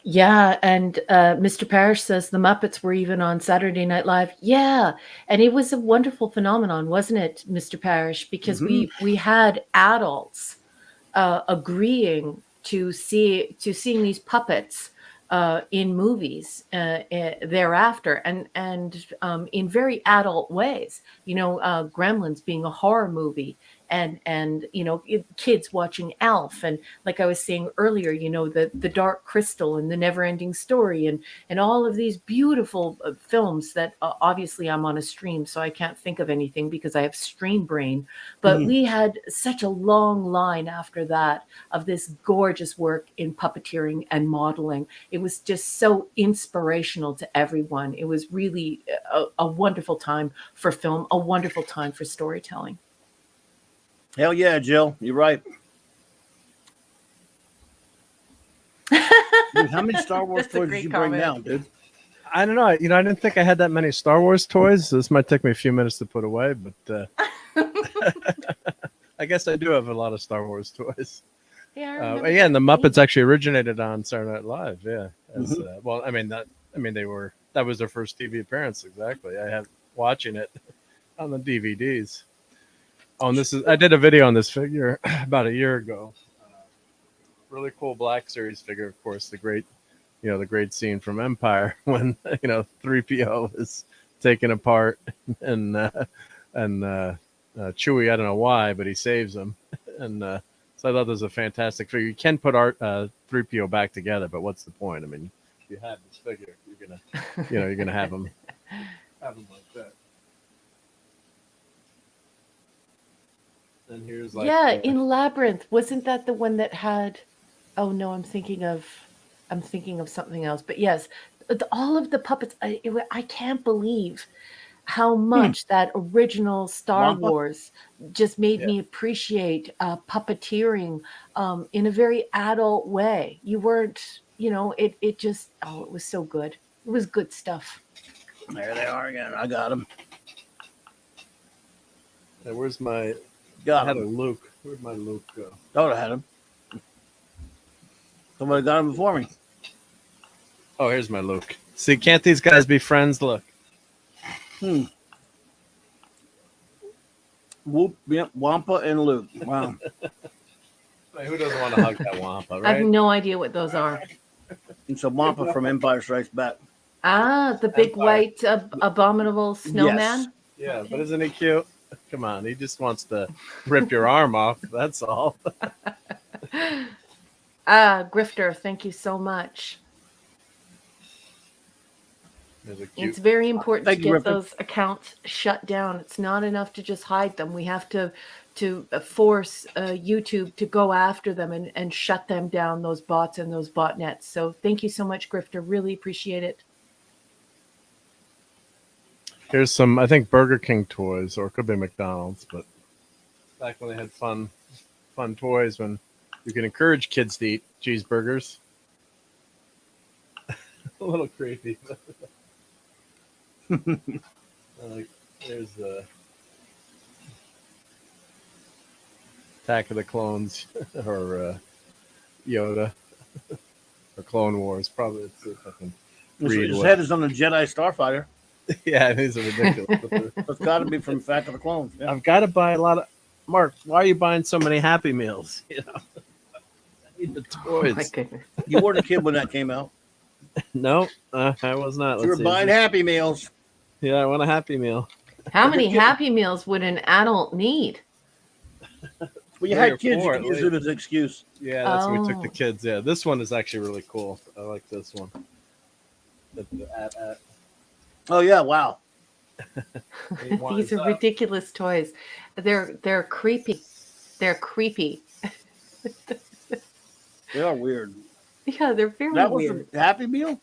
Yeah, and Mr. Parrish says the Muppets were even on Saturday Night Live. Yeah, and it was a wonderful phenomenon, wasn't it, Mr. Parrish? Because we had adults agreeing to seeing these puppets in movies thereafter, and in very adult ways. You know, Gremlins being a horror movie, and kids watching Elf, and like I was saying earlier, the Dark Crystal and the Never-Ending Story, and all of these beautiful films that obviously I'm on a stream, so I can't think of anything because I have stream brain. But we had such a long line after that of this gorgeous work in puppeteering and modeling. It was just so inspirational to everyone. It was really a wonderful time for film, a wonderful time for storytelling. Hell yeah, Jill, you're right. Dude, how many Star Wars toys did you bring down, dude? I don't know. I didn't think I had that many Star Wars toys. So this might take me a few minutes to put away, but I guess I do have a lot of Star Wars toys. Yeah, and the Muppets actually originated on Saturday Night Live. Yeah, well, that was their first TV appearance. Exactly. I have watching it on the DVDs. Oh, and I did a video on this figure about a year ago. Really cool Black Series figure, of course. The great scene from Empire when 3PO is taken apart and Chewie, I don't know why, but he saves him, and so I thought this was a fantastic figure. You can put 3PO back together, but what's the point? I mean, if you have this figure, you're gonna have him like that. And here's in Labyrinth, wasn't that the one that had? Oh no, I'm thinking of something else. But yes, all of the puppets. I can't believe how much that original Star Wars just made me appreciate puppeteering in a very adult way. You weren't, it just, it was so good. It was good stuff. There they are again. I got them. Now, where's my... Got I had him. a Luke. Where'd my Luke go? I would have had him. Somebody got him before me. Oh, here's my Luke. See, can't these guys be friends? Look. Whoop, yep, Wampa and Luke. Wow. Who doesn't want to hug that Wampa, right? I have no idea what those are. It's a Wampa from Empire Strikes Back. Ah, the big white abominable snowman? Yes. Yeah, but isn't he cute? Come on, he just wants to rip your arm off. That's all. Grifter, thank you so much. It's very important to get those accounts shut down. It's not enough to just hide them. We have to force YouTube to go after them and shut them down, those bots and those botnets. So thank you so much, Grifter. Really appreciate it. Here's some, I think, Burger King toys, or it could be McDonald's, but back when they had fun toys when you can encourage kids to eat cheeseburgers. A little creepy. There's the Attack of the Clones or Yoda or Clone Wars. Probably. Let's see if I can read his head is on a Jedi Starfighter. Yeah, these are ridiculous. It's got to be from Attack of the Clones. Yeah. I've got to buy a lot of. Mark, why are you buying so many Happy Meals? I need the toys. Oh my goodness. You weren't a kid when that came out. No, I was not. You were buying Happy Meals. Yeah, I want a Happy Meal. How many Happy Meals would an adult need? Well, you had kids, you could use it as an excuse. Yeah, that's when we took the kids. Yeah, this one is actually really cool. I like this one. Oh yeah! Wow. These are ridiculous toys. They're creepy. They're creepy. They are weird. Yeah, they're very that weird. Was a Happy Meal?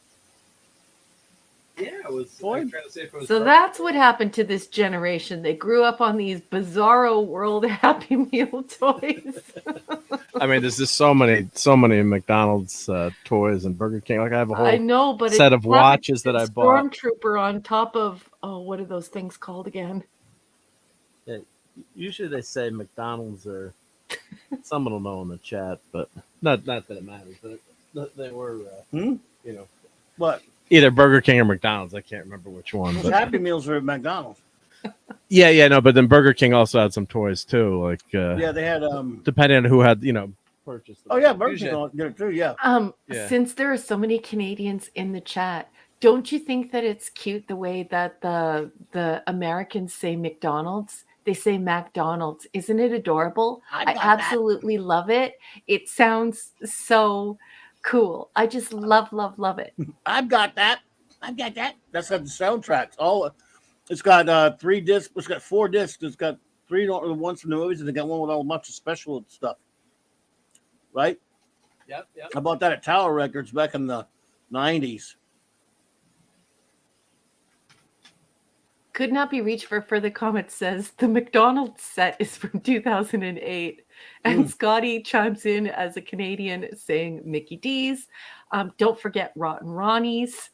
Yeah, it was. Trying to see if it was so that's what happened to this generation. They grew up on these bizarro world Happy Meal toys. I mean, there's just so many McDonald's toys and Burger King. Like I have a whole set of watches that I bought. Stormtrooper on top of what are those things called again? Yeah, usually they say McDonald's or someone will know in the chat, but not that it matters. But they were, What? Either Burger King or McDonald's. I can't remember which one. But Happy Meals are at McDonald's. Yeah, no, but then Burger King also had some toys too. Like yeah, they had depending on who had purchased them. Oh yeah, Burger King did it too. Yeah. Since there are so many Canadians in the chat, don't you think that it's cute the way that the Americans say McDonald's? they say McDonald's. Isn't it adorable? I absolutely love it. It sounds so cool. I just love it. I've got that. That's got the soundtracks. It's got 3 discs. It's got 4 discs. It's got 3 ones from the movies, and they got one with a bunch of special stuff. Right? Yep. I bought that at Tower Records back in the 90s. Could not be reached for further comment. Says the McDonald's set is from 2008. And Scotty chimes in as a Canadian saying Mickey D's. Don't forget Rotten Ronnie's.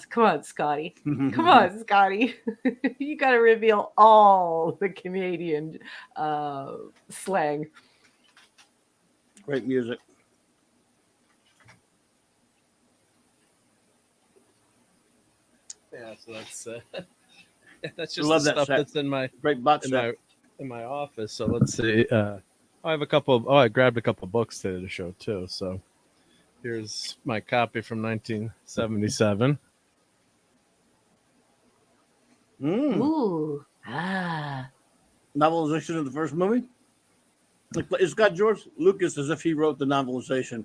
Come on, Scotty. Come on, Scotty. You got to reveal all the Canadian slang. Great music. Yeah, so that's just the stuff that's in my in my office. So let's see. I have a couple. I grabbed a couple books today to show too. So here's my copy from 1977. Ooh. Novelization of the first movie. It's got George Lucas as if he wrote the novelization,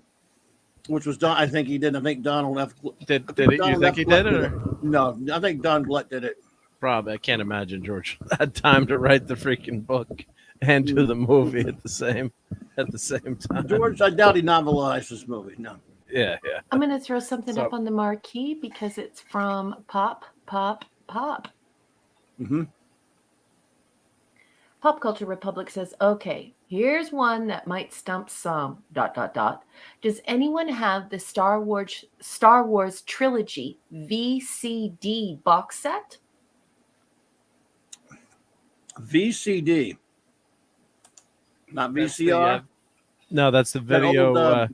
which was Don. I think he did. I think Donald F. Did it? You think he did it? Or? No, I think Don Glett did it. Probably. I can't imagine George had time to write the freaking book and do the movie at the same time. George, I doubt he novelized this movie. No. Yeah. I'm gonna throw something up on the marquee because it's from Pop. Mm-hmm. Pop Culture Republic says, okay, here's one that might stump some. ... Does anyone have the Star Wars trilogy VCD box set? VCD, not VCR. No, that's the video.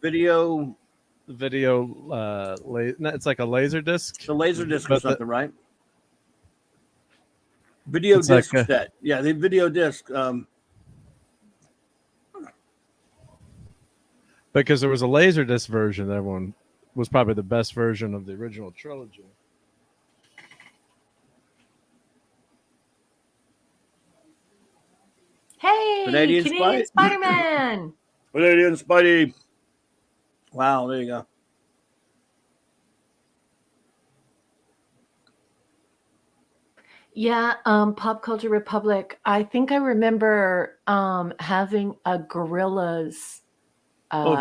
It's like a laser disc. It's a laser disc or something, right? Video disc set. Yeah, the video disc. Because there was a laser disc version. That one was probably the best version of the original trilogy. Hey, Canadian Spider-Man. Canadian Spidey. Wow, there you go. Yeah, Pop Culture Republic. I think I remember having a Gorillaz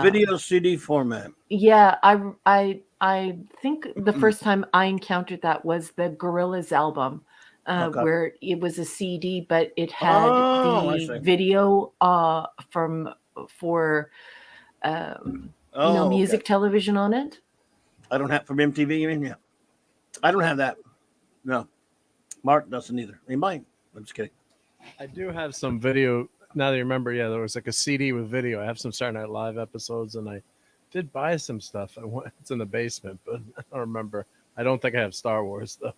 video CD format. Yeah, I think the first time I encountered that was the Gorillaz album, where it was a CD, but it had the video for music television on it. I don't have from MTV. You mean? Yeah, I don't have that. No. Mark doesn't either. He might. I'm just kidding. I do have some video. Now that you remember, yeah, there was like a CD with video. I have some Saturday Night Live episodes, and I did buy some stuff. It's in the basement, but I don't remember. I don't think I have Star Wars, though.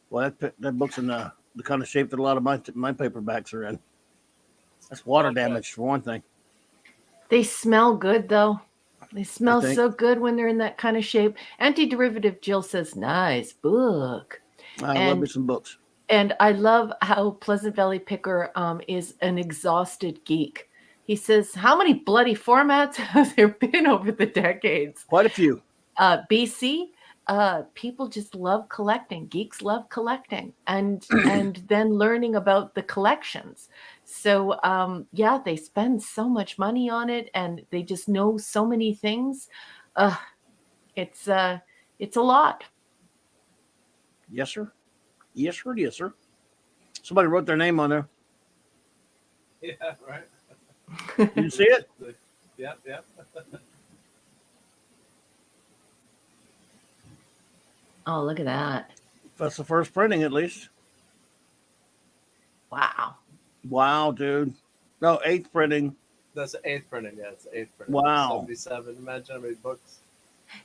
Well, that book's in the kind of shape that a lot of my paperbacks are in. That's water damage, for one thing. They smell good, though. They smell so good when they're in that kind of shape. Anti-Derivative Jill says, nice book. I love me some books. And I love how Pleasant Valley Picker is an exhausted geek. He says, how many bloody formats has there been over the decades? Quite a few. BC, people just love collecting. Geeks love collecting and then learning about the collections. So, they spend so much money on it and they just know so many things. It's a lot. Yes, sir. Yes, sir. Yes, sir. Somebody wrote their name on there. Yeah, right. Did you see it? Yeah. Oh, look at that. That's the first printing, at least. Wow, dude. No, 8th printing. That's the 8th printing. Yeah, it's the 8th printing. Wow. 77. Imagine how many books.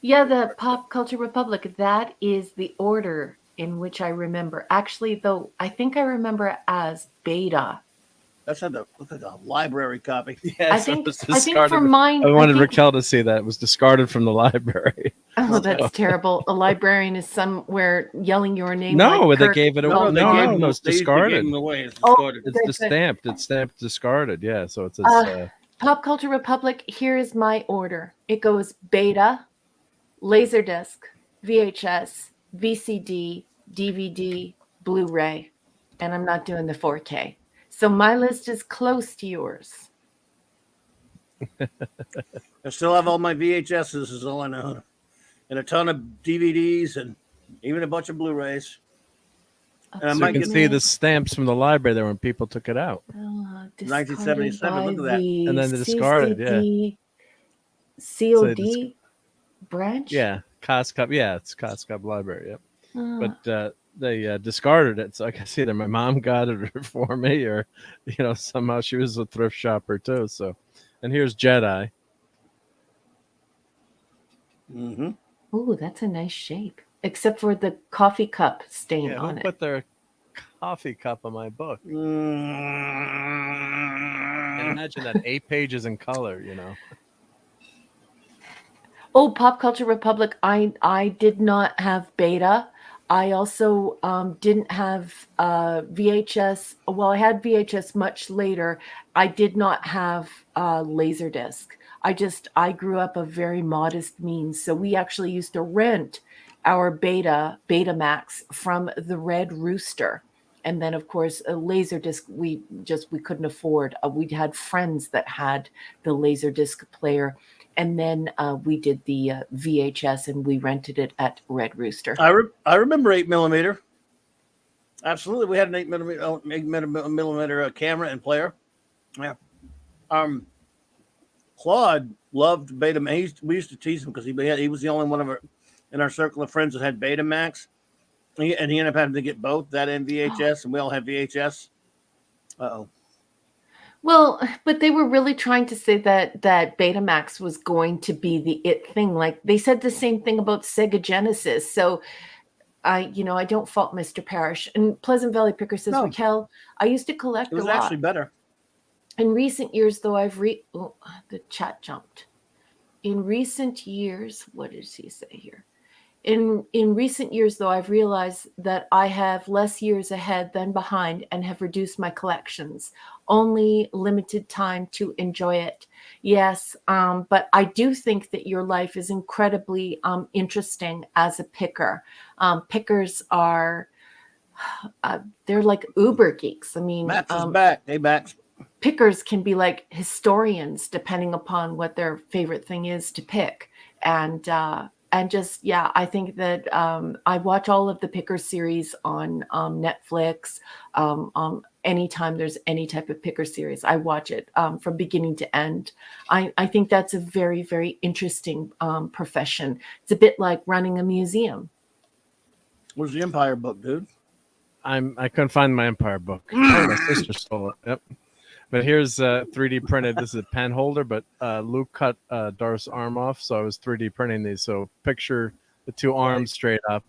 Yeah, the Pop Culture Republic. That is the order in which I remember. Actually, though, I think I remember it as beta. That's look like a library copy. Yeah, I think for mine. I wanted Raquel to see that. It was discarded from the library. Oh, that's terrible. A librarian is somewhere yelling your name. No, like they gave it away. No, it's discarded. It's discarded. It's stamped. It's stamped discarded. Yeah, so it says Pop Culture Republic. Here is my order. It goes Beta, Laserdisc, VHS, VCD, DVD, Blu-ray, and I'm not doing the 4K. So my list is close to yours. I still have all my VHSs, is all I know, and a ton of DVDs, and even a bunch of Blu-rays. And so you can see the stamps from the library there when people took it out. 1977. Look at that. And then they discarded. COD branch. Yeah, Costco. Yeah, it's Costco Library. Yep. But they discarded it, so I can see that my mom got it for me, or somehow she was a thrift shopper too. So, and here's Jedi. Mm-hmm. Oh, that's a nice shape, except for the coffee cup stain on it. Put their coffee cup on my book. And imagine that 8 pages in color. Oh, Pop Culture Republic. I did not have Beta. I also didn't have VHS. Well, I had VHS much later. I did not have Laserdisc. I grew up of very modest means. So we actually used to rent our Betamax from the Red Rooster. And then, of course, a Laserdisc we couldn't afford. We had friends that had the Laserdisc player. And then we did the VHS, and we rented it at Red Rooster. I remember 8mm. Absolutely, we had an 8mm camera and player. Yeah. Claude loved Betamax. We used to tease him because he was the only one in our circle of friends that had Betamax, and he ended up having to get both that and VHS, and we all had VHS. Uh-oh. Well, but they were really trying to say that Betamax was going to be the it thing. Like they said the same thing about Sega Genesis. So I don't fault Mr. Parrish. And Pleasant Valley Picker says, Raquel, I used to collect a lot. It was actually better. In recent years, though, the chat jumped. In recent years, what does he say here? In recent years, though, I've realized that I have less years ahead than behind and have reduced my collections. Only limited time to enjoy it. Yes, but I do think that your life is incredibly interesting as a picker. Pickers are, they're like uber geeks. I mean, Max is back. Hey, Max. Pickers can be like historians depending upon what their favorite thing is to pick. And I think that I watch all of the Picker series on Netflix. Anytime there's any type of Picker series, I watch it from beginning to end. I think that's a very, very interesting profession. It's a bit like running a museum. Where's the Empire book, dude? I couldn't find my Empire book. My sister stole it. Yep. But here's 3D printed. This is a pen holder, but Luke cut Darth's arm off, so I was 3D printing these. So picture the two arms straight up.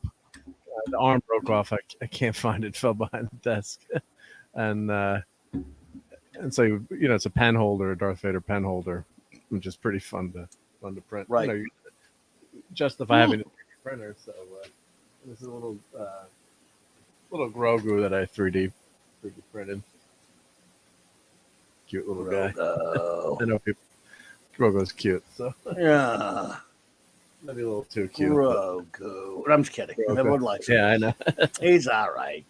The arm broke off. I can't find it. It fell behind the desk. And so it's a pen holder, a Darth Vader pen holder, which is pretty fun to print. Right. Justify having a 3D printer. So this is a little Grogu that I 3D printed. Cute little guy. I know people. Grogu's cute, so yeah, maybe a little too cute. Grogu. I'm just kidding. Everyone likes him. Yeah, I know. He's all right.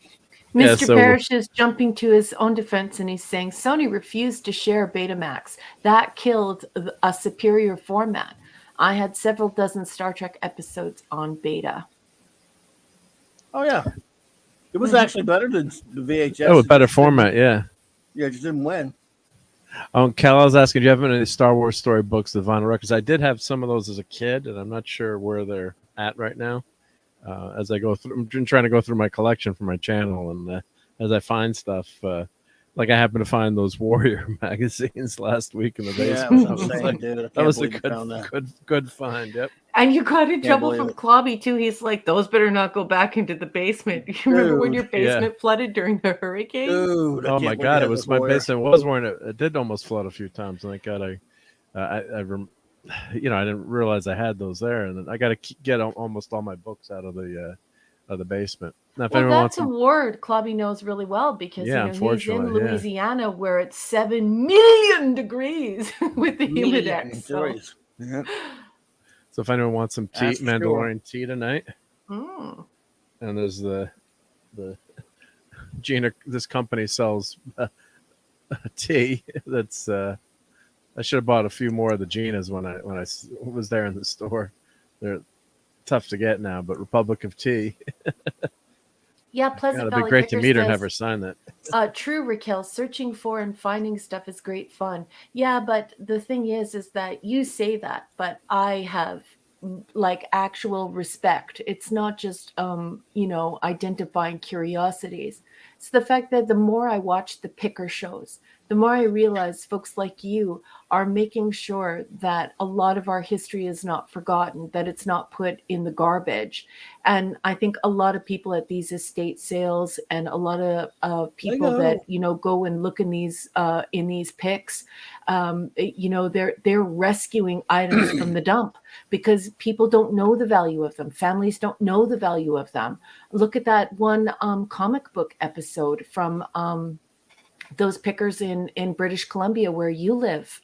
Mr. Parrish is jumping to his own defense, and he's saying Sony refused to share Betamax. That killed a superior format. I had several dozen Star Trek episodes on Beta. Oh yeah, it was actually better than the VHS. Oh, better format, yeah. Yeah, just didn't win. Cal, I was asking, do you have any Star Wars storybooks, the vinyl records? I did have some of those as a kid, and I'm not sure where they're at right now. As I go through, I'm trying to go through my collection for my channel, and as I find stuff, like I happened to find those Warrior magazines last week in the basement. Yeah, that was a good find. Yep. And you got in trouble from Clobby too. He's like, those better not go back into the basement. You remember when your basement flooded during the hurricane? Dude, oh my God! It was my basement was wearing it. It did almost flood a few times, and thank God you know, I didn't realize I had those there, and I got to get almost all my books out of the basement. Now, if well, anyone that's wants a ward Clobby knows really well because yeah, you know he's in unfortunately, Louisiana where it's 7 million degrees with the humidex. So. Yeah. So if anyone wants some tea, Mandalorian tea tonight, and there's the Gina. This company sells tea. That's I should have bought a few more of the Ginas when I was there in the store. They're tough to get now, but Republic of Tea. Yeah, Pleasant Valley. It'd be great Picker to meet her says, and have her sign that. True, Raquel. Searching for and finding stuff is great fun. Yeah, but the thing is that you say that, but I have like actual respect. It's not just you know, identifying curiosities. It's the fact that the more I watch the picker shows, the more I realize folks like you are making sure that a lot of our history is not forgotten, that it's not put in the garbage. And I think a lot of people at these estate sales and a lot of people that, you know, go and look in these picks, you know, they're rescuing items from the dump because people don't know the value of them. Families don't know the value of them. Look at that one comic book episode from those pickers in British Columbia where you live,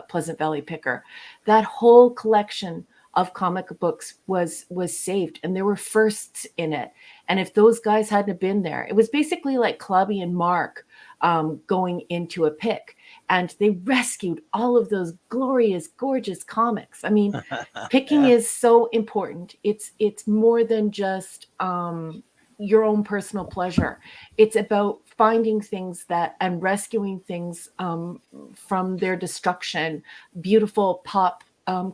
Pleasant Valley Picker. That whole collection of comic books was saved, and there were firsts in it. And if those guys hadn't been there, it was basically like Clobby and MARC going into a pick, and they rescued all of those glorious, gorgeous comics. I mean, picking is so important. It's more than just your own personal pleasure. It's about finding things that and rescuing things from their destruction, beautiful pop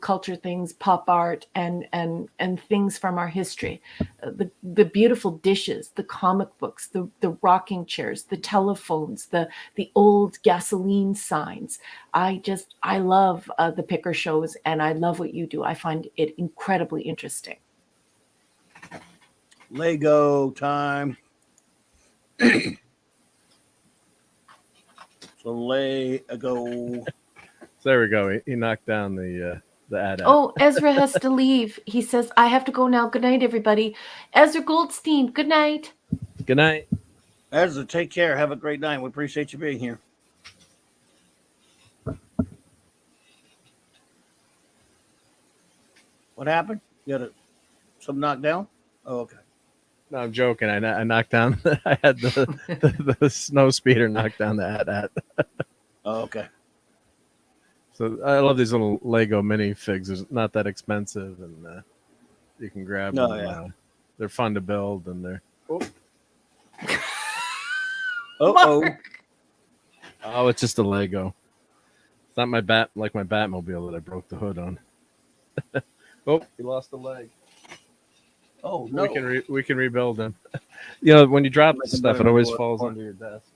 culture things, pop art, and things from our history, the beautiful dishes, the comic books, the rocking chairs, the telephones, the old gasoline signs. I love the picker shows, and I love what you do. I find it incredibly interesting. Lego time. So Lego. So there we go. He knocked down the ad. Oh, Ezra has to leave. He says, I have to go now. Good night, everybody. Ezra Goldstein, good night. Good night. Ezra, take care. Have a great night. We appreciate you being here. What happened? You got some knocked down? Oh, okay. No, I'm joking. I knocked down. I had the snow speeder knock down the ad. Oh, okay. So I love these little Lego minifigs. They're not that expensive, and you can grab them. Yeah. They're fun to build, and they're. Oh, it's just a Lego. It's not my Batmobile that I broke the hood on. Oh, he lost a leg. Oh no! We can rebuild him. You know, when you drop stuff, it always falls under your desk.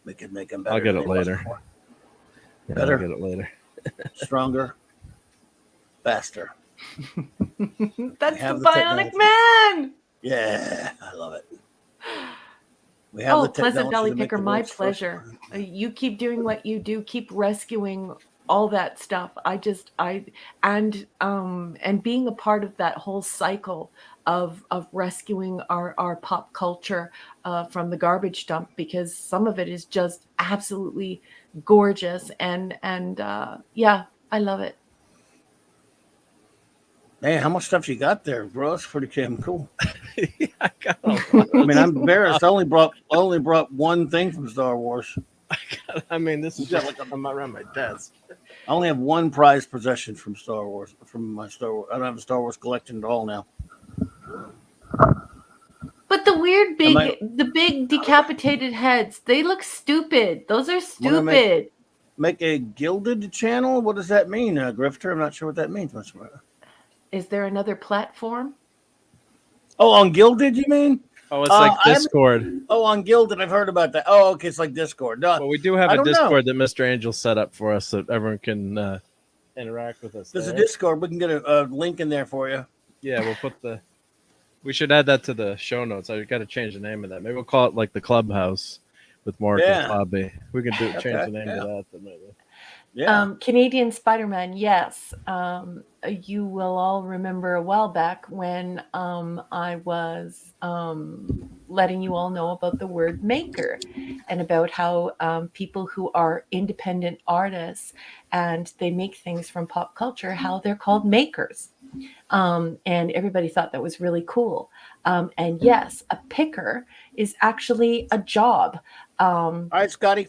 We can make him better. I'll get it later. Yeah, Better. I'll get it later. Stronger. Faster. That's the Bionic Man. Yeah, I love it. We have oh, the Pleasant Valley to make Picker, the my world's pleasure. first. You keep doing what you do. Keep rescuing all that stuff. And being a part of that whole cycle of rescuing our pop culture from the garbage dump, because some of it is just absolutely gorgeous. And yeah, I love it. Man, how much stuff you got there, bro? It's pretty damn cool. Yeah, I mean, I'm embarrassed. I only brought one thing from Star Wars. I mean, this is just like I'm around my desk. I only have one prized possession from Star Wars. From my Star Wars, I don't have a Star Wars collection at all now. But the weird big decapitated heads—they look stupid. Those are stupid. Make a gilded channel. What does that mean, Grifter? I'm not sure what that means. Is there another platform? Oh, on Gilded, you mean? Oh, it's like Discord. On Gilded, I've heard about that. Oh, okay, it's like Discord. No, well, we do have a Discord that Mr. Angel set up for us so everyone can interact with us. There's a Discord. We can get a link in there for you. Yeah, we'll put we should add that to the show notes. I got to change the name of that. Maybe we'll call it like the Clubhouse with Mark and Clobby. We can change the name of that. Yeah. Canadian Spider-Man, yes. You will all remember a while back when I was letting you all know about the word maker and about how people who are independent artists and they make things from pop culture, how they're called makers. And everybody thought that was really cool. And yes, a picker is actually a job. All right, Scotty.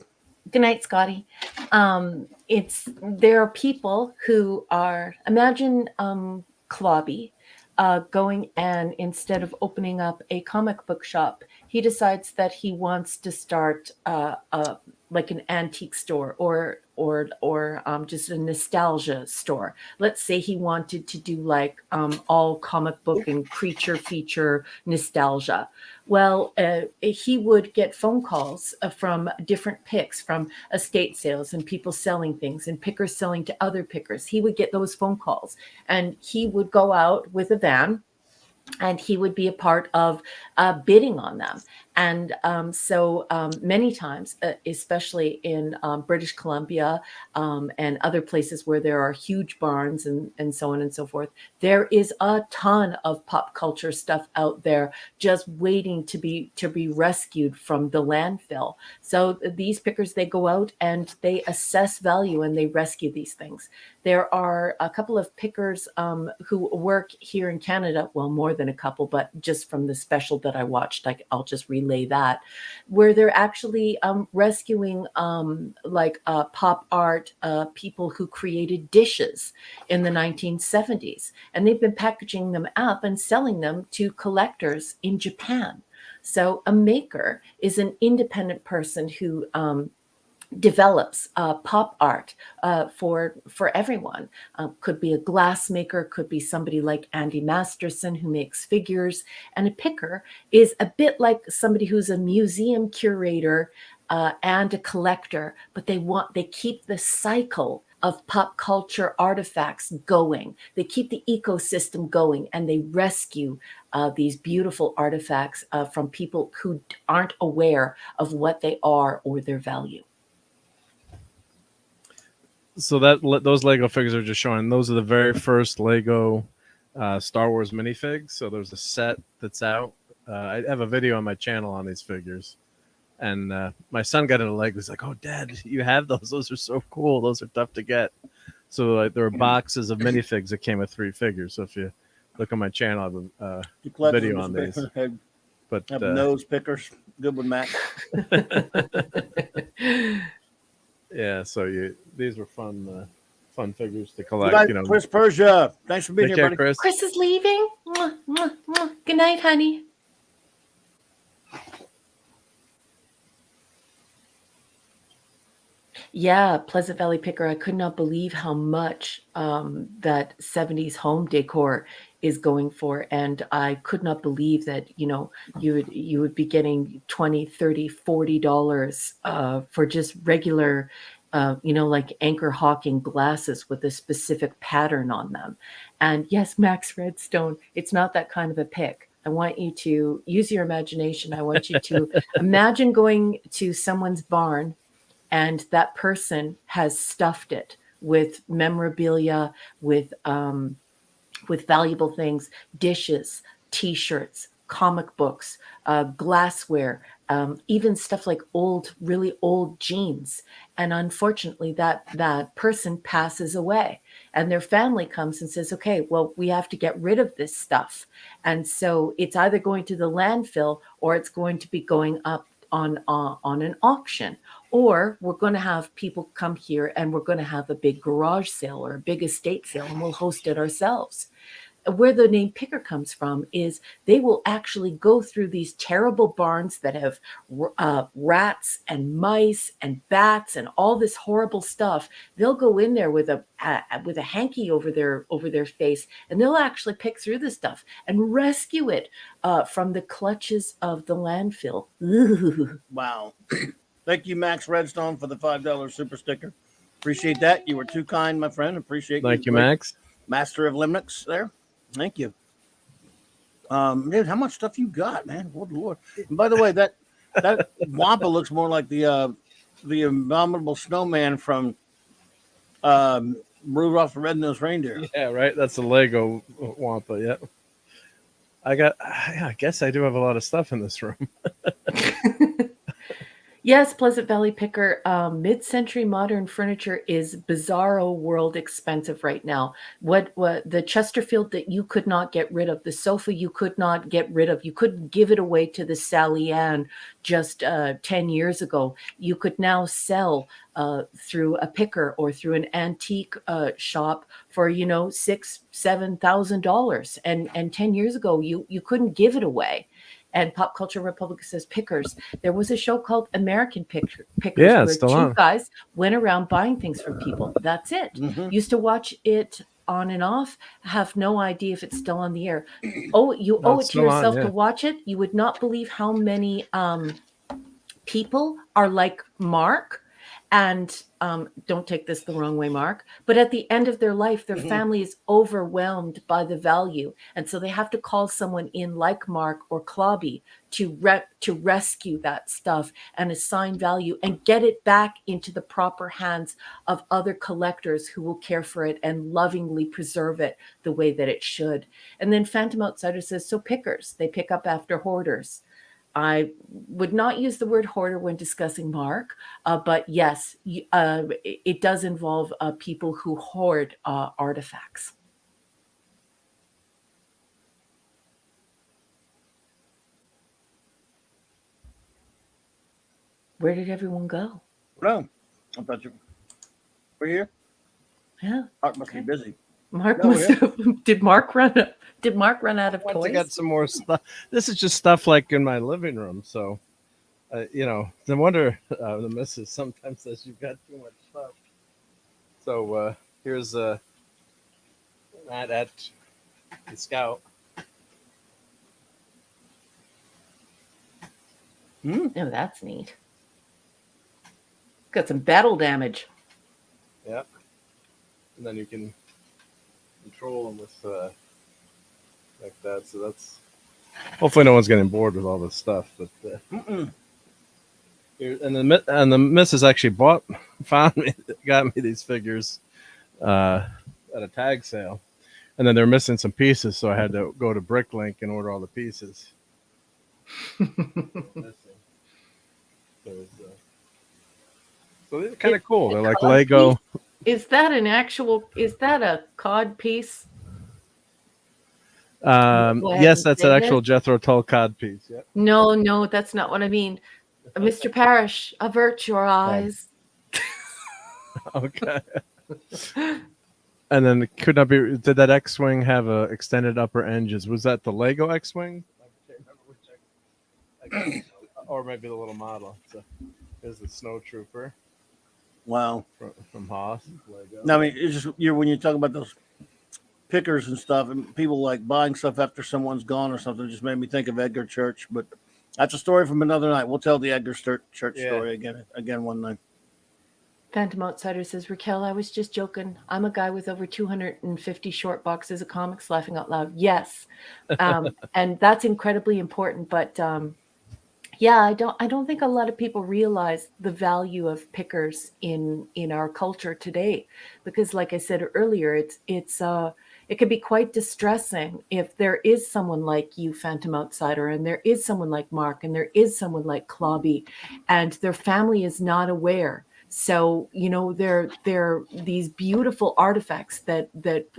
Good night, Scotty. There are people who are, imagine Clobby going, and instead of opening up a comic book shop, he decides that he wants to start like an antique store or just a nostalgia store. Let's say he wanted to do like all comic book and creature feature nostalgia. Well, he would get phone calls from different picks, from estate sales and people selling things and pickers selling to other pickers. He would get those phone calls and he would go out with a van and he would be a part of bidding on them. And so many times, especially in British Columbia and other places where there are huge barns and so on and so forth, there is a ton of pop culture stuff out there just waiting to be rescued from the landfill. So these pickers, they go out and they assess value and they rescue these things. There are a couple of pickers who work here in Canada, well, more than a couple, but just from the special that I watched, I'll just relay that, where they're actually rescuing pop art people who created dishes in the 1970s. And they've been packaging them up and selling them to collectors in Japan. So a maker is an independent person who develops pop art for everyone. Could be a glass maker, could be somebody like Andy Masterson who makes figures, and a picker is a bit like somebody who's a museum curator and a collector, but they keep the cycle of pop culture artifacts going. They keep the ecosystem going and they rescue these beautiful artifacts from people who aren't aware of what they are or their value. So those Lego figures are just showing. Those are the very first Lego Star Wars minifigs. So there's a set that's out. I have a video on my channel on these figures, and my son got into Lego. He's like, "Oh, Dad, you have those? Those are so cool. Those are tough to get." So like, there are boxes of minifigs that came with 3 figures. So if you look on my channel, I have a video on these. But nose pickers, good one, Matt. Yeah, so these were fun figures to collect. Good night, Chris Persia. Thanks for being here, buddy. Chris. Chris is leaving. Mwah, mwah, mwah. Good night, honey. Yeah, Pleasant Valley Picker. I could not believe how much that 70s home decor is going for. And I could not believe that, you would be getting $20, $30, $40 for just regular, like Anchor Hawking glasses with a specific pattern on them. And yes, Max Redstone, it's not that kind of a pick. I want you to use your imagination. I want you to imagine going to someone's barn and that person has stuffed it with memorabilia, with valuable things, dishes, T-shirts, comic books, glassware, even stuff like really old jeans. And unfortunately, that person passes away, and their family comes and says, "Okay, well, we have to get rid of this stuff." And so it's either going to the landfill or it's going to be going up on an auction, or we're going to have people come here and we're going to have a big garage sale or a big estate sale and we'll host it ourselves. Where the name picker comes from is they will actually go through these terrible barns that have rats and mice and bats and all this horrible stuff. They'll go in there with a hanky over their face, and they'll actually pick through the stuff and rescue it from the clutches of the landfill. Ooh. Wow. Thank you, Max Redstone, for the $5 super sticker. Appreciate that. You were too kind, my friend. Appreciate Thank you, Max. Master of Limnix there. Thank you. Dude, how much stuff you got, man? Good Lord. And by the way, that Wampa looks more like the abominable snowman from Rudolph the Red-Nosed Reindeer. Yeah, right. That's a Lego Wampa. Yeah. I guess I do have a lot of stuff in this room. Yes, Pleasant Valley Picker. Mid-century modern furniture is bizarro world expensive right now. What the Chesterfield that you could not get rid of, the sofa you could not get rid of, you couldn't give it away to the Sally Ann just 10 years ago. You could now sell through a picker or through an antique shop for $6,000-7,000, and 10 years ago you couldn't give it away. And Pop Culture Republic says pickers. There was a show called American Pickers where two guys went around buying things from people. That's it. Mm-hmm. Used to watch it on and off. Have no idea if it's still on the air. Oh, you owe it to yourself to watch it. You would not believe how many people are like Mark. And don't take this the wrong way, Mark, but at the end of their life, their family is overwhelmed by the value. And so they have to call someone in like Mark or Clobby to rescue that stuff and assign value and get it back into the proper hands of other collectors who will care for it and lovingly preserve it the way that it should. And then Phantom Outsider says, so pickers, they pick up after hoarders. I would not use the word hoarder when discussing Mark, but yes, it does involve people who hoard artifacts. Where did everyone go? No, I thought you were here. Yeah, Mark must be busy. Mark must have. Did Mark run out of toys? I got some more stuff. This is just stuff like in my living room. So, no wonder the missus sometimes says you've got too much stuff. So here's Matt at the Scout. Oh, that's neat. Got some battle damage. Yeah, and then you can control them with like that. So that's hopefully no one's getting bored with all this stuff. But here, and the missus actually got me these figures at a tag sale, and then they're missing some pieces, so I had to go to Bricklink and order all the pieces. So they're kind of cool. They're like Lego. Is that a cod piece? Yes, that's an actual Jethro Tull cod piece. Yep. No, that's not what I mean. Mr. Parrish, avert your eyes. Okay. And then it could not be. Did that X-wing have a extended upper engines? Was that the Lego X-wing? I can't remember which. Or maybe the little model. So here's the Snow Trooper. Wow. From Haas. Lego. No, I mean, it's just when you talk about those pickers and stuff, and people like buying stuff after someone's gone or something, it just made me think of Edgar Church. But that's a story from another night. We'll tell the Edgar Church story again one night. Phantom Outsider says, Raquel, I was just joking. I'm a guy with over 250 short boxes of comics, laughing out loud. Yes. And that's incredibly important. But yeah, I don't think a lot of people realize the value of pickers in our culture today, because like I said earlier, it can be quite distressing if there is someone like you, Phantom Outsider, and there is someone like Mark, and there is someone like Clobby, and their family is not aware. So, they're these beautiful artifacts that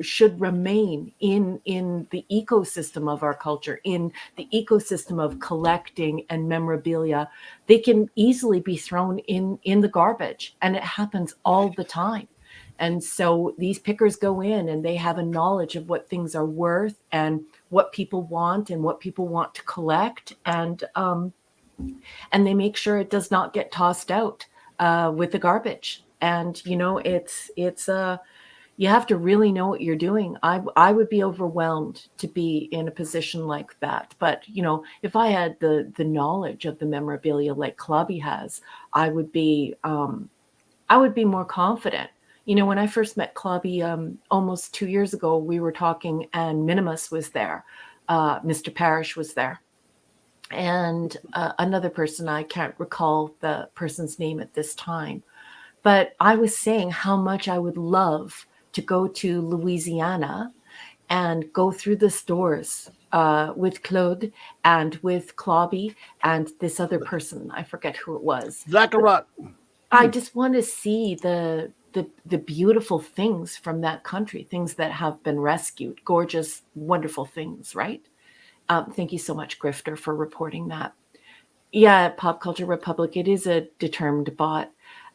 should remain in the ecosystem of our culture, in the ecosystem of collecting and memorabilia. They can easily be thrown in the garbage, and it happens all the time. And so these pickers go in and they have a knowledge of what things are worth and what people want and what people want to collect. And they make sure it does not get tossed out with the garbage. And, it's you have to really know what you're doing. I would be overwhelmed to be in a position like that. But, if I had the knowledge of the memorabilia like Clobby has, I would be more confident. When I first met Clobby almost 2 years ago, we were talking and Minimus was there. Mr. Parrish was there. And another person, I can't recall the person's name at this time. But I was saying how much I would love to go to Louisiana and go through the stores with Claude and with Clobby and this other person. I forget who it was. Zachariah. I just want to see the beautiful things from that country, things that have been rescued, gorgeous, wonderful things, right? Thank you so much, Grifter, for reporting that. Yeah, Pop Culture Republic, it is a determined bot.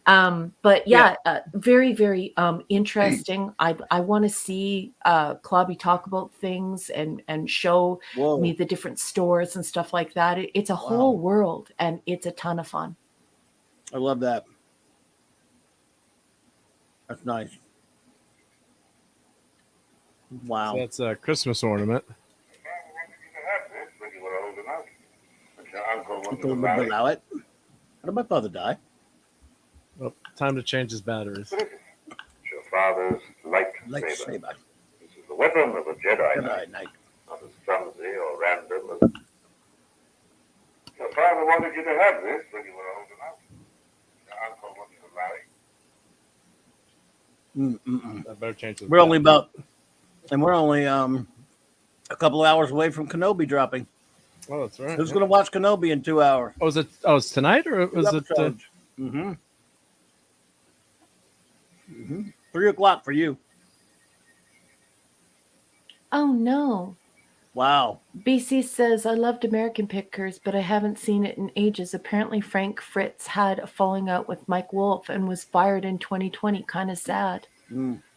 But yeah, very, very interesting. I want to see Clobby talk about things and show me the different stores and stuff like that. It's a whole world, and it's a ton of fun. I love that. That's nice. Wow. So that's a Christmas ornament. Uncle would allow it. How did my father die? Well, time to change his batteries. It's your father's lightsaber. This is the weapon of a Jedi Knight. Not as clumsy or random as... Your father wanted you to have this when you were old enough. Your uncle wouldn't allow it. That better change his We're only about... And we're only a couple hours away from Kenobi dropping. Oh, that's right. Who's going to watch Kenobi in 2 hours? Oh, is it? Oh, it's tonight, or was it? 3 o'clock for you. Oh no! Wow. BC says, "I loved American Pickers, but I haven't seen it in ages. Apparently, Frank Fritz had a falling out with Mike Wolf and was fired in 2020. Kind of sad."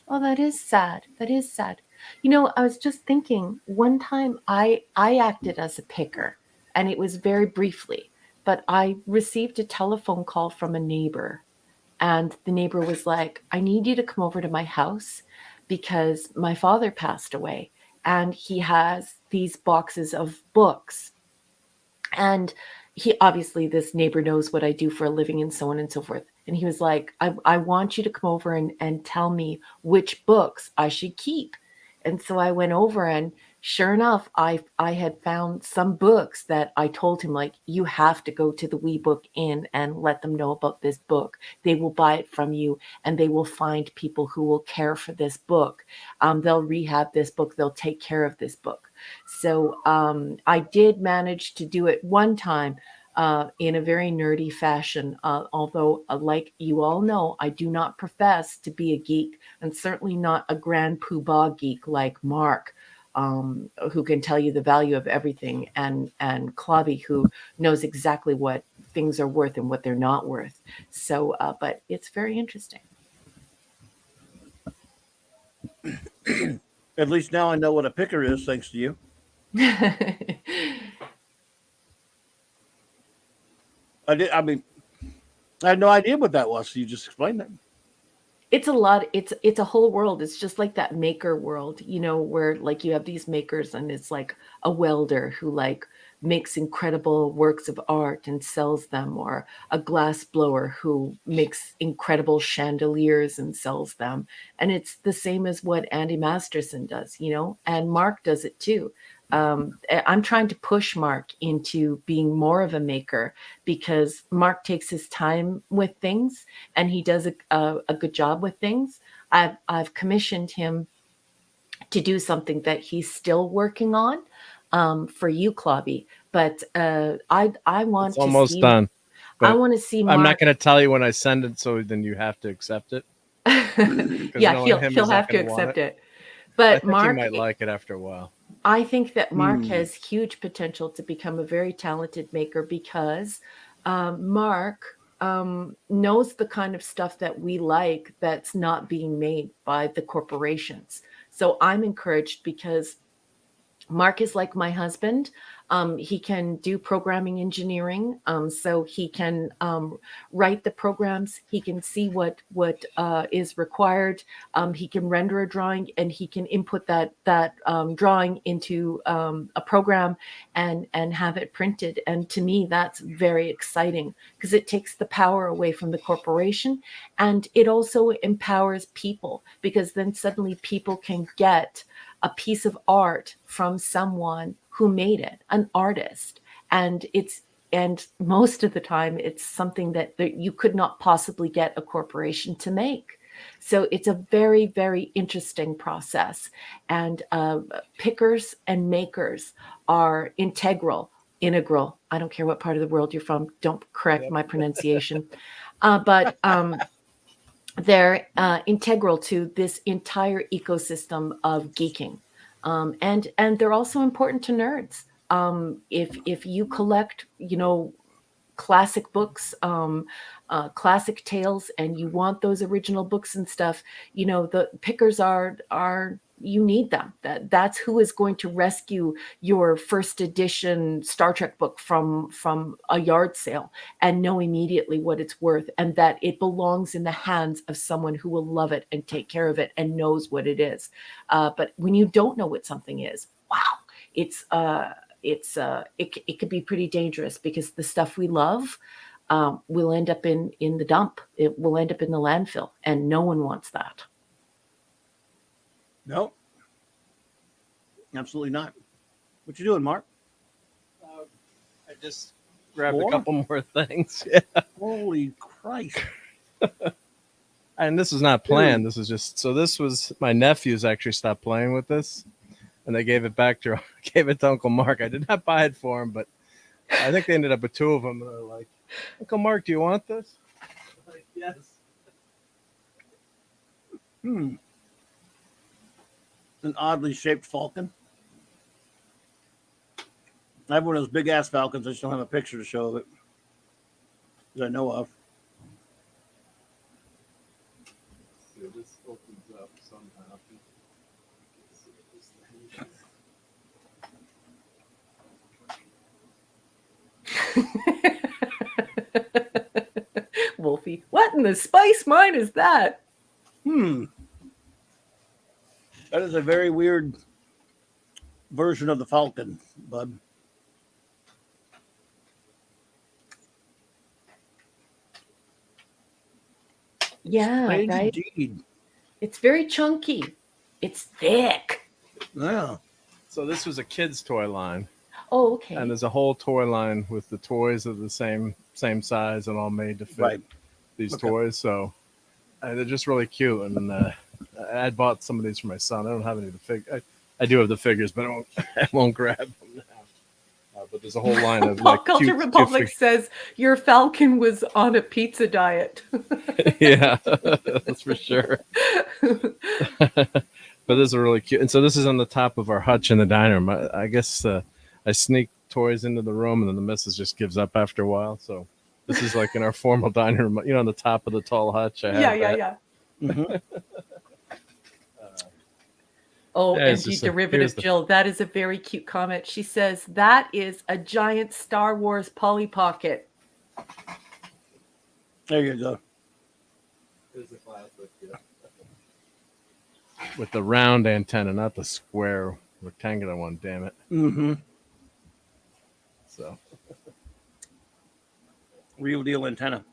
Oh, that is sad. That is sad. You know, I was just thinking, one time I acted as a picker, and it was very briefly, but I received a telephone call from a neighbor, and the neighbor was like, "I need you to come over to my house because my father passed away, and he has these boxes of books." And he obviously, this neighbor knows what I do for a living and so on and so forth. And he was like, I want you to come over and tell me which books I should keep. And so I went over, and sure enough, I had found some books that I told him, like, you have to go to the Wee Book Inn and let them know about this book. They will buy it from you, and they will find people who will care for this book. They'll rehab this book. They'll take care of this book. So I did manage to do it one time in a very nerdy fashion, although like you all know, I do not profess to be a geek, and certainly not a grand poobah geek like Mark, who can tell you the value of everything, and Clobby, who knows exactly what things are worth and what they're not worth. So, but it's very interesting. At least now I know what a picker is, thanks to you. I mean, I had no idea what that was. So you just explained it. It's a lot. It's a whole world. It's just like that maker world, you know, where like you have these makers, and it's like a welder who like makes incredible works of art and sells them, or a glass blower who makes incredible chandeliers and sells them. And it's the same as what Andy Masterson does, you know, and Mark does it too. I'm trying to push Mark into being more of a maker, because Mark takes his time with things, and he does a good job with things. I've commissioned him to do something that he's still working on for you, Clobby. But I want it's to almost see, done. I want to see Mark. I'm not going to tell you when I send it, so then you have to accept it. Yeah, he'll have to accept it. But I think Mark, he might like it after a while. I think that Mark has huge potential to become a very talented maker, because Mark knows the kind of stuff that we like that's not being made by the corporations. So I'm encouraged, because Mark is like my husband. He can do programming engineering, so he can write the programs. He can see what is required. He can render a drawing, and he can input that drawing into a program and have it printed. And to me, that's very exciting, because it takes the power away from the corporation, and it also empowers people, because then suddenly people can get a piece of art from someone who made it, an artist. And it's and most of the time it's something that you could not possibly get a corporation to make. So it's a very, very interesting process. And pickers and makers are integral. I don't care what part of the world you're from. Don't correct my pronunciation. But they're integral to this entire ecosystem of geeking. And they're also important to nerds. If you collect, classic books, classic tales, and you want those original books and stuff, the pickers are you need them. That's who is going to rescue your first edition Star Trek book from a yard sale and know immediately what it's worth, and that it belongs in the hands of someone who will love it and take care of it and knows what it is. But when you don't know what something is, wow, it could be pretty dangerous, because the stuff we love will end up in the dump. It will end up in the landfill, and no one wants that. No, absolutely not. What you doing, Mark? I just grabbed a couple more things. Yeah. Holy Christ. And this is not planned. This is just, so this was, my nephews actually stopped playing with this, and they gave it to Uncle Mark. I did not buy it for him, but I think they ended up with two of them. And they're like, Uncle Mark, do you want this? I'm like, yes. An oddly shaped falcon. I have one of those big ass falcons. I just don't have a picture to show of it that I know of. So this opens up somehow. Wolfie, what in the spice mine is that? That is a very weird version of the falcon, bud. Yeah, Strange right? Indeed. It's very chunky. It's thick. Yeah. So this was a kid's toy line. Oh, okay. And there's a whole toy line with the toys of the same size and all made to fit these toys. So they're just really cute. And I bought some of these for my son. I don't have any of the figures. I do have the figures, but I won't grab them now. But there's a whole line of Pop Culture Republic says your falcon was on a pizza diet. Yeah, that's for sure. But this is really cute. And so this is on the top of our hutch in the dining room. I guess I sneak toys into the room, and then the missus just gives up after a while. So this is like in our formal dining room, on the top of the tall hutch. Yeah. Mm-hmm. Derivative Jill, that is a very cute comment. She says that is a giant Star Wars Polly Pocket. There you go. There's the classic, yeah. With the round antenna, not the square rectangular one. Damn it. Mm-hmm. So, real deal antenna.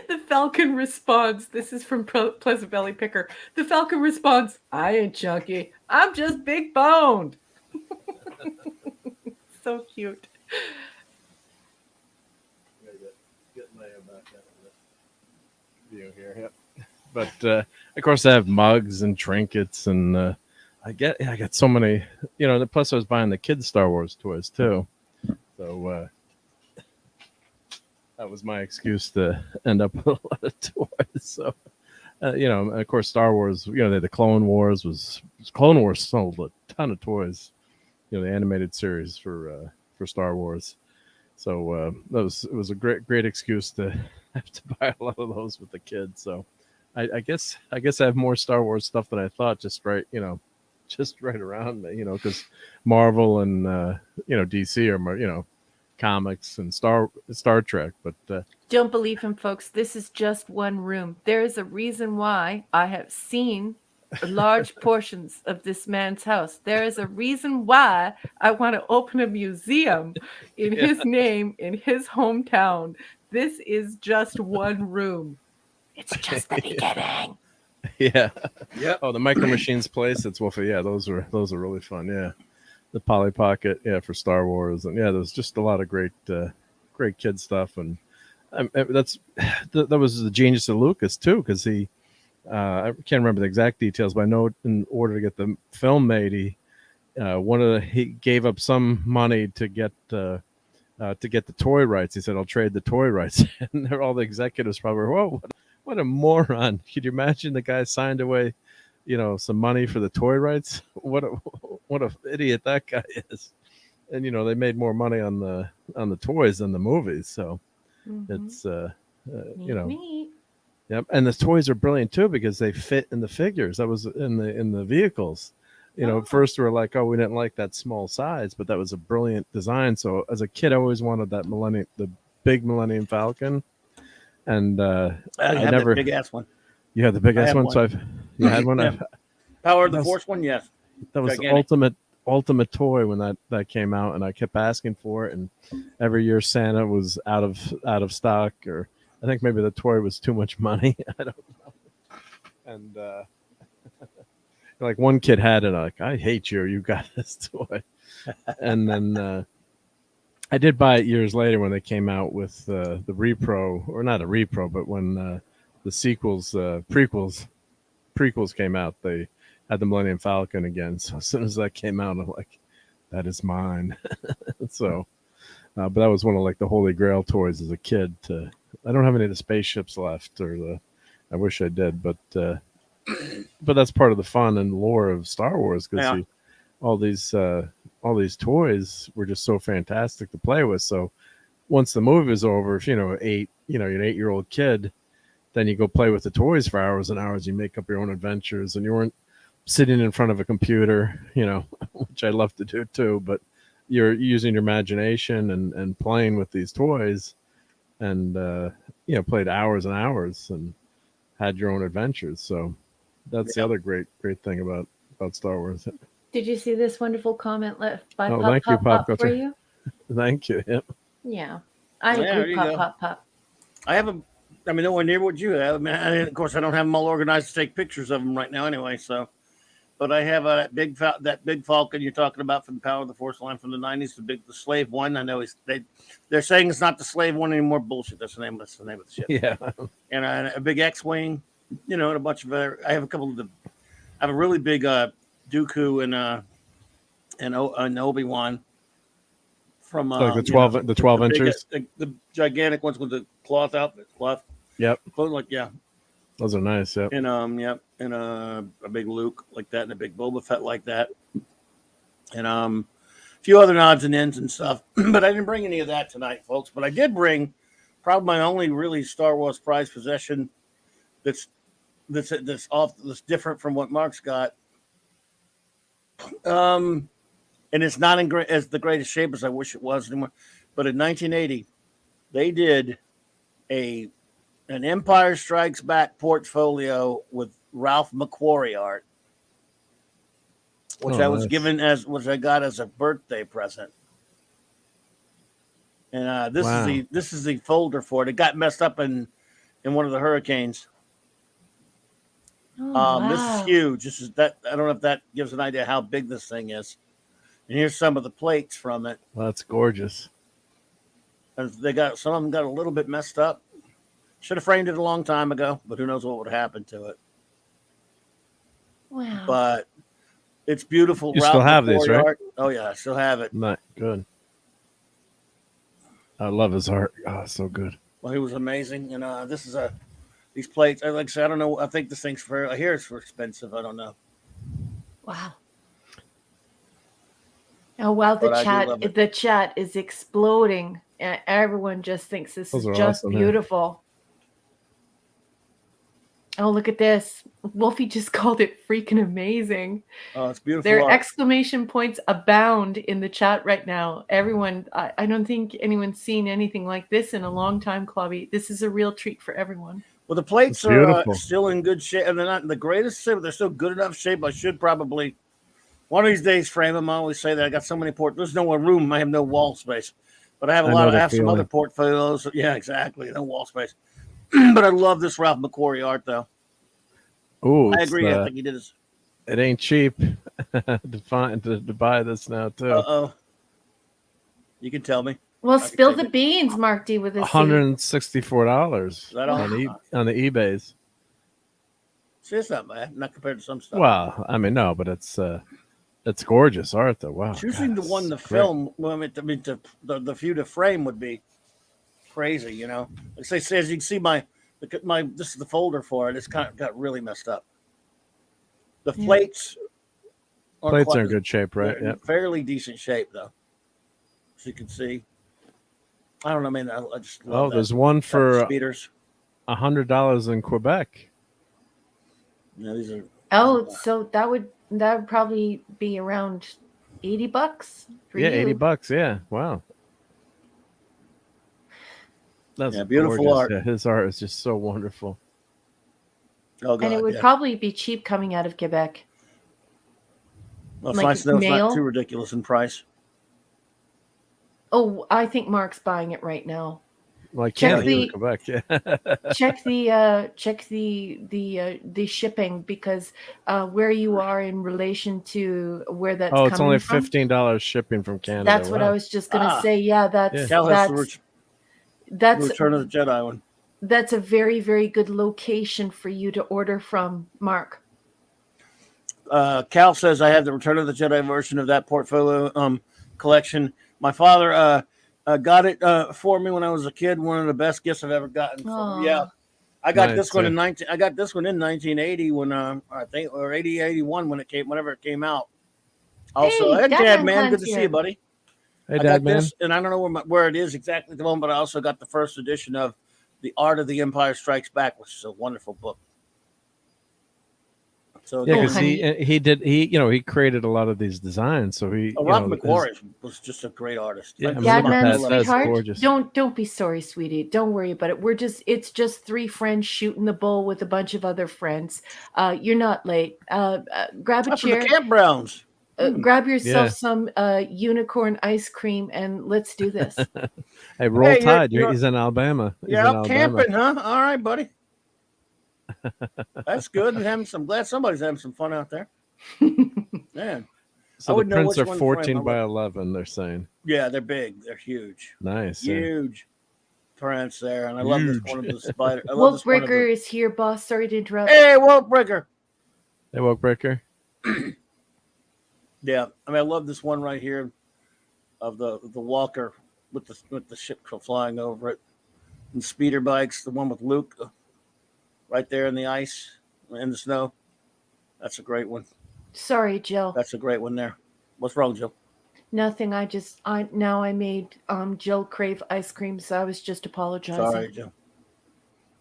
The falcon responds. This is from Pleasant Valley Picker. The falcon responds, I ain't chunky. I'm just big boned. So cute. Get Leia back out of the view here. Yep. But of course, I have mugs and trinkets, and I got so many. Plus, I was buying the kids' Star Wars toys too. So that was my excuse to end up with a lot of toys. So, of course, Star Wars. The Clone Wars Clone Wars sold a ton of toys. The animated series for Star Wars. So it was a great excuse to have to buy a lot of those with the kids. So I guess I have more Star Wars stuff than I thought. Just right around me. Because Marvel and DC are comics and Star Trek, but don't believe him, folks. This is just one room. There is a reason why I have seen large portions of this man's house. There is a reason why I want to open a museum in his name in his hometown. This is just one room. It's just the beginning. Yeah. Oh, the Micro Machines place. It's Wolfie. Yeah, those are really fun. Yeah. the Polly Pocket, for Star Wars, and there's just a lot of great kid stuff, and that was the genius of Lucas too, because he I can't remember the exact details, but I know in order to get the film made, he gave up some money to get the toy rights. He said, "I'll trade the toy rights," and all the executives probably, "Whoa, what a moron!" Could you imagine the guy signed away, some money for the toy rights? What a idiot that guy is. And they made more money on the toys than the movies. So it's Neat. Yep. And the toys are brilliant too, because they fit in the figures. That was in the vehicles. At first we were like, oh, we didn't like that small size, but that was a brilliant design. So as a kid, I always wanted the big Millennium Falcon. And I had never the big ass one. You had the big ass one. One. So you had one. Yeah. Power of the Force one, yes. That was gigantic. the ultimate toy when that came out, and I kept asking for it. And every year Santa was out of stock, or I think maybe the toy was too much money. I don't know. And like one kid had it, like, I hate you. You got this toy. And then I did buy it years later when they came out with the repro, or not a repro, but when the sequels, prequels came out, they had the Millennium Falcon again. So as soon as that came out, I'm like, that is mine. So, but that was one of like the holy grail toys as a kid. I don't have any of the spaceships left, I wish I did, but that's part of the fun and lore of Star Wars, because all these toys were just so fantastic to play with. So once the movie was over, if you're an 8-year-old kid, then you go play with the toys for hours and hours. You make up your own adventures, and you weren't sitting in front of a computer, which I love to do too, but you're using your imagination and playing with these toys, and played hours and hours and had your own adventures. So that's the other great thing about Star Wars. Did you see this wonderful comment left by thank you, Pop for Culture. you? Thank you. Yep. Yeah. I agree, Pop. I have nowhere near what you have. Of course, I don't have them all organized to take pictures of them right now anyway, so. But I have that big Falcon you're talking about from the Power of the Force line from the 90s, the slave one. I know they're saying it's not the slave one anymore. Bullshit. That's the name of the ship. Yeah. And a big X-wing, and a bunch of other. I have I have a really big Dooku and Obi-Wan from like the 12 inches, the gigantic ones with the cloth outfit. Yep. Those are nice. Yep. And and a big Luke like that, and a big Boba Fett like that, and a few other nods and ends and stuff. But I didn't bring any of that tonight, folks. But I did bring probably my only really Star Wars prized possession that's different from what Mark's got. And it's not as the greatest shape as I wish it was anymore. But in 1980, they did an Empire Strikes Back portfolio with Ralph McQuarrie art, which which I got as a birthday present. And this is the folder for it. It got messed up in one of the hurricanes. Wow. This is huge. I don't know if that gives an idea how big this thing is. And here's some of the plates from it. Well, that's gorgeous. And some of them got a little bit messed up. Should have framed it a long time ago, but who knows what would have happened to it. Wow. But it's beautiful. You still have these, right? Art. Oh, yeah, I still have it. Not good. I love his art. Oh, so good. Well, he was amazing. And this is these plates. Like I said, I don't know. I think this thing's I hear it's for expensive. I don't know. Wow. Oh, wow. The chat is exploding. Everyone just thinks this is just awesome, beautiful. Oh, look at this. Wolfie just called it freaking amazing. Oh, it's beautiful. Their exclamation points abound in the chat right now. Everyone, I don't think anyone's seen anything like this in a long time, Clobby. This is a real treat for everyone. Well, the plates are still in good shape. And they're not in the greatest shape, but they're still good enough shape. I should probably, one of these days, frame them. I always say that. I got so many there's no room. I have no wall space. But I have some other portfolios. Yeah, exactly. No wall space. But I love this Ralph McQuarrie art, though. Oh, I agree. I think he did his. It ain't cheap. to buy this now too. Uh-oh. You can tell me. Well, spill the beans, Mark D with a $164 on the eBays. See, it's not bad, not compared to some stuff. Well, I mean, no, but it's gorgeous art though. Wow. Choosing the one to film, the view to frame would be crazy, you know. Like I say, as you can see, my this is the folder for it. It's kind of got really messed up. The plates are in good shape, right? Yeah, fairly decent shape though, as you can see. I don't know, man. I just love there's one for speeders. $100 in Quebec. Yeah, these are. So that would probably be around $80 for you. $80. Yeah, wow. That's beautiful gorgeous. art. Yeah, his art is just so wonderful. Oh, God, and it would probably be cheap coming out of Quebec. Well, it's nice to know it's not too ridiculous in price. Oh, I think Mark's buying it right now. Well, I can't leave Quebec. Yeah. check the shipping, because where you are in relation to where that's coming from. It's only $15 shipping from Canada. That's what I was just gonna say. Yeah, that's Return of the Jedi one. That's a very, very good location for you to order from, Mark. Cal says, I have the Return of the Jedi version of that portfolio collection. My father got it for me when I was a kid. One of the best gifts I've ever gotten. Yeah, I got this one in 1980 when I think, or 81 when it came, whenever it came out. Also, hey, Dad, man, good to see you, buddy. Hey, Dad, man. And I don't know where it is exactly at the moment, but I also got the first edition of The Art of the Empire Strikes Back, which is a wonderful book. So because he created a lot of these designs. So Rob McQuarrie was just a great artist. Yeah, Dad, sweetheart, don't be sorry, sweetie. Don't worry about it. It's just three friends shooting the bull with a bunch of other friends. You're not late. Grab a chair. The campgrounds. Grab yourself some unicorn ice cream and let's do this. Hey, Roll Tide. He's in Alabama. You're out camping, huh? All right, buddy. That's good. I'm glad somebody's having some fun out there. Man. So the prints are 14 by 11, they're saying. Yeah, they're big. They're huge. Nice. Huge prints there. And I love this one of the spider. Wolfbreaker is here, boss. Sorry to interrupt. Hey, Wolfbreaker. Hey, Wolfbreaker. Yeah, I mean, I love this one right here of the Walker with the ship flying over it, and speeder bikes. The one with Luke, right there in the ice, in the snow. That's a great one. Sorry, Jill. That's a great one there. What's wrong, Jill? Nothing. I made Jill crave ice cream, so I was just apologizing. Sorry, Jill.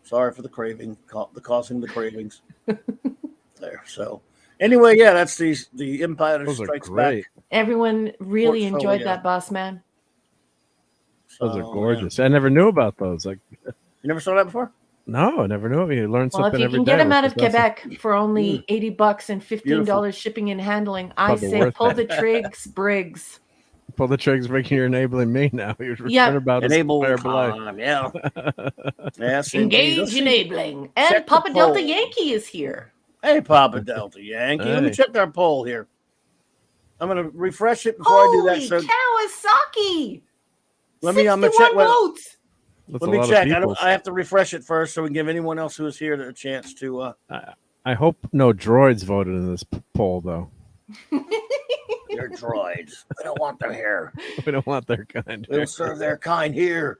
Sorry for the craving, causing the cravings. There. So. Anyway, yeah, that's the Empire Strikes Back. Everyone really enjoyed that, boss man. Those are gorgeous. Yeah. I never knew about those. Like, you never saw that before? No, I never knew. You learn something every day. If you can get them out of Quebec for only $80 and $15 shipping and handling, I say pull the trigs, Briggs. Pull the trigs, Briggs. You're enabling me now. You're about enable yeah. Yes, engage enabling. And Papa Delta Yankee is here. Hey, Papa Delta Yankee. Hey. Let me check our poll here. I'm going to refresh it before I do that. So Kawasaki. I'm going to check. Let me check. I have to refresh it first so we can give anyone else who is here a chance to. I hope no droids voted in this poll, though. They're droids. We don't want them here. We don't want their kind. We don't serve their kind here.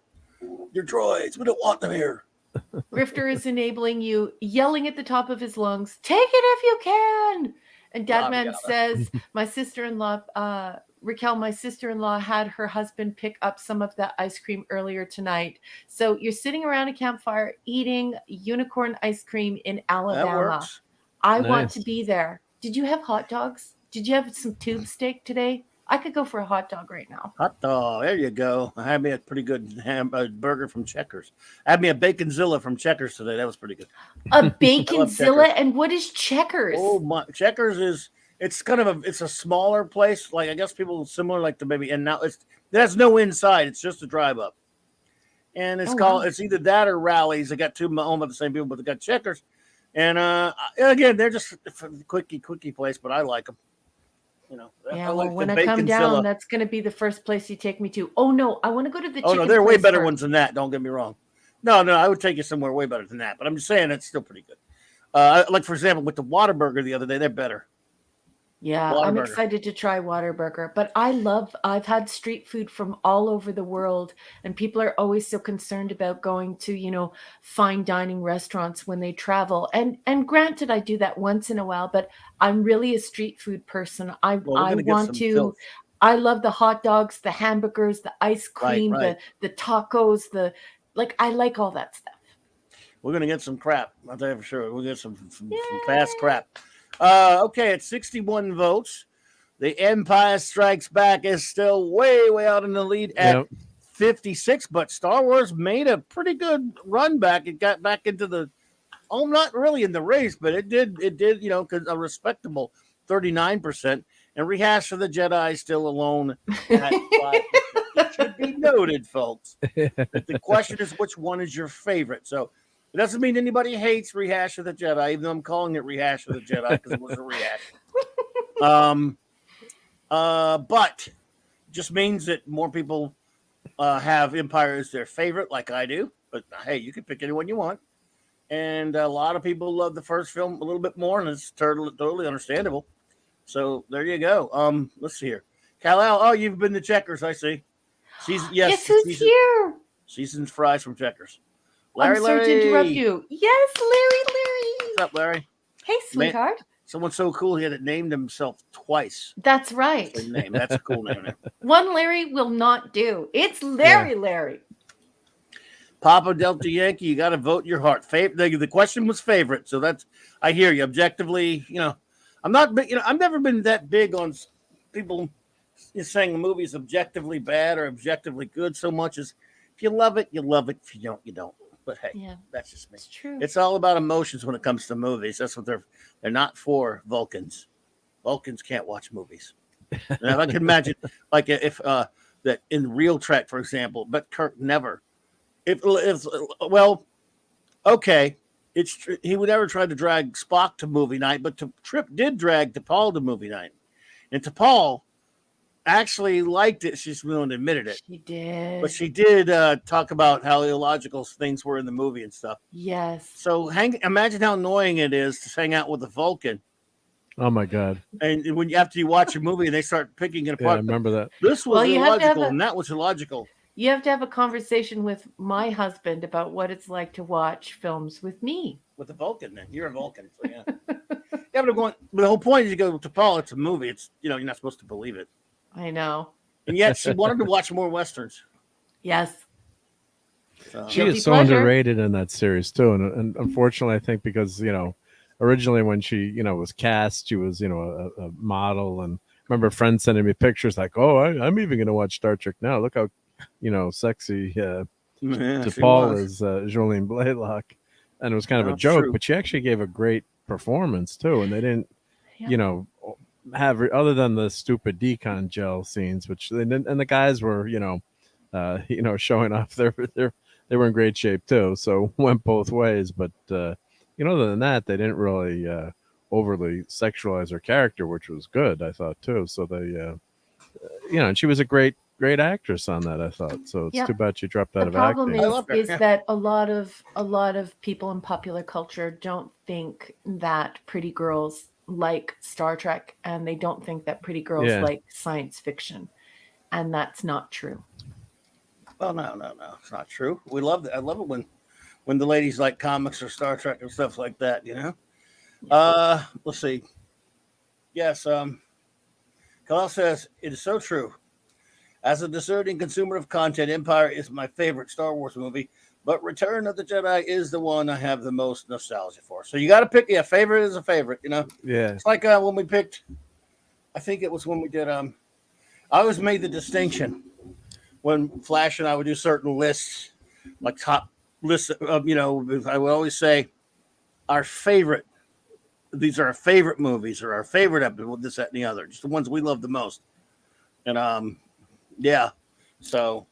They're droids. We don't want them here. Grifter is enabling you, yelling at the top of his lungs, take it if you can. And Dadman says, my sister-in-law, Raquel, my sister-in-law had her husband pick up some of that ice cream earlier tonight. So you're sitting around a campfire eating unicorn ice cream in Alabama. I want to be there. Did you have hot dogs? Did you have some tube steak today? I could go for a hot dog right now. Hot dog. There you go. I had me a pretty good burger from Checkers. I had me a Baconzilla from Checkers today. That was pretty good. A Baconzilla? And what is Checkers? Oh, my. Checkers is, it's kind of it's a smaller place. Like, I guess people similar like to maybe, and now it has no inside. It's just a drive up. And it's it's either that or Rallies. They got two owned by the same people, but they got Checkers. And again, they're just a quickie place, but I like them. You know. Yeah, well, when I come down, that's going to be the first place you take me to. Oh no, I want to go to the. Oh no, there are way better ones than that. Don't get me wrong. No, I would take you somewhere way better than that. But I'm just saying it's still pretty good. Like for example, with the Whataburger the other day, they're better. Yeah, I'm excited to try Whataburger, but I've had street food from all over the world, and people are always so concerned about going to, you know, fine dining restaurants when they travel. And granted, I do that once in a while, but I'm really a street food person. I love the hot dogs, the hamburgers, the ice cream, the tacos, I like all that stuff. We're gonna get some crap. I'll tell you for sure. We'll get some fast crap. Okay, at 61 votes, The Empire Strikes Back is still way out in the lead at 56, but Star Wars made a pretty good run back. It got back into the, not really in the race, but it did, you know, a respectable 39%. And Rehash of the Jedi still alone at 5%. It should be noted, folks. But the question is, which one is your favorite? So it doesn't mean anybody hates Rehash of the Jedi, even though I'm calling it Rehash of the Jedi because it was a rehash. But just means that more people have Empire as their favorite, like I do. But hey, you can pick anyone you want. And a lot of people love the first film a little bit more, and it's totally understandable. So there you go. Let's see here. Kal-El, oh, you've been to Checkers, I see. Guess who's here? Seasoned fries from Checkers. I'm sorry to interrupt you. Yes, Larry. What's up, Larry? Hey, sweetheart. Someone so cool he had to name himself twice. That's right. Name. That's a cool name. One Larry will not do. It's Larry. Papa Delta Yankee, you got to vote your heart. The question was favorite, so that's. I hear you. Objectively, you know, I'm not. You know, I've never been that big on people saying the movie is objectively bad or objectively good. So much as if you love it, you love it. If you don't, you don't. But hey, that's just me. It's true. It's all about emotions when it comes to movies. That's what they're not for Vulcans. Vulcans can't watch movies. And if I can imagine, like if that in Real Trek, for example, but Kirk never. He would never try to drag Spock to movie night, but Trip did drag T'Pol to movie night, and T'Pol actually liked it. She's willing to admit it. She did. But she did talk about how illogical things were in the movie and stuff. Yes. So imagine how annoying it is to hang out with a Vulcan. Oh my God. And when after you watch a movie and they start picking it apart. Yeah, I remember that. This was illogical and that was illogical. You have to have a conversation with my husband about what it's like to watch films with me. With a Vulcan, then. You're a Vulcan. So yeah. But the whole point is you go to Paul, it's a movie. It's, you know, you're not supposed to believe it. I know. And yet she wanted to watch more Westerns. Yes. So. She is so underrated in that series too. And unfortunately, I think because, you know, originally when she, you know, was cast, she was, you know, a model. And I remember friends sending me pictures like, oh, I'm even going to watch Star Trek now. Look how, you know, sexy T'Pol is Jolene Blaylock. And it was kind of a joke, but she actually gave a great performance too. And they didn't, you know, have other than the stupid decon gel scenes, which they didn't, and the guys were, you know, showing off. They were in great shape too. So went both ways. But you know, other than that, they didn't really overly sexualize her character, which was good, I thought too. So they, you know, and she was a great actress on that, I thought. So it's too bad she dropped out of acting. The problem is that a lot of people in popular culture don't think that pretty girls like Star Trek, and they don't think that pretty girls like science fiction, and that's not true. Well, no, it's not true. We love that. I love it when the ladies like comics or Star Trek and stuff like that. You know. Let's see. Yes. Kal says it is so true. As a discerning consumer of content, Empire is my favorite Star Wars movie, but Return of the Jedi is the one I have the most nostalgia for. So you got to pick. Yeah, favorite is a favorite. You know. Yeah. It's like when we picked. I think it was when we did. I always made the distinction when Flash and I would do certain lists, like top lists of. You know, I would always say our favorite. These are our favorite movies or our favorite episode. This, that, and the other. Just the ones we love the most. And yeah. So,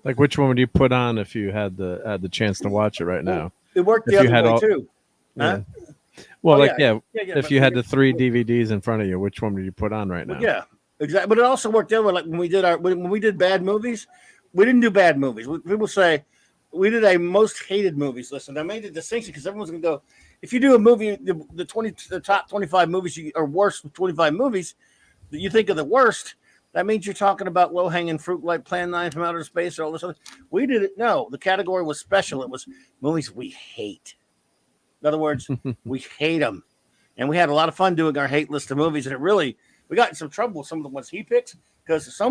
like, which one would you put on if you had the chance to watch it right now? It worked the other way too. Yeah. Well, if you had the 3 DVDs in front of you, which one would you put on right now? Yeah, exactly. But it also worked the other way. Like when we did bad movies, we didn't do bad movies. People say we did a most hated movies list, and I made the distinction because everyone's going to go, if you do a movie, the top 25 movies or worst 25 movies that you think are the worst, that means you're talking about low-hanging fruit like Plan 9 from Outer Space or all this other. We did it. No, the category was special. It was movies we hate. In other words, we hate them. And we had a lot of fun doing our hate list of movies. And we got in some trouble with some of the ones he picks because I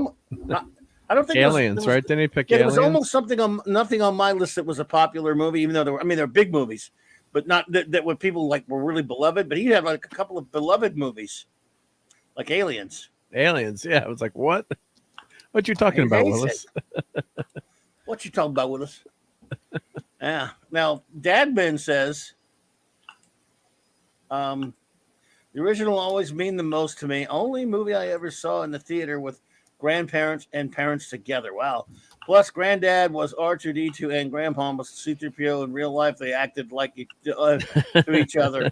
don't think Aliens, right? Didn't he pick Aliens? There was almost nothing on my list that was a popular movie, even though they're big movies, but not that were people like were really beloved. But he had like a couple of beloved movies, like Aliens. Aliens, yeah. I was like, what? What you talking about, Willis? What you talking about, Willis? Yeah. Now, Dad Ben says, the original always mean the most to me. Only movie I ever saw in the theater with grandparents and parents together. Wow. Plus, Granddad was R2-D2 and Grandpa was C-3PO. In real life, they acted like to each other.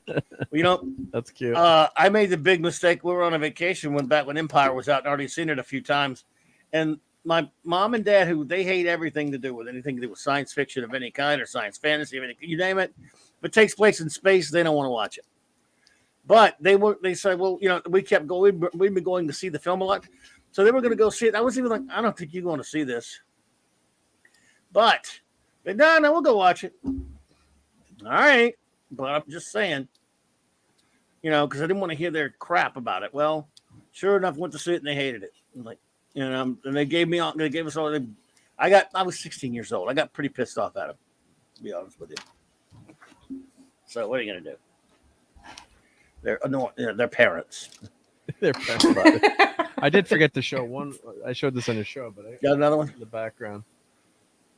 That's cute. I made the big mistake. We were on a vacation back when Empire was out and already seen it a few times. And my mom and dad, they hate everything to do with science fiction of any kind or science fantasy of any, you name it. If it takes place in space, they don't want to watch it. But they said, well, we kept going. We've been going to see the film a lot. So they were going to go see it. I was even like, I don't think you're going to see this. But no, we'll go watch it. All right. But I'm just saying, because I didn't want to hear their crap about it. Well, sure enough, went to see it and they hated it. Like, and they gave us all. I was 16 years old. I got pretty pissed off at them, to be honest with you. So what are you going to do? They're annoying. They're parents. They're parents. I did forget to show one. I showed this on the show, but I got another one in the background.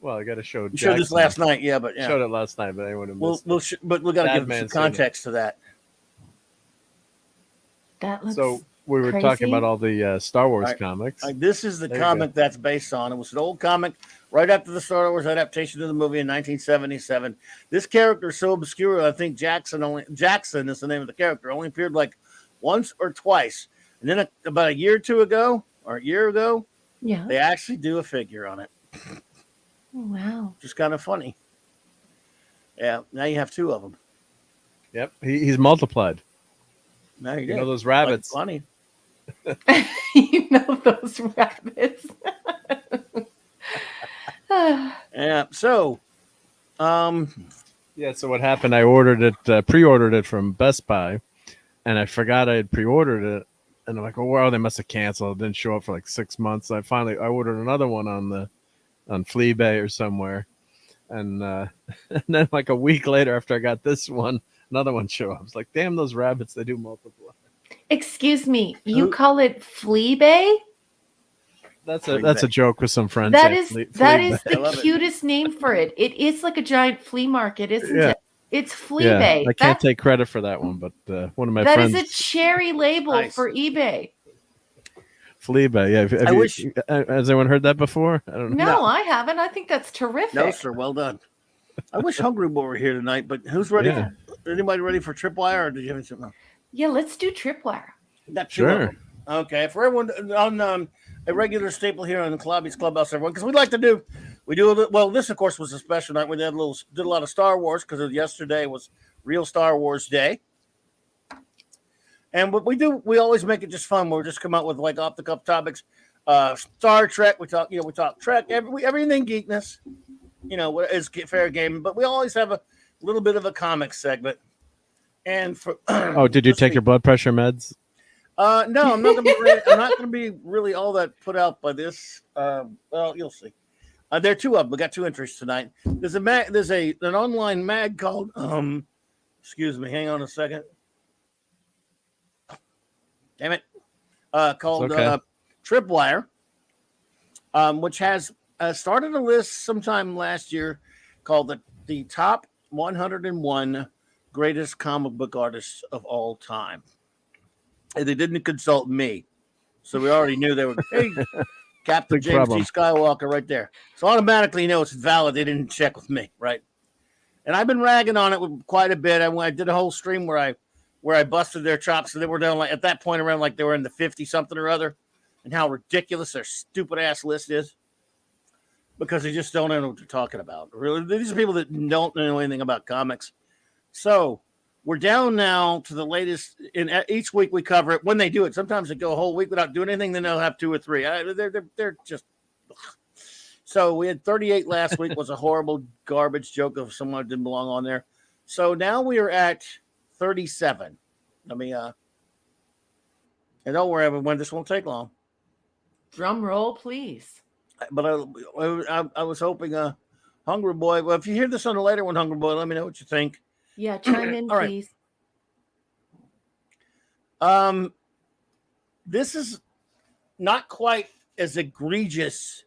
Well, I got to show. You showed this last night, yeah, but showed it last night, but anyone but we got to give some context to that. That looks so we were talking about all the Star Wars comics. This is the comic that's based on. It was an old comic right after the Star Wars adaptation of the movie in 1977. This character is so obscure. I think Jackson is the name of the character. Only appeared like once or twice, and then about a year ago, they actually do a figure on it. Wow. Just kind of funny. Yeah, now you have 2 of them. Yep, he's multiplied. Now you know those rabbits. Like funny. You know those rabbits. Yeah. So, so what happened? I pre-ordered it from Best Buy, and I forgot I had pre-ordered it. And I'm like, oh, well, they must have canceled. It didn't show up for like 6 months. I ordered another one on Fleabay or somewhere, and then like a week later, after I got this one, another one showed up. I was like, damn, those rabbits, they do multiply. Excuse me, you call it Fleabay? That's a joke with some friends. That is the cutest name for it. It is like a giant flea market, isn't it? It's Fleabay. Yeah, I can't take credit for that one, but one of my friends. That is a cherry label for eBay. Fleabay, yeah. Has anyone heard that before? I don't know. No, I haven't. I think that's terrific. No, sir. Well done. I wish Hungry Boy were here tonight, but who's ready? Yeah. Anybody ready for Tripwire, or did you have something? Yeah, let's do Tripwire. Sure. Okay, for everyone on a regular staple here on the CLOBBY'S Clubhouse, everyone, because this of course was a special night. We did a lot of Star Wars because yesterday was real Star Wars Day. And what we always make it just fun. We'll just come out with like off the cuff topics. Star Trek, we talk Trek, everything geekness, is fair game. But we always have a little bit of a comic segment. And for did you take your blood pressure meds? No, I'm not going to be really all that put out by this. Well, you'll see. There are 2 of them. We got 2 entries tonight. There's an online mag called excuse me, hang on a second. Damn it. Called Tripwire, which has started a list sometime last year called the top 101 greatest comic book artists of all time. And they didn't consult me. So we already knew they were, hey, Captain James T. Skywalker right there. So automatically, it's valid. They didn't check with me, right? and I've been ragging on it quite a bit. I did a whole stream where I busted their chops, so they were down like at that point around like they were in the 50 something or other, and how ridiculous their stupid ass list is because they just don't know what they're talking about. Really, these are people that don't know anything about comics. So we're down now to the latest. In each week we cover it when they do it. Sometimes they go a whole week without doing anything. Then they'll have 2 or 3. They're just. So we had 38 last week. Was a horrible garbage joke of someone that didn't belong on there. So now we are at 37. Let me and don't worry, everyone. This won't take long. Drum roll, please. But I was hoping Hungry Boy. Well, if you hear this on the later one, Hungry Boy, let me know what you think. Yeah, chime in, All right. please. This is not quite as egregious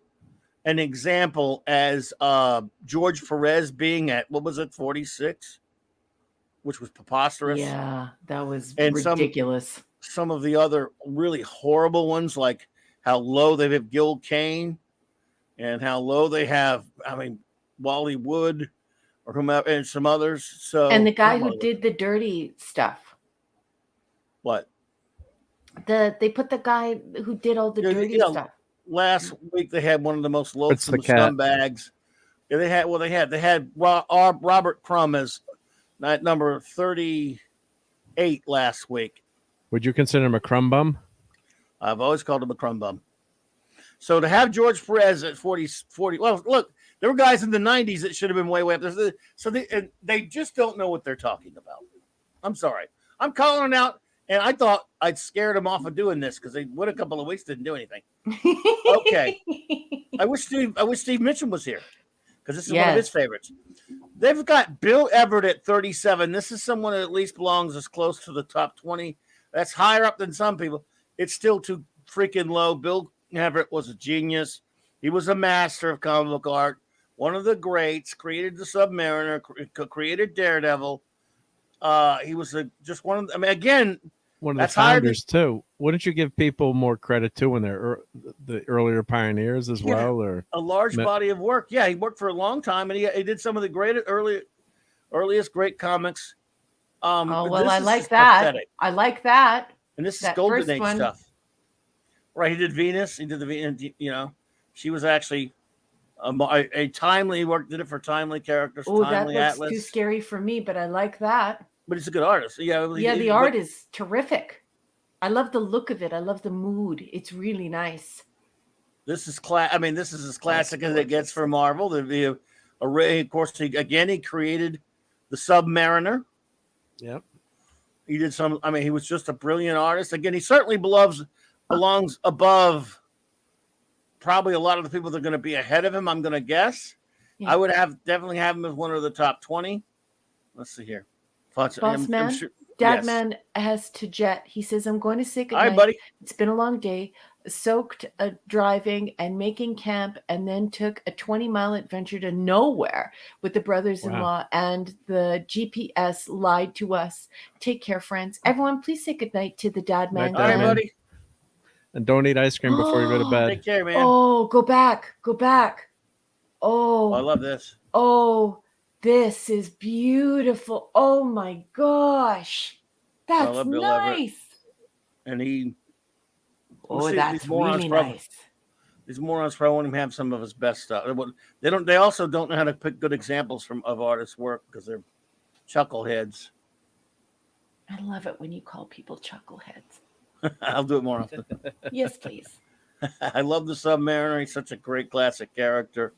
an example as George Perez being at, what was it, 46, which was preposterous. Yeah, that was and ridiculous. Some of the other really horrible ones, like how low they have Gil Kane and how low they have, Wally Wood or whomever, and some others. So, and the guy who did the dirty stuff. What? They put the guy who did all the dirty stuff. Last week they had one of the most loathsome scumbags. Yeah, they had Robert Crumb as number 38 last week. Would you consider him a crumb bum? I've always called him a crumb bum. So to have George Perez at 40, well, look, there were guys in the 90s that should have been way up there. So they just don't know what they're talking about. I'm sorry. I'm calling it out, and I thought I'd scared them off of doing this because they went a couple of weeks, didn't do anything. Okay. I wish Steve Mitchell was here because this is one of his favorites. They've got Bill Everett at 37. This is someone that at least belongs as close to the top 20. That's higher up than some people. It's still too freaking low. Bill Everett was a genius. He was a master of comic book art. One of the greats. Created the Submariner. Created Daredevil. He was just one of. Again, one of the founders too. Wouldn't you give people more credit too when they're the earlier pioneers as well, or a large body of work? Yeah, he worked for a long time, and he did some of the earliest great comics. I like that. Pathetic. I like that. And this is Golden Age stuff. Right, he did Venus. He did the Venus. She was actually a timely work. Did it for timely characters. Oh, that looks Atlas. Too scary for me, but I like that. But he's a good artist. Yeah, the art is terrific. I love the look of it. I love the mood. It's really nice. This is this is as classic as it gets for Marvel. The array, of course. He created the Submariner. Yep. He did some. He was just a brilliant artist. Again, he certainly belongs above probably a lot of the people that are going to be ahead of him. I'm going to guess. Yeah. I would definitely have him as one of the top 20. Let's see here. Bossman, sure, Dadman has to jet. He says, I'm going to say goodnight. Hi, buddy. It's been a long day. Soaked driving and making camp, and then took a 20-mile adventure to nowhere with the brothers-in-law, and the GPS lied to us. Take care, friends. Everyone, please say goodnight to the Dadman. Hi, buddy. And don't eat ice cream before you go to bed. Take care, man. Oh, go back. Oh, I love this. Oh, this is beautiful. Oh my gosh. That's nice. And he that's really nice. These morons probably won't even have some of his best stuff. They also don't know how to pick good examples of artists' work because they're chuckleheads. I love it when you call people chuckleheads. I'll do it more often. Yes, please. I love the Submariner. He's such a great classic character.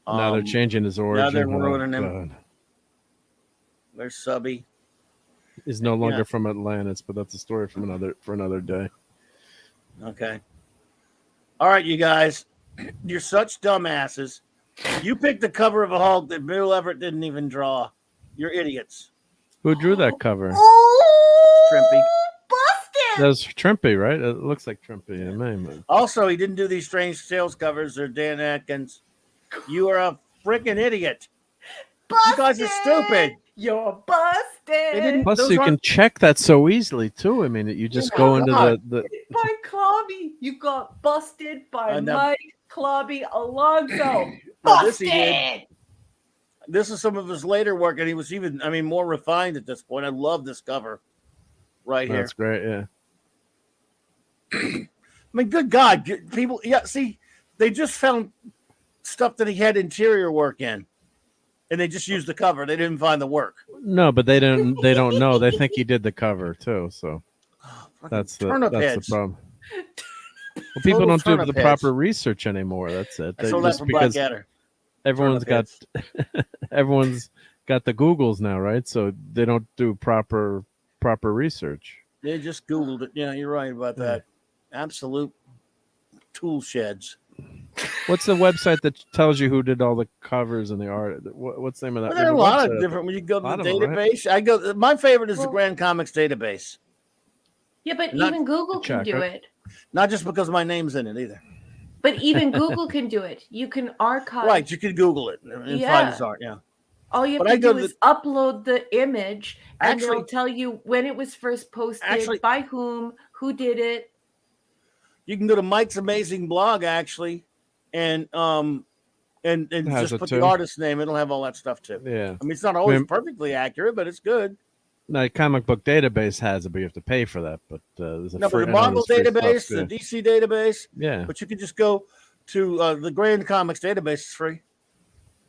Now they're changing his origin. Now they're ruining him. There's Subby. He's no longer from Atlantis, but that's a story for another day. Okay. All right, you guys. You're such dumbasses. You picked the cover of a Hulk that Bill Everett didn't even draw. You're idiots. Who drew that cover? Trimpy. Busted! That was Trimpy, right? It looks like Trimpy. Yeah, also, he didn't do these Strange Tales covers. They're Dan Atkins. You are a freaking idiot. Busted! You guys are stupid. You're busted. Plus, you can check that so easily too. You just go into the by Clobby. You got busted by Mike Clobby Alonso. Busted. This is some of his later work, and he was even, I mean, more refined at this point. I love this cover right here. That's great, yeah. I mean, good God, people. Yeah, see, they just found stuff that he had interior work in, and they just used the cover. They didn't find the work. No, but they don't know. They think he did the cover too. So that's the problem. Well, people don't do the proper research anymore. That's it. I saw that from Blackadder. Everyone's got the Googles now, right? So they don't do proper research. They just Googled it. Yeah, you're right about that. Absolute tool sheds. What's the website that tells you who did all the covers and the art? What's the name of that? Well, there are a lot of different. When you go to the database, right? My favorite is the Grand Comics database. Yeah, but even Google can do it. Not just because my name's in it either. But even Google can do it. You can archive. Right, you can Google it and find his art. Yeah. All you have to do is upload the image, and they'll tell you when it was first posted, by whom, who did it. You can go to Mike's amazing blog actually, and just put the artist's name. It'll have all that stuff too. Yeah. I mean, it's not always perfectly accurate, but it's good. No, comic book database has it, but you have to pay for that. But there's a the Marvel database, stuff, the DC database. Yeah. But you can just go to the Grand Comics database. It's free.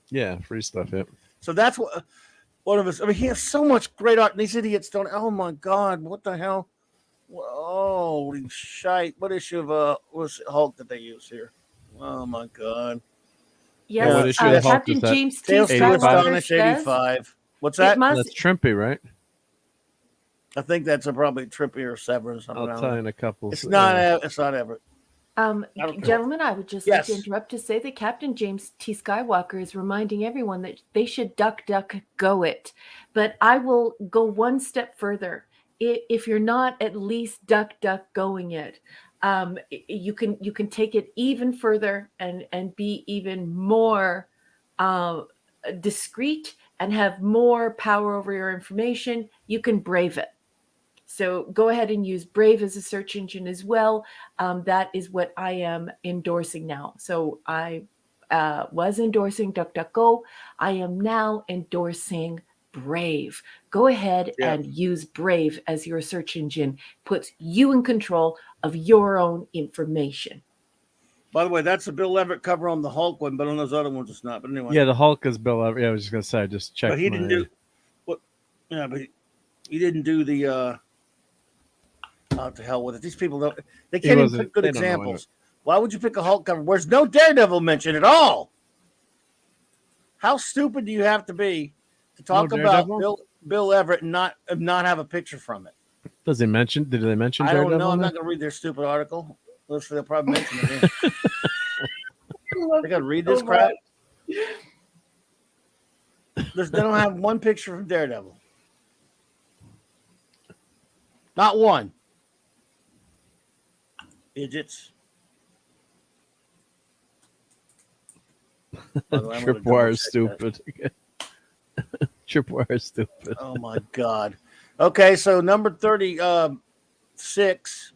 Yeah, free stuff. Yep. So that's what one of us. I mean, he has so much great art, and these idiots don't. Oh my God, what the hell? Holy shite! What issue of was Hulk that they use here? Oh my God. Yes, Captain James T. Skywalker 85. What's that? That's Trimpy, right? I think that's probably Trippy or Severance. I'll tell you in a couple. It's not. It's not Everett. Gentlemen, I would just like to interrupt to say that Captain James T. Skywalker is reminding everyone that they should duck, go it. But I will go one step further. If you're not at least duck, going it, you can take it even further and be even more discreet and have more power over your information. You can Brave it. So go ahead and use Brave as a search engine as well. That is what I am endorsing now. So I was endorsing DuckDuckGo. I am now endorsing Brave. Go ahead and use Brave as your search engine. Puts you in control of your own information. By the way, that's a Bill Everett cover on the Hulk one, but on those other ones it's not. But anyway. Yeah, the Hulk is Bill Everett. Yeah, I was just gonna say, I just checked. But he didn't do what? Yeah, but he didn't do the. What the hell with it? These people don't. They can't even pick good examples. Why would you pick a Hulk cover? Where's no Daredevil mention at all? How stupid do you have to be to talk about Bill Everett and not have a picture from it? Did they mention Daredevil? I don't know. I'm not going to read their stupid article. They'll probably mention it. They got to read this crap. They don't have one picture from Daredevil. Not one. Idiots. Tripwire is stupid. Tripwire is stupid. Oh my God. Okay, so number 36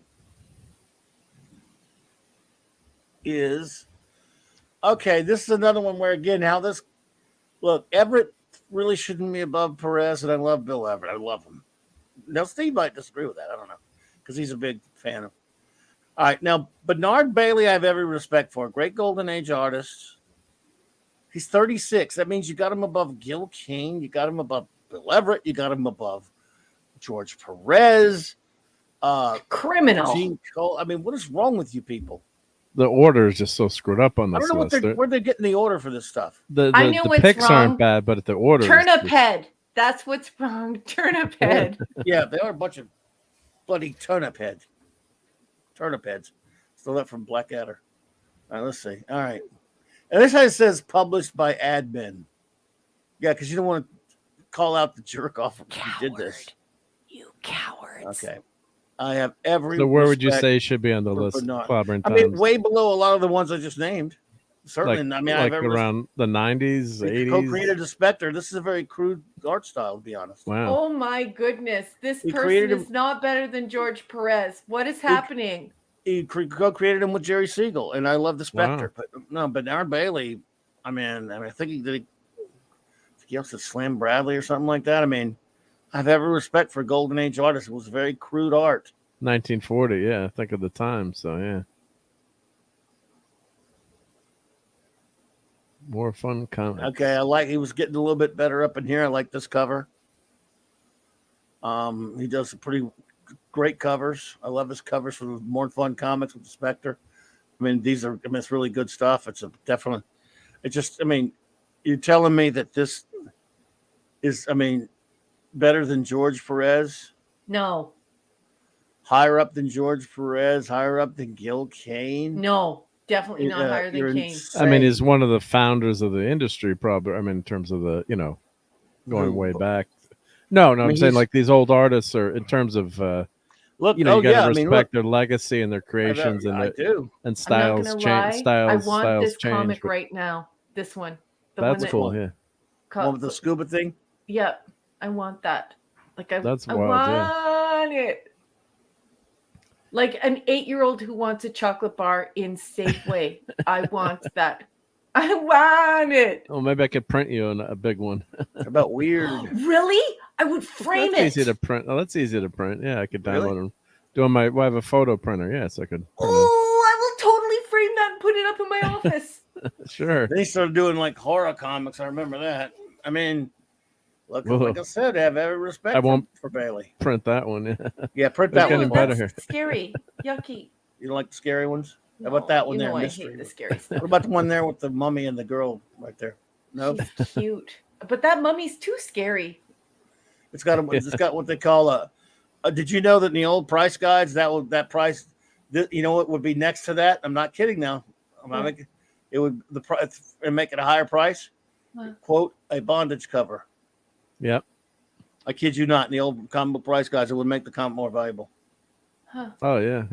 is okay. This is another one where again, Everett really shouldn't be above Perez, and I love Bill Everett. I love him. Now Steve might disagree with that. I don't know because he's a big fan of. All right, now Bernard Bailey, I have every respect for. Great Golden Age artist. He's 36. That means you got him above Gil Kane. You got him above Bill Everett. You got him above George Perez. Criminal. Gene Cole. I mean, what is wrong with you people? The order is just so screwed up on this list. Where they're getting the order for this stuff. The picks aren't bad, but the order. Turnip head. That's what's wrong. Turnip head. Yeah, they are a bunch of bloody turnip heads. Turnip heads. Stole that from Blackadder. All right, let's see. All right. And this one says published by admin. Yeah, because you don't want to call out the jerk off who did this. You cowards. Okay. I have every. So where would you say should be on the list? I mean, way below a lot of the ones I just named. Certainly. I mean, I've around the 90s, 80s. Co-created a Spectre. This is a very crude art style, to be honest. Wow. Oh my goodness. This person is not better than George Perez. What is happening? He co-created him with Jerry Siegel, and I love the Spectre. Wow. But no, Bernard Bailey, I think he did he also Slam Bradley or something like that. I mean, I have every respect for Golden Age artists. It was very crude art. 1940, yeah. Think of the time, so yeah. More fun comics. Okay, he was getting a little bit better up in here. I like this cover. He does some pretty great covers. I love his covers for the More Fun Comics with the Spectre. I mean, it's really good stuff. It's you're telling me that this is, better than George Perez? No. Higher up than George Perez? Higher up than Gil Kane? No, definitely not higher than Kane. Insane. I mean, he's one of the founders of the industry, probably. I mean, in terms of the, going way back. No, I'm saying like these old artists are in terms of, you got to respect their legacy and their creations and styles. I want this comic right now. This one. That's cool. Yeah. One with the scuba thing. Yeah, I want that. I want it. Like an 8-year-old who wants a chocolate bar in Safeway. I want that. I want it. Oh, maybe I could print you a big one. About weird. Really? I would frame it. That's easy to print. Oh, that's easy to print. Yeah, I could download them. I have a photo printer. Yes, I could. Oh, I will totally frame that and put it up in my office. Sure. They started doing like horror comics. I remember that. I mean, like I said, I have every respect for Bailey. Print that one. Yeah, print that one. That's scary. Yucky. You don't like the scary ones? How about that one there? I hate the scary stuff. What about the one there with the mummy and the girl right there? No, she's cute, but that mummy's too scary. It's got what they call did you know that in the old price guides that price, what would be next to that? I'm not kidding now. It would the price and make it a higher price. What? Quote, a bondage cover. Yep. I kid you not. In the old comic book price guides, it would make the comic more valuable. Huh. Oh yeah.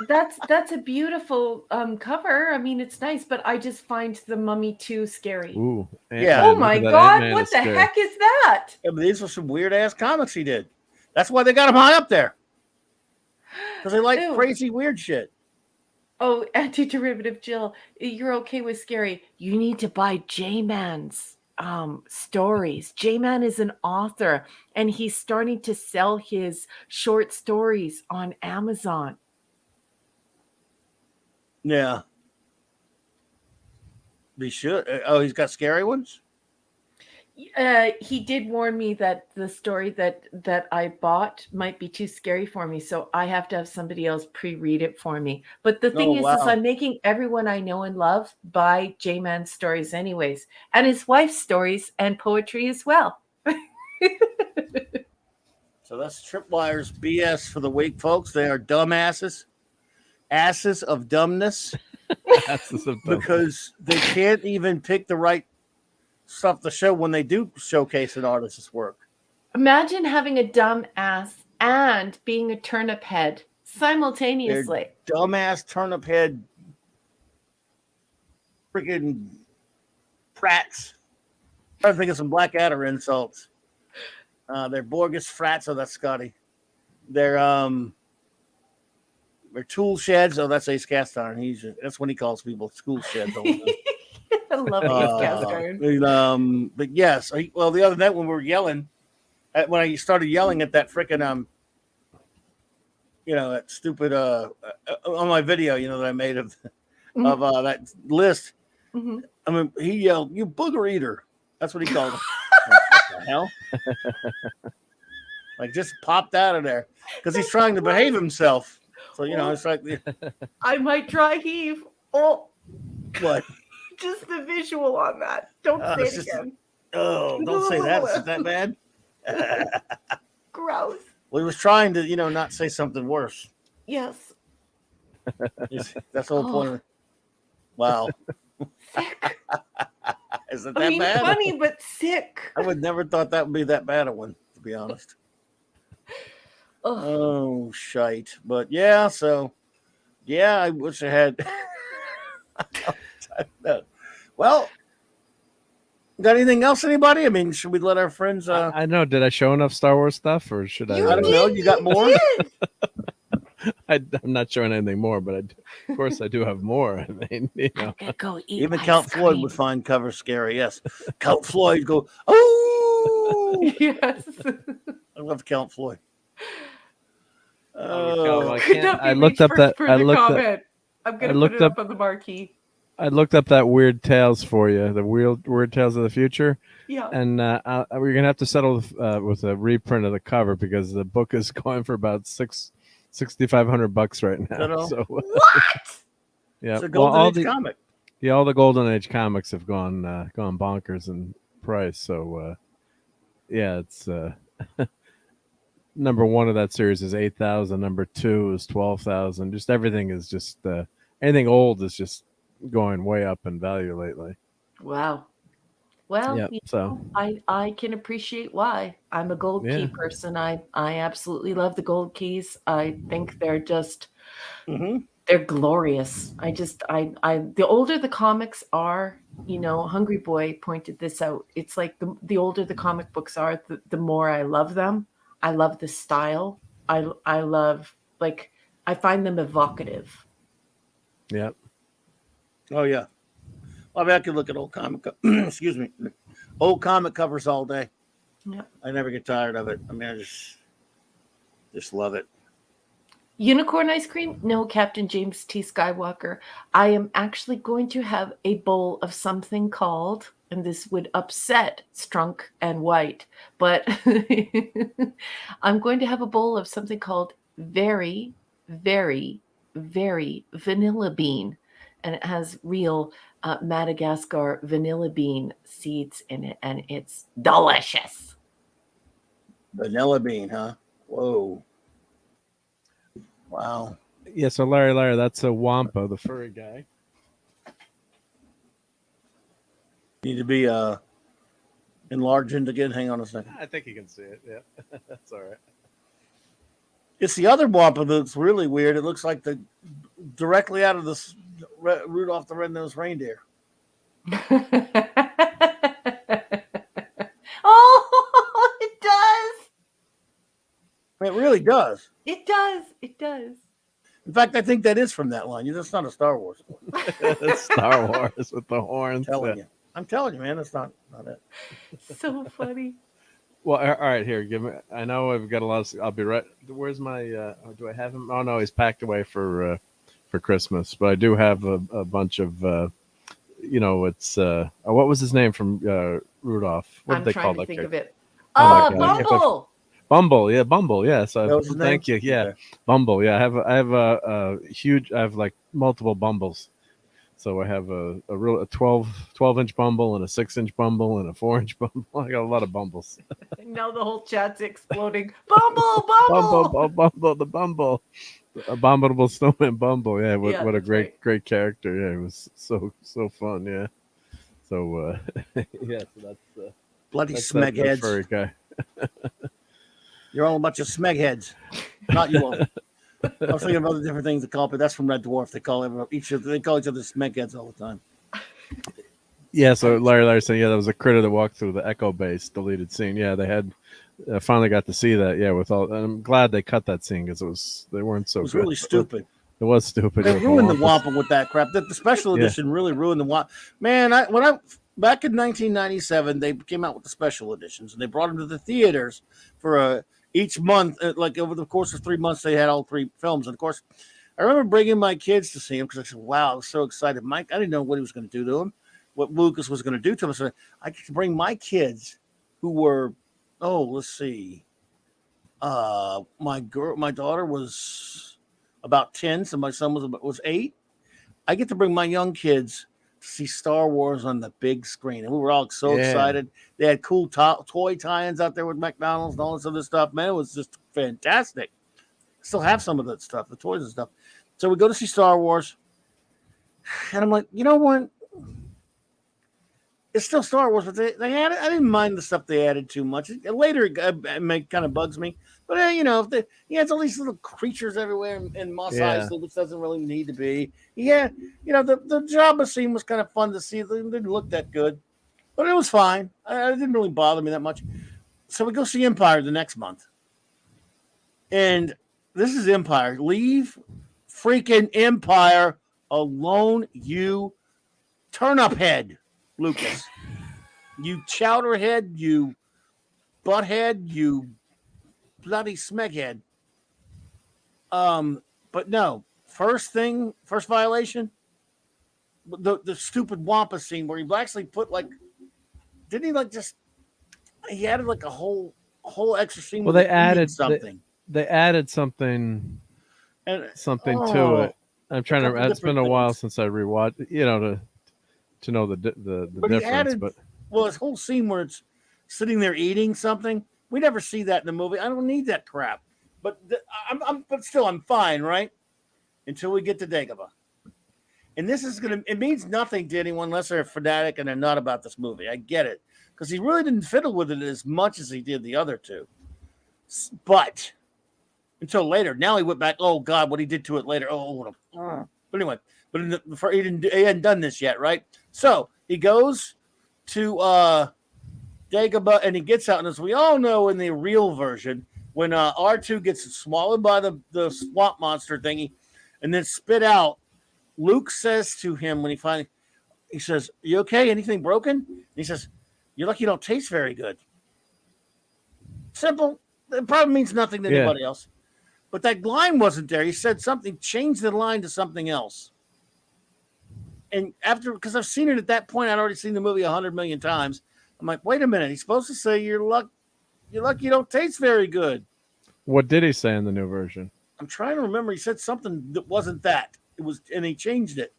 That's a beautiful cover. I mean, it's nice, but I just find the mummy too scary. Ooh, yeah. Oh my God, what the heck is that? Yeah, but these were some weird ass comics he did. That's why they got him high up there. Because they like crazy weird shit. Oh, anti-derivative Jill, you're okay with scary. You need to buy J-Man's stories. J-Man is an author, and he's starting to sell his short stories on Amazon. Yeah. He should. Oh, he's got scary ones? He did warn me that the story that I bought might be too scary for me, so I have to have somebody else pre-read it for me. But the thing is I'm making everyone I know and love buy J-Man's stories anyways, and his wife's stories and poetry as well. So that's Tripwire's BS for the week, folks. They are dumbasses, asses of dumbness, because they can't even pick the right stuff to show when they do showcase an artist's work. Imagine having a dumb ass and being a turnip head simultaneously. They're dumbass turnip head freaking prats. I'm trying to think of some Blackadder insults. They're Borgus frats. Oh, that's Scotty. They're tool sheds. Oh, that's Ace Cast Iron. That's when he calls people school sheds. I love Ace Cast Iron. But yes, the other night when we were yelling, when I started yelling at that freaking that stupid on my video, that I made of that list. Mm-hmm. I mean, he yelled, "You booger eater!" That's what he called him. What the hell? Like, just popped out of there because he's trying to behave himself. So it's like I might dry heave. Oh, what? Just the visual on that. Don't say it again. Don't say that. Is it that bad? Gross. Well, he was trying to, not say something worse. Yes. That's the whole point. Wow. Sick. Is it that bad? Funny, but sick. I would never thought that would be that bad a one, to be honest. Oh, shite. But yeah, I wish I had. Well, got anything else, anybody? I mean, should we let our friends? I know. Did I show enough Star Wars stuff, or should I? I don't know. You got more? I'm not showing anything more, but of course I do have more. I mean, you know. Go eat even Count Floyd would find cover scary. Yes, Count Floyd go, oh yes. I love Count Floyd. I looked up that. I'm gonna put it up on the marquee. I looked up that Weird Tales for you, the Weird Tales of the Future. Yeah. And we're gonna have to settle with a reprint of the cover because the book is going for about $6,500 right now. So, what? Yeah. It's a Golden Age comic. Yeah, all the Golden Age comics have gone bonkers in price. So, yeah, it's number 1 of that series is 8,000. Number 2 is 12,000. Just everything is just anything old is just going way up in value lately. Wow. Well, yep, so I can appreciate why. I'm a gold key person. I absolutely love the gold keys. I think they're just they're glorious. The older the comics are, you know, Hungry Boy pointed this out. It's like the older the comic books are, the more I love them. I love the style. I love, like, I find them evocative. Yep. Oh yeah. Well, I mean, I could look at old comic excuse me, old comic covers all day. Yeah. I never get tired of it. I mean, I just love it. Unicorn ice cream? No, Captain James T. Skywalker. I am actually going to have a bowl of something called, and this would upset Strunk and White, but I'm going to have a bowl of something called very, very, very vanilla bean. And it has real Madagascar vanilla bean seeds in it, and it's delicious. Vanilla bean, huh? Whoa. Wow. Yeah, so Larry, that's a Wampa, the furry guy. Need to be enlarged again. Hang on a second. I think you can see it. Yeah, that's all right. It's the other Wampa that's really weird. It looks like directly out of this Rudolph the Red-Nosed Reindeer. Oh, it does. It really does. It does. It does. In fact, I think that is from that line. That's not a Star Wars. It's Star Wars with the horns. I'm telling you, man, that's not it. So funny. Well, all right, here, give me. I know I've got a lot of. I'll be right. Where's my? Do I have him? Oh no, he's packed away for Christmas. But I do have a bunch of. You know, it's what was his name from Rudolph? What did they call that? I'm trying to think of it. Bumble. Bumble, yeah, Bumble, yeah. So thank you, yeah, okay. Bumble, yeah. I have a huge. I have like multiple Bumbles. So I have a 12-inch Bumble and a 6-inch Bumble and a 4-inch Bumble. I got a lot of Bumbles. Now the whole chat's exploding. Bumble. Bumble, the Bumble. Abominable Snowman Bumble. Yeah, what a great character. Yeah, it was so fun. Yeah. So yeah, so that's bloody smegheads. Furry guy. You're all a bunch of smegheads. Not you all. I was thinking of other different things to call it, but that's from Red Dwarf. They call each other smegheads all the time. Yeah, so Larry saying, yeah, that was a critter that walked through the Echo Base deleted scene. Yeah, they had finally got to see that. Yeah, with all, and I'm glad they cut that scene because they weren't so. It was good. Really stupid. It was stupid. They ruined the Wampa with that crap. The special edition really ruined the Wampa. Man, back in 1997, they came out with the special editions, and they brought them to the theaters for each month. Like over the course of 3 months, they had all 3 films. And of course, I remember bringing my kids to see them because I said, "Wow, I was so excited." Mike, I didn't know what he was going to do to him, what Lucas was going to do to him. So I could bring my kids, who were, let's see, my daughter was about 10, so my son was 8. I get to bring my young kids to see Star Wars on the big screen, and we were all so excited. They had cool toy tie-ins out there with McDonald's and all this other stuff. Man, it was just fantastic. Still have some of that stuff, the toys and stuff. So we go to see Star Wars, and I'm like, you know what? It's still Star Wars, but they had it. I didn't mind the stuff they added too much. Later, it kind of bugs me. But it's all these little creatures everywhere and Mos Eisley, which doesn't really need to be. Yeah, the Jabba scene was kind of fun to see. It didn't look that good, but it was fine. It didn't really bother me that much. So we go see Empire the next month, and This is Empire. Leave freaking Empire alone, you turnip head, Lucas. You chowderhead, you butthead, you bloody smeghead. But no. First violation, the stupid Wampa scene where he actually put like, didn't he like just, he added like a whole extra scene. Well, they added something. They added something to it. I'm trying to. It's been a while since I rewatched. To know the difference. But this whole scene where it's sitting there eating something, we never see that in the movie. I don't need that crap. But but still, I'm fine, right? Until we get to Dagobah. And this is it means nothing to anyone unless they're a fanatic and they're not about this movie. I get it. Because he really didn't fiddle with it as much as he did the other two. But until later, now he went back. Oh God, what he did to it later. But anyway, he hadn't done this yet, right? So he goes to Dagobah and he gets out, and as we all know in the real version, when R2 gets swallowed by the swamp monster thingy and then spit out, Luke says to him when he says, "You okay? Anything broken?" And he says, "You're lucky you don't taste very good." Simple. It probably means nothing to anybody else. But that line wasn't there. He said something, changed the line to something else. And because I've seen it at that point, I'd already seen the movie 100 million times. I'm like, wait a minute. He's supposed to say, you're lucky you don't taste very good. What did he say in the new version? I'm trying to remember. He said something that wasn't that. It was, and he changed it.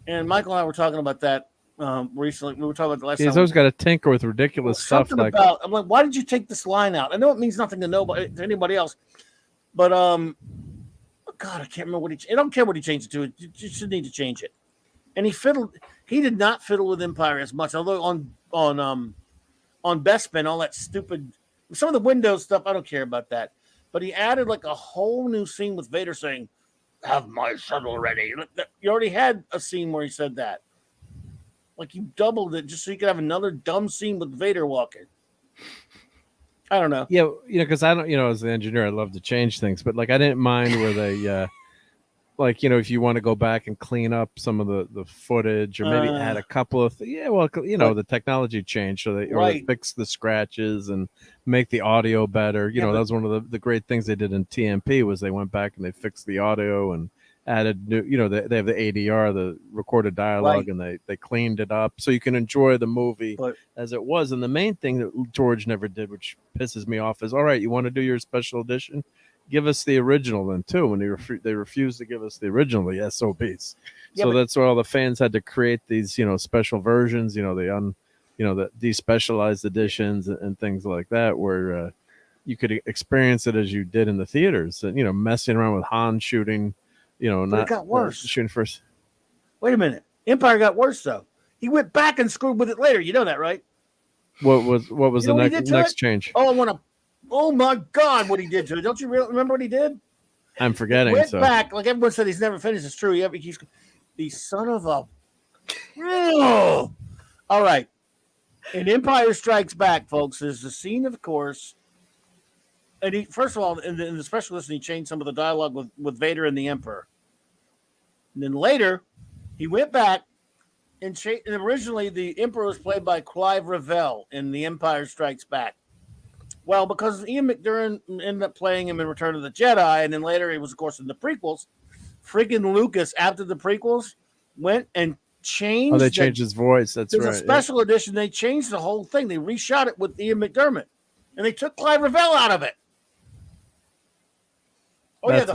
And Michael and I were talking about that recently. We were talking about the last time. He's always got to tinker with ridiculous stuff. I'm like, why did you take this line out? I know it means nothing to anybody else. But God, I can't remember what I don't care what he changed it to. You should need to change it. And he did not fiddle with Empire as much, although on Bespin, all that stupid, some of the Windows stuff, I don't care about that. But he added like a whole new scene with Vader saying, "Have my shuttle ready." You already had a scene where he said that. Like you doubled it just so you could have another dumb scene with Vader walking. I don't know. Yeah, because I don't, as the engineer, I love to change things, but like I didn't mind where they, if you want to go back and clean up some of the footage or maybe add a couple of, the technology changed so they fix the scratches and make the audio better. That was one of the great things they did in TMP was they went back and they fixed the audio and added new, they have the ADR, the recorded dialogue, and they cleaned it up so you can enjoy the movie as it was. And the main thing that George never did, which pisses me off, is all right, you want to do your special edition, give us the original then too. When they refused to give us the original, the SOBs. So that's why all the fans had to create these, special versions, the despecialized editions and things like that, where you could experience it as you did in the theaters, and messing around with Han shooting. It got worse. Shooting first. Wait a minute. Empire got worse though. He went back and screwed with it later. You know that, right? What was the next change? Oh my God! What he did to it? Don't you remember what he did? I'm forgetting. He went back, like everyone said. He's never finished. It's true. He's the son of a. Oh. All right. In Empire Strikes Back, folks, there's the scene, of course. And he, first of all, in the special edition, he changed some of the dialogue with Vader and the Emperor. And then later, he went back and originally the Emperor was played by Clive Revell in The Empire Strikes Back. Well, because Ian McDiarmid ended up playing him in Return of the Jedi, and then later he was, of course, in the prequels. Freaking Lucas, after the prequels, went and changed. Oh, they changed his voice. That's right. There's a special edition. They changed the whole thing. They reshot it with Ian McDiarmid, and they took Clive Revell out of it. Oh, that's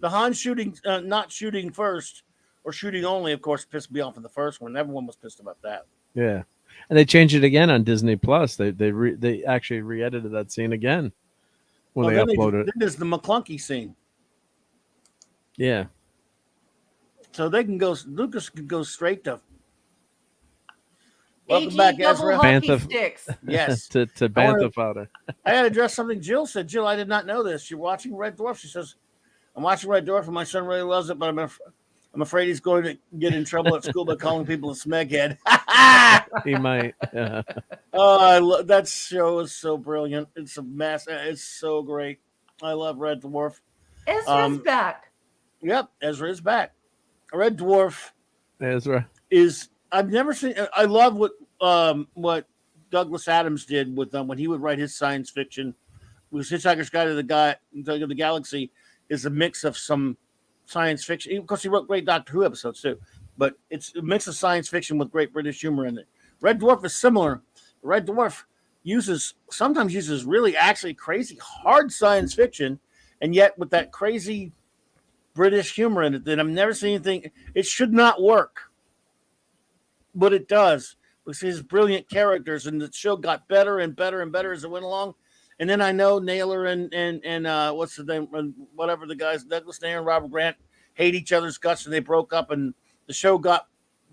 the Han shooting, not shooting first or shooting only, of course, pissed me off in the first one. Everyone was pissed about that. Yeah. And they changed it again on Disney Plus. They actually re-edited that scene again when they uploaded it. Then there's the McClunky scene. Yeah. So Lucas can go straight to welcome back, Ezra. Sticks. Yes. to Bantha fodder. I had to address something Jill said. Jill, I did not know this. You're watching Red Dwarf. She says, I'm watching Red Dwarf and my son really loves it, but I'm afraid he's going to get in trouble at school by calling people a smeghead. He might. That show is so brilliant. It's a mess. It's so great. I love Red Dwarf. Ezra's back. Yep, Ezra is back. Red Dwarf Ezra is. I've never seen. I love what Douglas Adams did with when he would write his science fiction. It was Hitchhiker's Guide to the Galaxy is a mix of some science fiction. Of course, he wrote great Doctor Who episodes too, but it's a mix of science fiction with great British humor in it. Red Dwarf is similar. Red Dwarf sometimes uses really actually crazy hard science fiction, and yet with that crazy British humor in it that I've never seen anything. It should not work, but it does because his brilliant characters, and the show got better and better and better as it went along. And then I know Naylor and what's the name, whatever the guys, Douglas Naylor and Robert Grant hate each other's guts, and they broke up, and the show got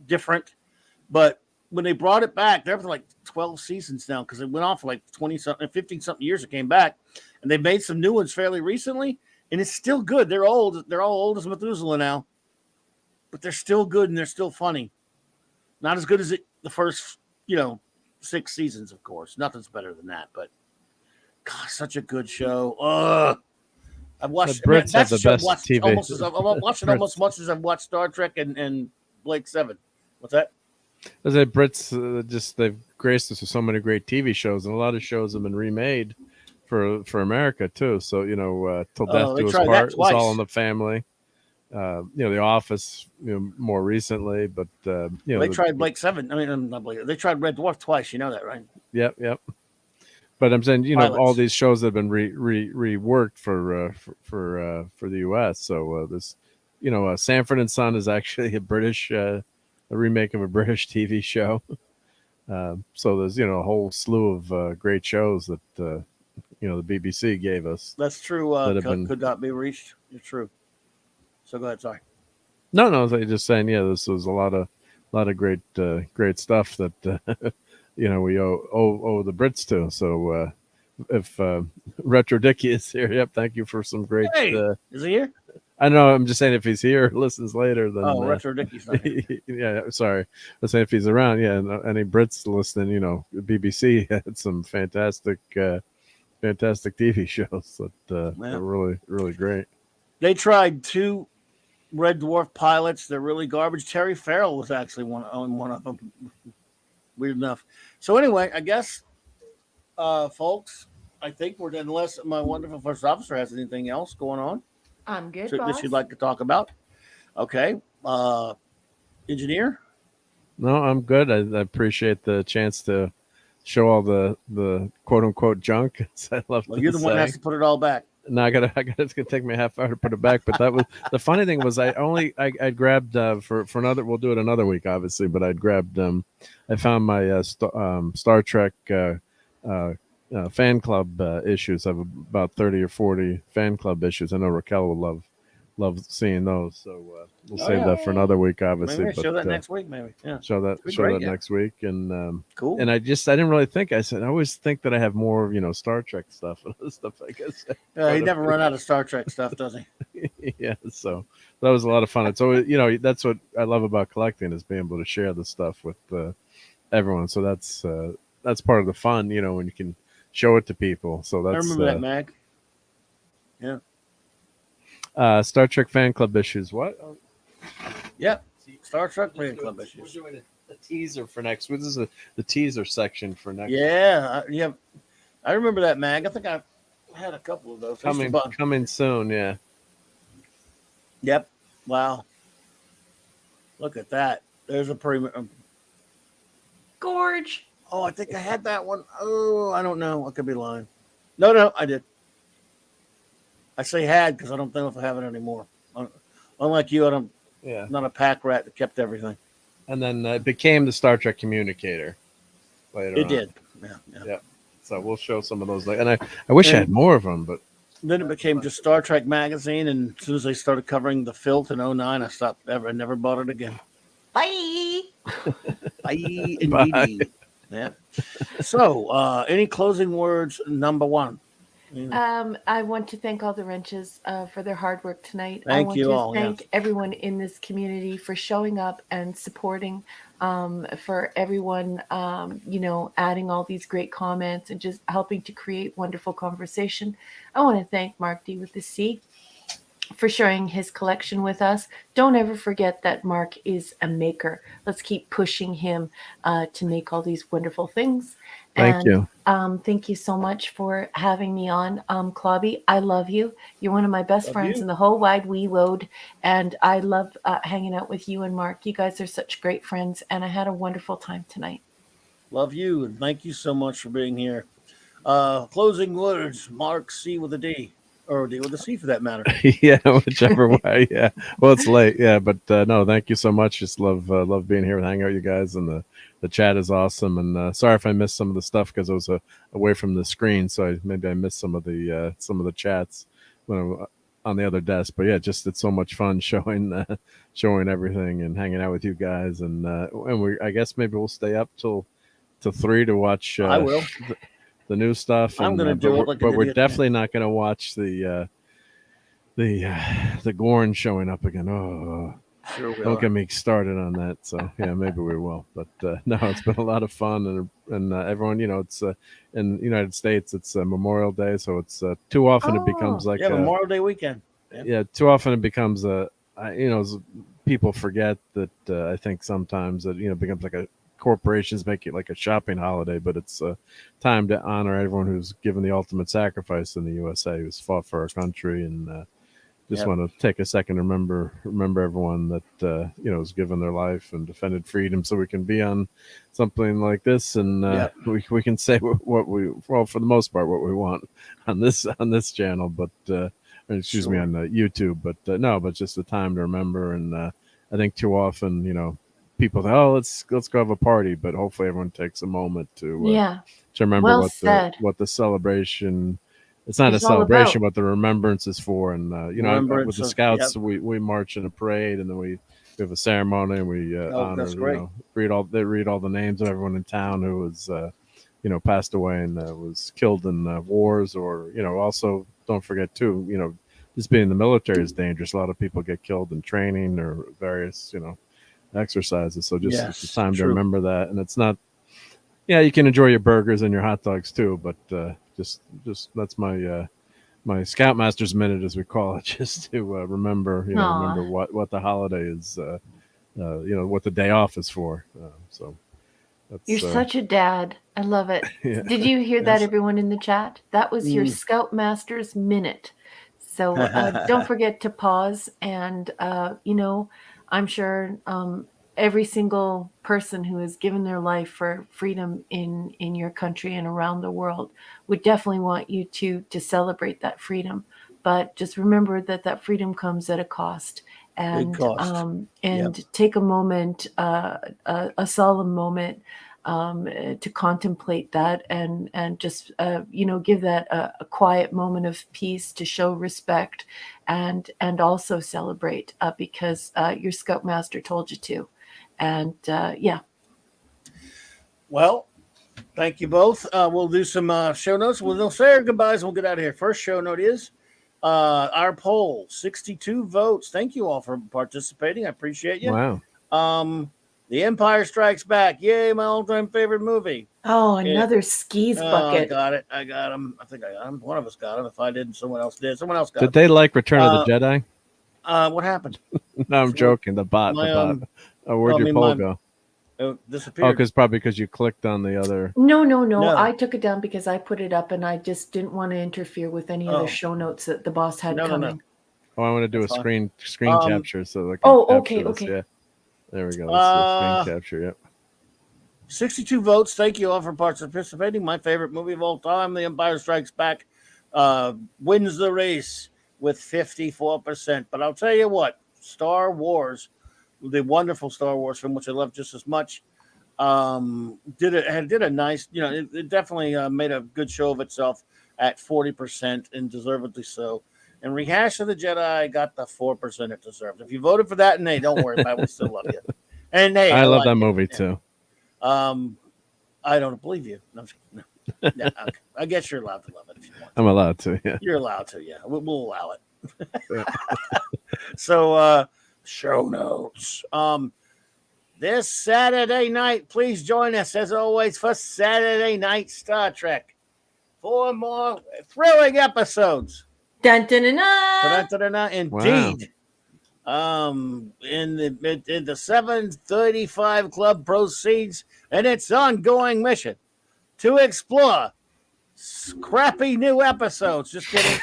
different. But when they brought it back, they're for like 12 seasons now because it went on for like 20-something, 15-something years. It came back, and they made some new ones fairly recently, and it's still good. They're old. They're all old as Methuselah now, but they're still good and they're still funny. Not as good as the first, 6 seasons, of course. Nothing's better than that, but God, such a good show. I've watched Brits have the best TV. I've watched it almost as much as I've watched Star Trek and Blake 7. What's that? I say Brits they've graced us with so many great TV shows, and a lot of shows have been remade for America too. So Till Death Do Us Part was All in the Family. The Office, more recently, but they tried Blake 7. I mean, not Blake. They tried Red Dwarf twice. You know that, right? Yep. But I'm saying, all these shows have been reworked for the U.S. So this, Sanford and Son is actually a remake of a British TV show. So there's a whole slew of great shows that the BBC gave us. That's true. Could not be reached. It's true. So go ahead. Sorry. No, I was just saying. Yeah, this was a lot of great stuff that. We owe the Brits to. So if Retro Dickie is here, yep, thank you for some great. Is he here? I don't know. I'm just saying if he's here, listens later, then. Retro Dickie's not here. Yeah, sorry. I'm saying if he's around, yeah, any Brits listening, BBC had some fantastic TV shows that are really, really great. They tried 2 Red Dwarf pilots. They're really garbage. Terry Farrell was actually one of them. Weird enough. So anyway, I guess, folks, I think we're done unless my wonderful first officer has anything else going on. I'm good, that she'd like to talk about. Okay. Engineer? No, I'm good. I appreciate the chance to show all the quote unquote junk. I love. Well, you're the one that has to put it all back. No, it's gonna take me a half hour to put it back. But that was the funny thing was I grabbed for another. We'll do it another week, obviously. But I'd grabbed. I found my Star Trek fan club issues. I have about 30 or 40 fan club issues. I know Raquel will love seeing those. So we'll save that for another week, obviously. Maybe show that next week, maybe. Yeah. Show that next week, and cool. And I didn't really think. I always think that I have more, Star Trek stuff and other stuff. I guess. He never run out of Star Trek stuff, does he? Yeah. So that was a lot of fun. It's always, that's what I love about collecting is being able to share the stuff with everyone. So that's part of the fun, when you can show it to people. So that's. I remember that, Mag. Yeah. Star Trek fan club issues. What? Yep. Star Trek fan club issues. We're doing a teaser for next week. This is the teaser section for next week. Yeah. I remember that, Mag. I think I had a couple of those. Coming soon, yeah. Yep. Wow. Look at that. There's a Gorge. Oh, I think I had that one. Oh, I don't know. I could be lying. No, I did. I say had because I don't know if I have it anymore. Unlike you, I'm not a pack rat that kept everything. And then it became the Star Trek communicator later. It did. Yeah. So we'll show some of those. And I wish I had more of them, but then it became just Star Trek magazine. And as soon as they started covering the filth in 2009, I stopped. I never bought it again. Bye. Bye. Indeed. Yeah. So, any closing words? Number one. I want to thank all the wrenches for their hard work tonight. Thank you all. Thank everyone in this community for showing up and supporting. For everyone, adding all these great comments and just helping to create wonderful conversation. I want to thank Mark D with the C. for sharing his collection with us. Don't ever forget that Mark is a maker. Let's keep pushing him to make all these wonderful things. Thank you. Thank you so much for having me on, Clobby. I love you. You're one of my best friends in the whole wide wee world, and I love hanging out with you and Mark. You guys are such great friends, and I had a wonderful time tonight. Love you, and thank you so much for being here. Closing words, Mark C with a D. Or D with a C for that matter. Yeah, whichever way. Yeah. Well, it's late. Yeah, but no, thank you so much. Just love being here and hanging out with you guys, and the chat is awesome. And sorry if I missed some of the stuff because I was away from the screen, so maybe I missed some of the chats when I'm on the other desk. But yeah, just it's so much fun showing everything and hanging out with you guys. And I guess maybe we'll stay up till 3 to watch. I will. The new stuff. I'm going to do it, but we're definitely not going to watch the Gorn showing up again. Oh, sure don't get me started on that. So yeah, maybe we will. But no, it's been a lot of fun, and everyone, it's in the United States, it's Memorial Day, so it's too often it becomes like Memorial Day weekend. Yeah, too often it becomes people forget that. I think sometimes that it becomes like corporations make it like a shopping holiday, but it's a time to honor everyone who's given the ultimate sacrifice in the USA, who's fought for our country, and just want to take a second to remember everyone that has given their life and defended freedom, so we can be on something like this, and we can say what we for the most part what we want on this channel, but excuse me, on YouTube, but but just a time to remember, and I think too often people say, oh, let's go have a party, but hopefully everyone takes a moment to remember what the celebration. It's not a celebration, but the remembrance is for. And with the Scouts, we march in a parade, and then we have a ceremony, and we honor. Read all the names of everyone in town who was passed away and was killed in wars, or also don't forget too. Just being in the military is dangerous. A lot of people get killed in training or various exercises, so just it's a time to remember that. And it's not you can enjoy your burgers and your hot dogs too, but just that's my Scoutmaster's minute, as we call it, just to remember remember what the holiday is, what the day off is for. So you're such a dad. I love it. Did you hear that, everyone in the chat? That was your Scoutmaster's minute. So don't forget to pause, and I'm sure every single person who has given their life for freedom in your country and around the world would definitely want you to celebrate that freedom. But just remember that freedom comes at a cost, and take a moment, a solemn moment, to contemplate that, and just give that a quiet moment of peace to show respect, and also celebrate because your Scoutmaster told you to. And well, thank you both. We'll do some show notes. We'll say our goodbyes and we'll get out of here. First show note is our poll, 62 votes. Thank you all for participating. I appreciate you. Wow. The Empire Strikes Back. Yay, my all-time favorite movie. Oh, another skis bucket. I got him. I think I got him. One of us got him. If I didn't, someone else did. Someone else got him. Did they like Return of the Jedi? What happened? No, I'm joking. The bot. Where'd your poll go? It disappeared. Probably because you clicked on the other. No. I took it down because I put it up, and I just didn't want to interfere with any other show notes that the boss had coming. Oh, I want to do a screen capture so like. Okay. Yeah. There we go. That's screen capture. Yep. 62 votes. Thank you all for participating. My favorite movie of all time, The Empire Strikes Back, wins the race with 54%. But I'll tell you what, Star Wars, the wonderful Star Wars film, which I love just as much, did a nice, it definitely made a good show of itself at 40%, and deservedly so. And Rehash of the Jedi got the 4% it deserved. If you voted for that, and hey, don't worry about it. We still love you. And hey, I love that movie too. I don't believe you. No, okay. I guess you're allowed to love it if you want to. I'm allowed to. Yeah, you're allowed to. Yeah, we'll allow it. So, show notes. This Saturday night, please join us as always for Saturday Night Star Trek. 4 more thrilling episodes. Dun, dun, dun, dun. Indeed. Wow. In the 735 Club proceeds in its ongoing mission to explore crappy new episodes. Just kidding.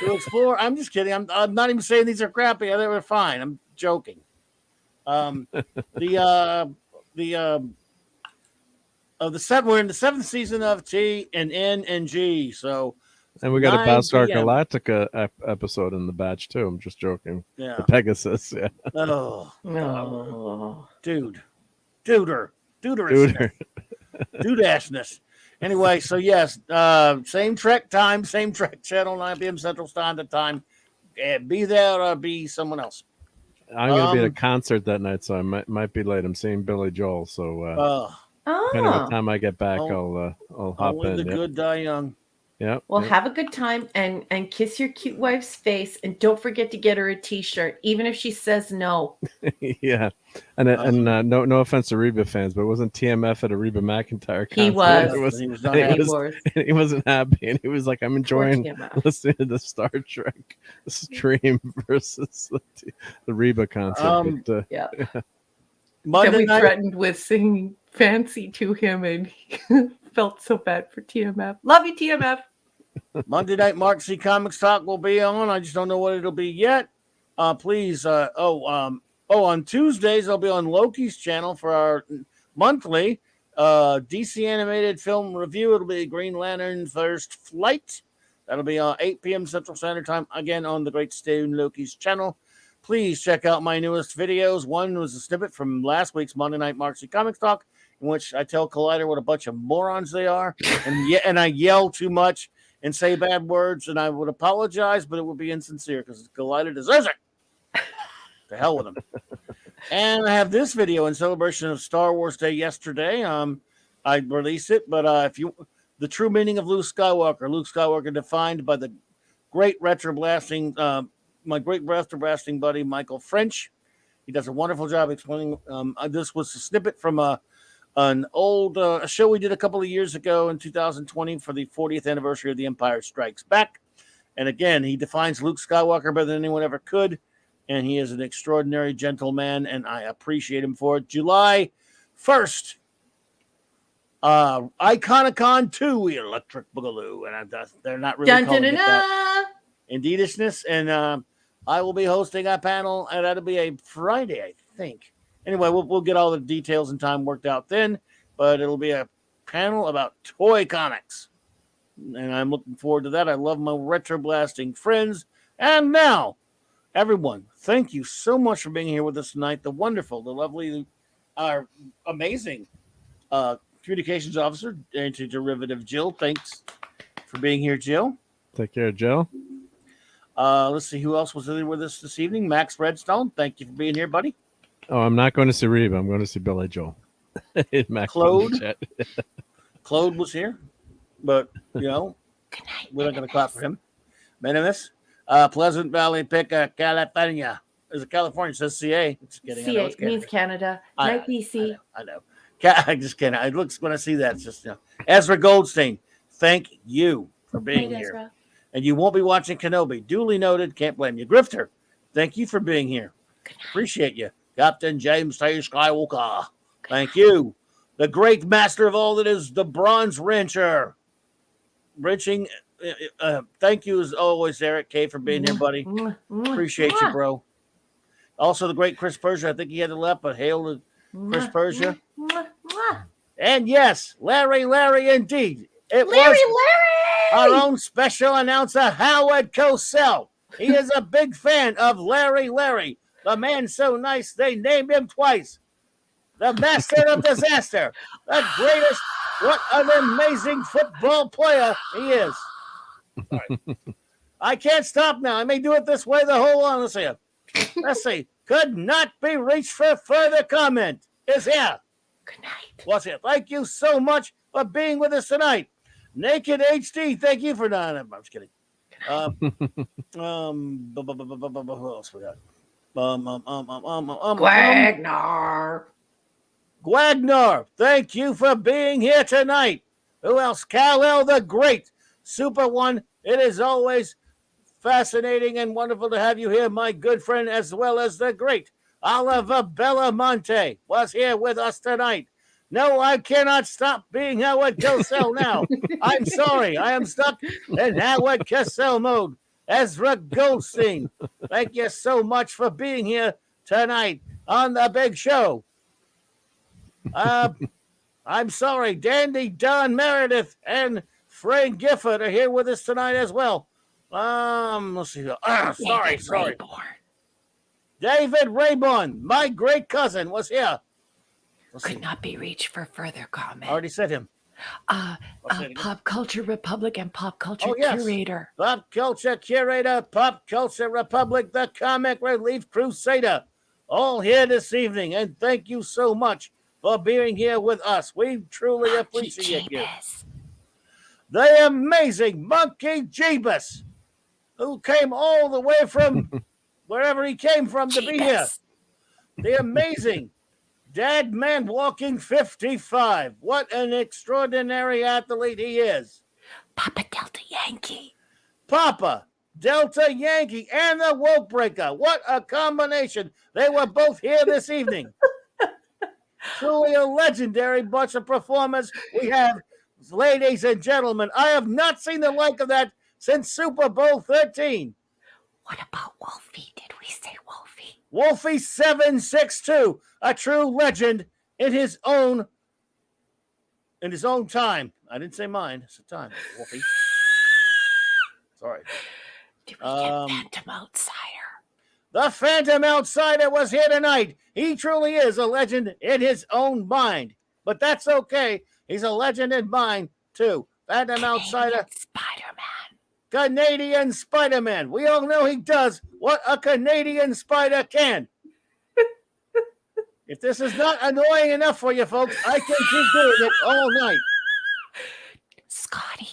To explore. I'm just kidding. I'm not even saying these are crappy. They were fine. I'm joking. We're in the 7th season of T and N and G. So. And we got a Battlestar Galactica episode in the batch too. I'm just joking. Yeah. The Pegasus. Yeah. Oh. Duder. Dudashness. Anyway, so yes, same Trek time, same Trek channel, 9 p.m. Central Standard Time. Be there or be someone else. I'm going to be at a concert that night, so I might be late. I'm seeing Billy Joel, so depending on what time I get back, I'll hop in. The good die young. Yeah. Well, have a good time and kiss your cute wife's face, and don't forget to get her a T-shirt, even if she says no. Yeah, and no offense to Reba fans, but wasn't TMF at a Reba McEntire concert? He was. He wasn't happy, and he was like, "I'm enjoying listening to the Star Trek stream versus the Reba concert." Yeah. Then we threatened with singing fancy to him, and he felt so bad for TMF. Love you, TMF. Monday night Mark C Comics Talk will be on. I just don't know what it'll be yet. Please, on Tuesdays I'll be on Loki's channel for our monthly DC animated film review. It'll be Green Lantern First Flight. That'll be 8 p.m. Central Standard Time, again on the Great Stone Loki's channel. Please check out my newest videos. One was a snippet from last week's Monday night Mark C Comics Talk, in which I tell Collider what a bunch of morons they are, and I yell too much and say bad words, and I would apologize, but it would be insincere because Collider deserves it. To hell with him. And I have this video in celebration of Star Wars Day yesterday. I released it, but the true meaning of Luke Skywalker defined by the great retro blasting, my great retro blasting buddy Michael French. He does a wonderful job explaining. This was a snippet from an old show we did a couple of years ago in 2020 for the 40th anniversary of The Empire Strikes Back. And again, he defines Luke Skywalker better than anyone ever could. And he is an extraordinary gentleman, and I appreciate him for it. July 1st, Iconicon 2, Electric Boogaloo. And they're not really calling it that. Indeedishness. And I will be hosting a panel, and that'll be a Friday, I think. Anyway, we'll get all the details and time worked out then, but it'll be a panel about toy comics. And I'm looking forward to that. I love my retro blasting friends. And now, everyone, thank you so much for being here with us tonight. The wonderful, the lovely, our amazing communications officer and to Derivative Jill. Thanks for being here, Jill. Take care, Jill. Let's see who else was there with us this evening. Max Redstone, thank you for being here, buddy. Oh, I'm not going to see Reba. I'm going to see Billy Joel. Claude was here, but we're not going to clap for him. Minimus, Pleasant Valley, California. Is it California? It says CA. Just kidding. CA means Canada. Night BC. I know. I just can't. I look when I see that. It's just Ezra Goldstein. Thank you for being here. Ezra. And you won't be watching Kenobi. Duly noted. Can't blame you. Grifter, thank you for being here. Appreciate you. Captain James T. Skywalker. Thank you. The great master of all that is the Bronze Wrencher. Wrenching. Thank you as always, Eric K, for being here, buddy. Appreciate you, bro. Also, the great Chris Persia. I think he had to left, but hail to Chris Persia. And yes, Larry, indeed. It was our own special announcer, Howard Cosell. He is a big fan of Larry. The man so nice they named him twice. The master of disaster. The greatest. What an amazing football player he is. Sorry. I can't stop now. I may do it this way the whole long. Let's see. Could not be reached for further comment. Is here. Good night. What's it? Thank you so much for being with us tonight. Naked HD, thank you for not. I'm just kidding. Who else we got? Gwagnar, thank you for being here tonight. Who else? Kal-El the Great, Super One. It is always fascinating and wonderful to have you here, my good friend, as well as the great Oliver Belamonte was here with us tonight. No, I cannot stop being Howard Cosell now. I'm sorry. I am stuck in Howard Cosell mode. Ezra Goldstein, thank you so much for being here tonight on the big show. I'm sorry. Dandy, Don Meredith, and Frank Gifford are here with us tonight as well. Let's see. Sorry. David Rayborn, my great cousin, was here. Could not be reached for further comment. I already said him. Pop Culture Republic and Pop Culture Curator. Pop Culture Curator, Pop Culture Republic, the Comic Relief Crusader. All here this evening, and thank you so much for being here with us. We truly appreciate you. The amazing Monkey Jeebus, who came all the way from wherever he came from to be here. The amazing Dad Man Walking 55. What an extraordinary athlete he is. Papa Delta Yankee. Papa Delta Yankee and the Woke Breaker. What a combination. They were both here this evening. Truly a legendary bunch of performers we have, ladies and gentlemen. I have not seen the like of that since Super Bowl 13. What about Wolfie? Did we say Wolfie? Wolfie 762, a true legend in his own time. I didn't say mine. It's a time. Wolfie. Sorry. Did we get Phantom Outsider? The Phantom Outsider was here tonight. He truly is a legend in his own mind. But that's okay. He's a legend in mind, too. Phantom Outsider. Spider-Man. Canadian Spider-Man. We all know he does what a Canadian spider can. If this is not annoying enough for you folks, I can keep doing it all night. Scotty,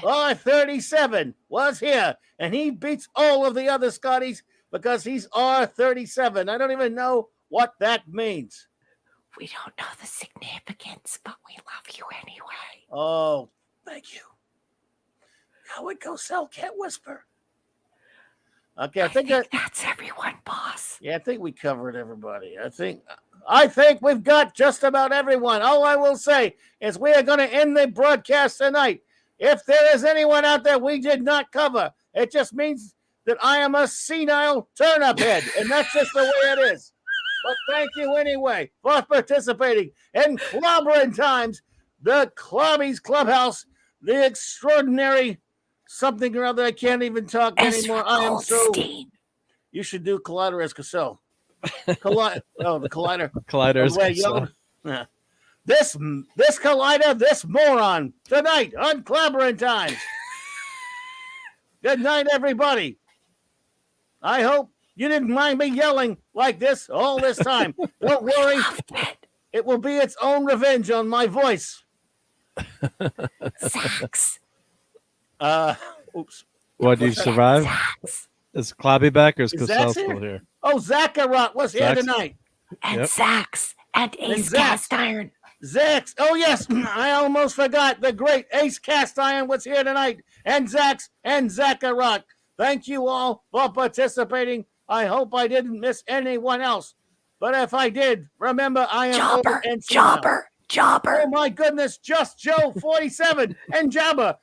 R37 was here, and he beats all of the other Scotties because he's R37. I don't even know what that means. We don't know the significance, but we love you anyway. Oh, thank you. Howard Cosell can't whisper. Okay, I think that's everyone, boss. Yeah, I think we covered everybody. I think we've got just about everyone. All I will say is we are going to end the broadcast tonight. If there is anyone out there we did not cover, it just means that I am a senile turnip head, and that's just the way it is. But thank you anyway for participating in Clobbering Times, the Clobby's Clubhouse, the extraordinary something or other. I can't even talk anymore. I am so. You should do Collider as Cassell. The Collider. Collider as Cassell. This Collider, this moron, tonight on Clobbering Times. Good night, everybody. I hope you didn't mind me yelling like this all this time. Don't worry. It will be its own revenge on my voice. Sax. Oops. What, do you survive? Is Clobby back or is Cosell still here? Oh, Zacharot was here tonight. And Sax. And Ace Cast Iron. Zax. Oh, yes. I almost forgot. The great Ace Cast Iron was here tonight. And Zax and Zacharot. Thank you all for participating. I hope I didn't miss anyone else. But if I did, remember I am Jobber. Oh, my goodness. Just Joe 47 and Jabba.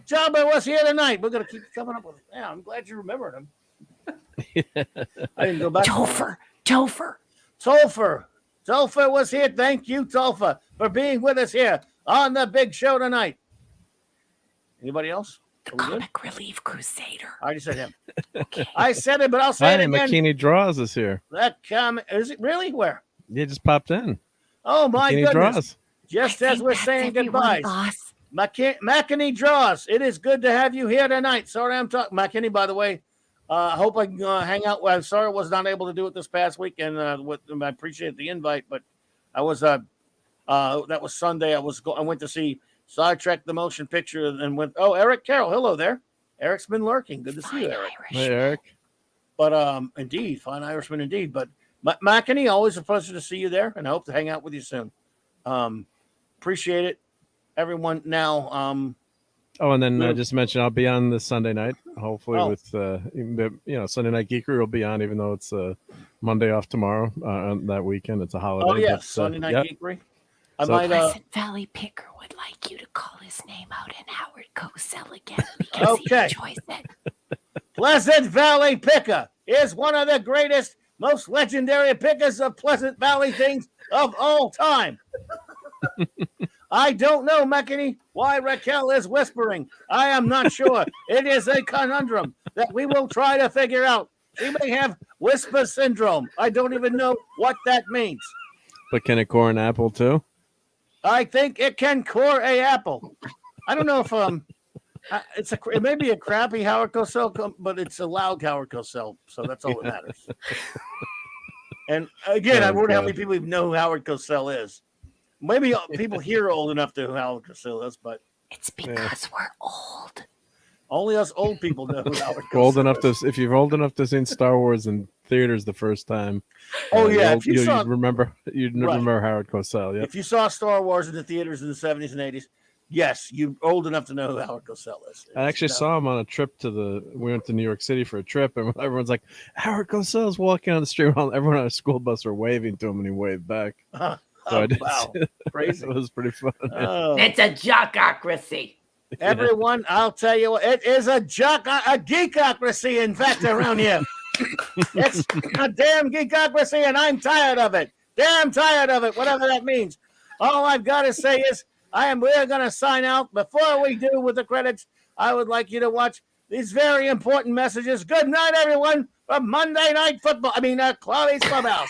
Jabba was here tonight. We're going to keep coming up with it. Yeah, I'm glad you remembered him. I didn't go back. Topher was here. Thank you, Topher, for being with us here on the big show tonight. Anybody else? The Comic Relief Crusader. I already said him. Okay. I said it, but I'll say it again. Mckenzie Draws is here. That comic, is it really? Where? He just popped in. Oh, my Mckenzie goodness. Draws. Just as we're saying goodbyes. Mckenzie Draws, it is good to have you here tonight. Sorry I'm talking. Mckenzie, by the way, I hope I can hang out. Well, I'm sorry I was not able to do it this past week, and I appreciate the invite, but I was that was Sunday. I went to see Star Trek the Motion Picture and went. Oh, Eric Carroll, hello there. Eric's been lurking. Good to see you, Eric. Hey, Eric. But indeed, fine Irishman indeed. But Mckenzie, always a pleasure to see you there, and I hope to hang out with you soon. Appreciate it, everyone. Now, Oh, and then I just mentioned I'll be on this Sunday night, hopefully with Sunday Night Geekery will be on, even though it's Monday off tomorrow. On that weekend, it's a holiday. Oh yeah, Sunday Night Geekery. Pleasant Valley Picker would like you to call his name out in Howard Cosell again because he enjoys it. Pleasant Valley Picker is one of the greatest, most legendary pickers of Pleasant Valley things of all time. I don't know, Mckenzie, why Raquel is whispering. I am not sure. It is a conundrum that we will try to figure out. She may have whisper syndrome. I don't even know what that means. But can it core an apple too? I think it can core a apple. I don't know if it may be a crappy Howard Cosell, but it's a loud Howard Cosell, so that's all that matters. And again, I wonder how many people even know who Howard Cosell is. Maybe people here are old enough to know who Howard Cosell is, but it's because we're old. Only us old people know who Howard Cosell old enough is. If you're old enough to see Star Wars in theaters the first time. You'd remember Howard Cosell. Yeah. If you saw Star Wars in the theaters in the 70s and 80s, yes, you're old enough to know who Howard Cosell is. I actually saw him on a trip we went to New York City for a trip, and everyone's like, Howard Cosell's walking on the street. Everyone on a school bus were waving to him, and he waved back. Wow. Crazy. It was pretty fun. It's a jockocracy. Everyone, I'll tell you what, it is a geekocracy, in fact, around here. It's a damn geekocracy, and I'm tired of it. Damn tired of it, whatever that means. All I've got to say is we're going to sign out. Before we do with the credits, I would like you to watch these very important messages. Good night, everyone, from Monday Night Football. Clobby's Clubhouse.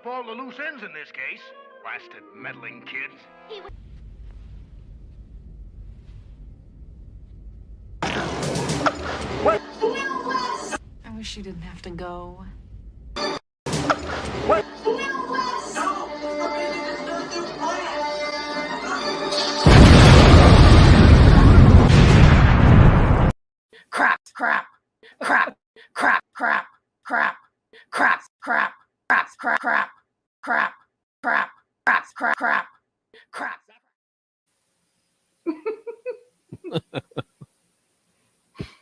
All the loose ends in this case. Blasted meddling kids. What? I wish you didn't have to go. What? Crap, crap, crap, crap, crap, crap, crap, crap, crap, crap, crap, crap, crap, crap, crap, crap, crap.